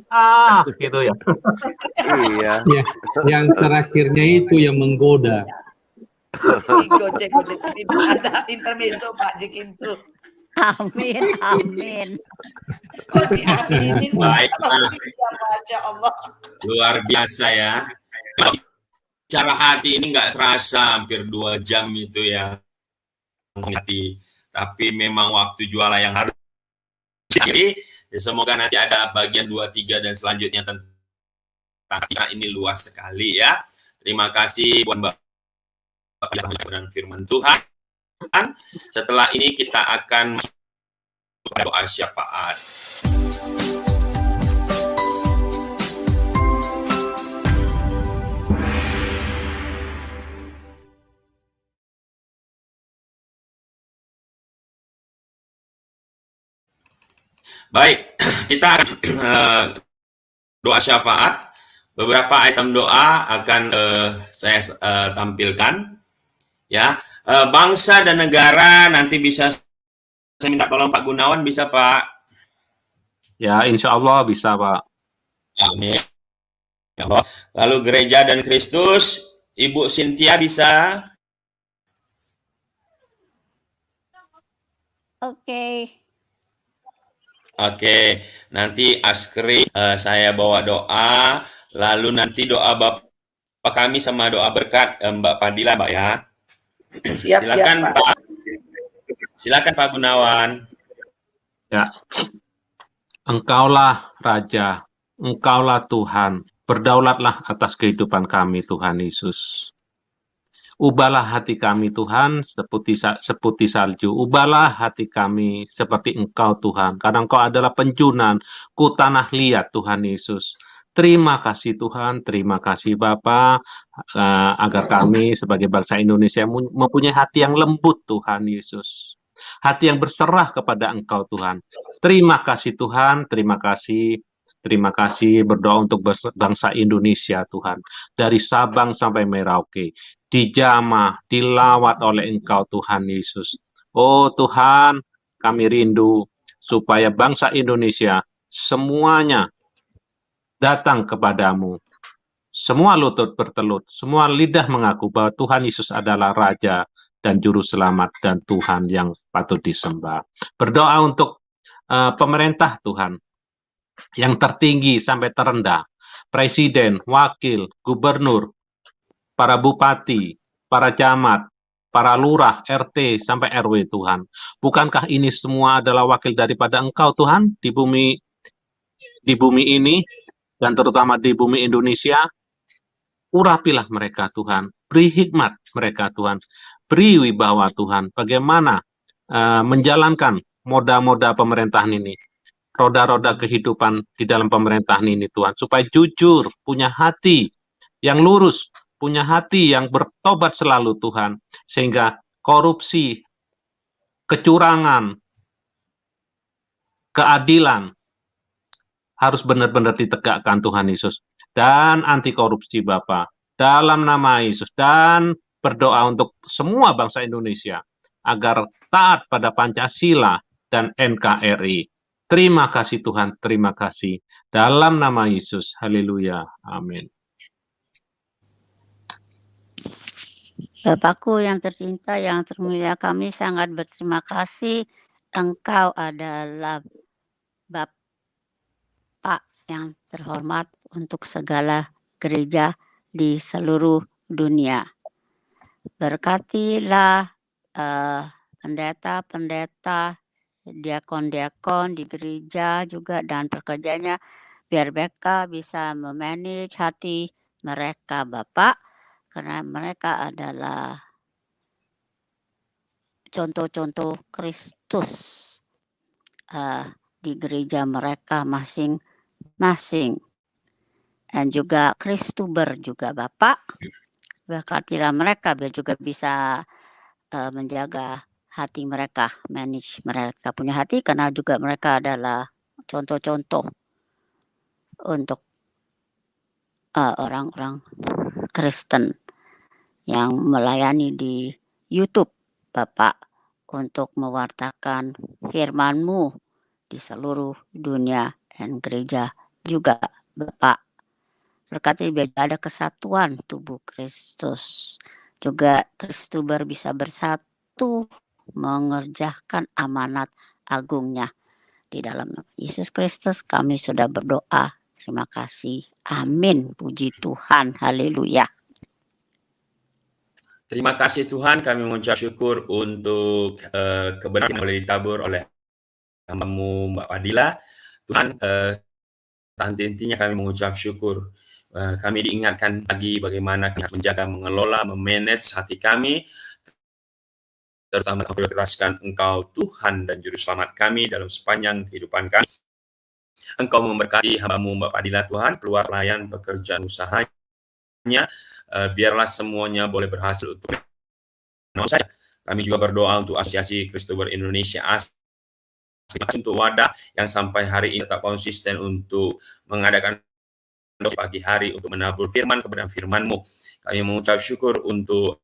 gitu ya. Iya. Ya, yang terakhirnya itu yang menggoda. Gojek ini ada intermezzo Pak Jikinsu. Amin. Oh, diaminin. Baik, Masya Allah. luar biasa ya. Cara hati ini nggak terasa hampir 2 jam itu ya. Hati. Tapi memang waktu jualan yang harus jadi ya semoga nanti ada bagian 2, 3 dan selanjutnya tentang ini luas sekali ya. Terima kasih buat Bapak dan firman Tuhan. Setelah ini kita akan masuk ke doa syafaat. Baik, kita doa syafaat. Beberapa item doa akan saya tampilkan. Ya, bangsa dan negara nanti bisa saya minta tolong Pak Gunawan, bisa Pak? Ya, insya Allah bisa Pak. Amin. Ya Allah. Lalu gereja dan Kristus, Ibu Cynthia bisa? Oke, nanti Askri saya bawa doa, lalu nanti doa Bapak kami sama doa berkat Mbak Fadila, Mbak ya. Silakan Siap, Pak. Silakan Pak Gunawan. Ya. Engkaulah Raja, Engkaulah Tuhan, berdaulatlah atas kehidupan kami Tuhan Yesus. Ubahlah hati kami Tuhan seperti salju. Ubahlah hati kami seperti Engkau Tuhan. Karena Engkau adalah penjunan, ku tanah liat Tuhan Yesus. Terima kasih Tuhan, terima kasih Bapa, agar kami sebagai bangsa Indonesia mempunyai hati yang lembut Tuhan Yesus. Hati yang berserah kepada Engkau Tuhan. Terima kasih Tuhan, terima kasih. Terima kasih berdoa untuk bangsa Indonesia Tuhan. Dari Sabang sampai Merauke. Dijamah, dilawat oleh Engkau Tuhan Yesus. Oh Tuhan, kami rindu supaya bangsa Indonesia semuanya datang kepadamu. Semua lutut bertelut, semua lidah mengaku bahwa Tuhan Yesus adalah Raja dan Juru Selamat dan Tuhan yang patut disembah. Berdoa untuk pemerintah Tuhan, yang tertinggi sampai terendah, presiden, wakil, gubernur, para bupati, para camat, para lurah, RT, sampai RW Tuhan. Bukankah ini semua adalah wakil daripada Engkau Tuhan di bumi ini, dan terutama di bumi Indonesia? Urapilah mereka Tuhan, beri hikmat mereka Tuhan, beri wibawa Tuhan, bagaimana menjalankan moda-moda pemerintahan ini, roda-roda kehidupan di dalam pemerintahan ini Tuhan, supaya jujur, punya hati yang lurus, punya hati yang bertobat selalu Tuhan, sehingga korupsi, kecurangan, keadilan harus benar-benar ditegakkan Tuhan Yesus, dan anti korupsi Bapa, dalam nama Yesus, dan berdoa untuk semua bangsa Indonesia, agar taat pada Pancasila dan NKRI. Terima kasih Tuhan, terima kasih. Dalam nama Yesus, haleluya, amin. Bapakku yang tercinta, yang termulia, kami sangat berterima kasih. Engkau adalah Bapak yang terhormat untuk segala gereja di seluruh dunia. Berkatilah pendeta-pendeta, diakon-diakon di gereja juga dan pekerjanya, biar mereka bisa memanage hati mereka Bapak, karena mereka adalah contoh-contoh Kristus di gereja mereka masing-masing. Dan juga Kristuber juga Bapak, berkatilah mereka biar juga bisa menjaga hati mereka, manage mereka punya hati, karena juga mereka adalah contoh-contoh untuk orang-orang Kristen yang melayani di YouTube Bapak untuk mewartakan firman-Mu di seluruh dunia dan gereja juga Bapak. Berkati biar ada kesatuan tubuh Kristus. Juga Kristuber bisa bersatu mengerjakan amanat agungnya. Di dalam nama Yesus Kristus kami sudah berdoa. Terima kasih. Amin. Puji Tuhan. Haleluya. Terima kasih Tuhan, kami mengucap syukur untuk kebenaran yang boleh ditabur oleh hambamu Mbak Padilla. Tuhan, henti-hentinya kami mengucap syukur. Kami diingatkan lagi bagaimana kita menjaga, mengelola, memanage hati kami, terutama memprioritaskan Engkau Tuhan dan Juru Selamat kami dalam sepanjang kehidupan kami. Engkau memberkati hambamu Mbak Padilla Tuhan, keluar layan pekerjaan usahanya, biarlah semuanya boleh berhasil untuk saya. Kami juga berdoa untuk Asosiasi Kristuber Indonesia untuk wadah yang sampai hari ini tetap konsisten untuk mengadakan pagi hari untuk menabur firman kebenaran firman-Mu. Kami mengucap syukur untuk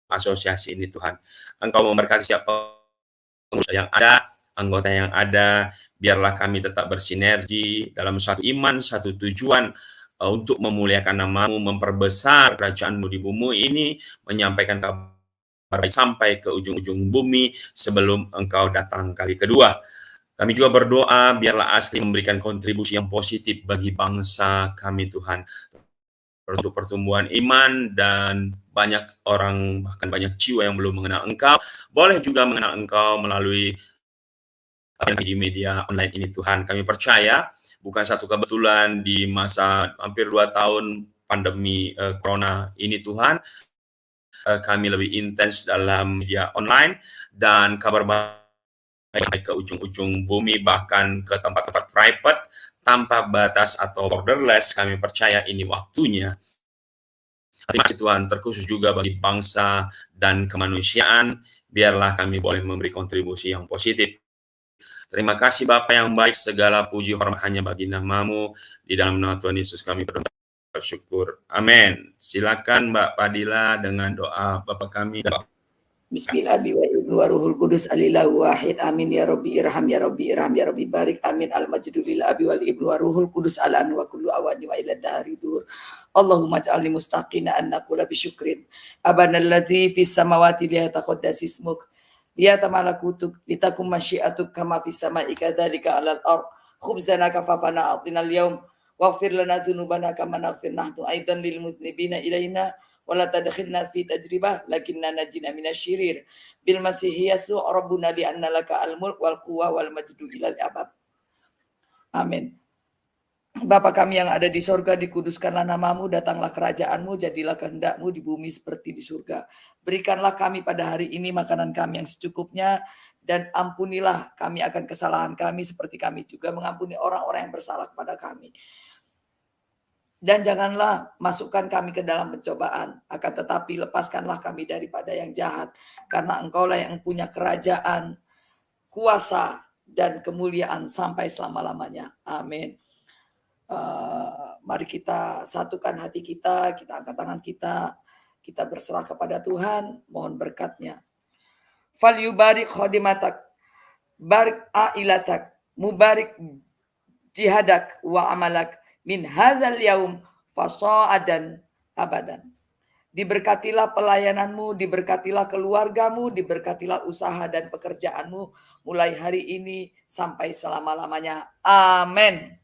asosiasi ini Tuhan. Engkau memberkati setiap pengurus yang ada, anggota yang ada, biarlah kami tetap bersinergi dalam satu iman, satu tujuan untuk memuliakan nama-Mu, memperbesar kerajaan-Mu di bumi ini, menyampaikan kabar sampai ke ujung-ujung bumi sebelum Engkau datang kali kedua. Kami juga berdoa biarlah Asli memberikan kontribusi yang positif bagi bangsa kami Tuhan. Untuk pertumbuhan iman dan banyak orang, bahkan banyak jiwa yang belum mengenal Engkau, boleh juga mengenal Engkau melalui di media online ini Tuhan. Kami percaya bukan satu kebetulan di masa hampir 2 tahun pandemi corona ini Tuhan, kami lebih intens dalam media online dan kabar baik ke ujung-ujung bumi, bahkan ke tempat-tempat private tanpa batas atau borderless. Kami percaya ini waktunya. Terima kasih Tuhan, terkhusus juga bagi bangsa dan kemanusiaan, biarlah kami boleh memberi kontribusi yang positif. Terima kasih Bapa yang baik, segala puji hormat hanya bagi nama-Mu. Di dalam nama Tuhan Yesus kami bersyukur. Amin. Silakan Mbak Padilla dengan doa Bapa kami. Bismillahirrahmanirrahim. Waruhul Kudus alilahu wahid. Amin ya Rabbi irham ya Rabbi irham ya Rabbi barik. Amin al majdu lil abi wal ibnu waruhul Kudus ala an wa kullu awani wa ila dahri dur. Allahumma ja'alni mustaqina an naqula bi syukrin. Abana alladzi fis samawati liyataqaddas ismuk. Liyatamalakutuk litakum masyiatuk kama fis sama'i kadzalika 'alal ard. Khubzana kafafana atina al-yawm waghfir lana dzunubana kama naghfir nahnu aidan lil mudznibina ilaina. Wala tadkhilna fi tajribah lakinna najina minasyirir bil masihi yasu rabbuna li anna laka al mulk wal quwwa wal majdu ilal abad. Amin. Bapa kami yang ada di surga, dikuduskanlah nama-Mu, datanglah kerajaan-Mu, jadilah kehendak-Mu di bumi seperti di surga. Berikanlah kami pada hari ini makanan kami yang secukupnya, dan ampunilah kami akan kesalahan kami seperti kami juga mengampuni orang-orang yang bersalah kepada kami. Dan janganlah masukkan kami ke dalam pencobaan, akan tetapi lepaskanlah kami daripada yang jahat, karena Engkaulah yang punya kerajaan, kuasa, dan kemuliaan sampai selama-lamanya. Amin. Mari kita satukan hati kita, kita angkat tangan kita berserah kepada Tuhan, mohon berkat-Nya. Fal yubarik khodimatak, barik ailatak, mubarik jihadak wa amalak, min hadzal yaum fasa'adan abadan. Diberkatilah pelayananmu, diberkatilah keluargamu, diberkatilah usaha dan pekerjaanmu mulai hari ini sampai selama-lamanya. Amin.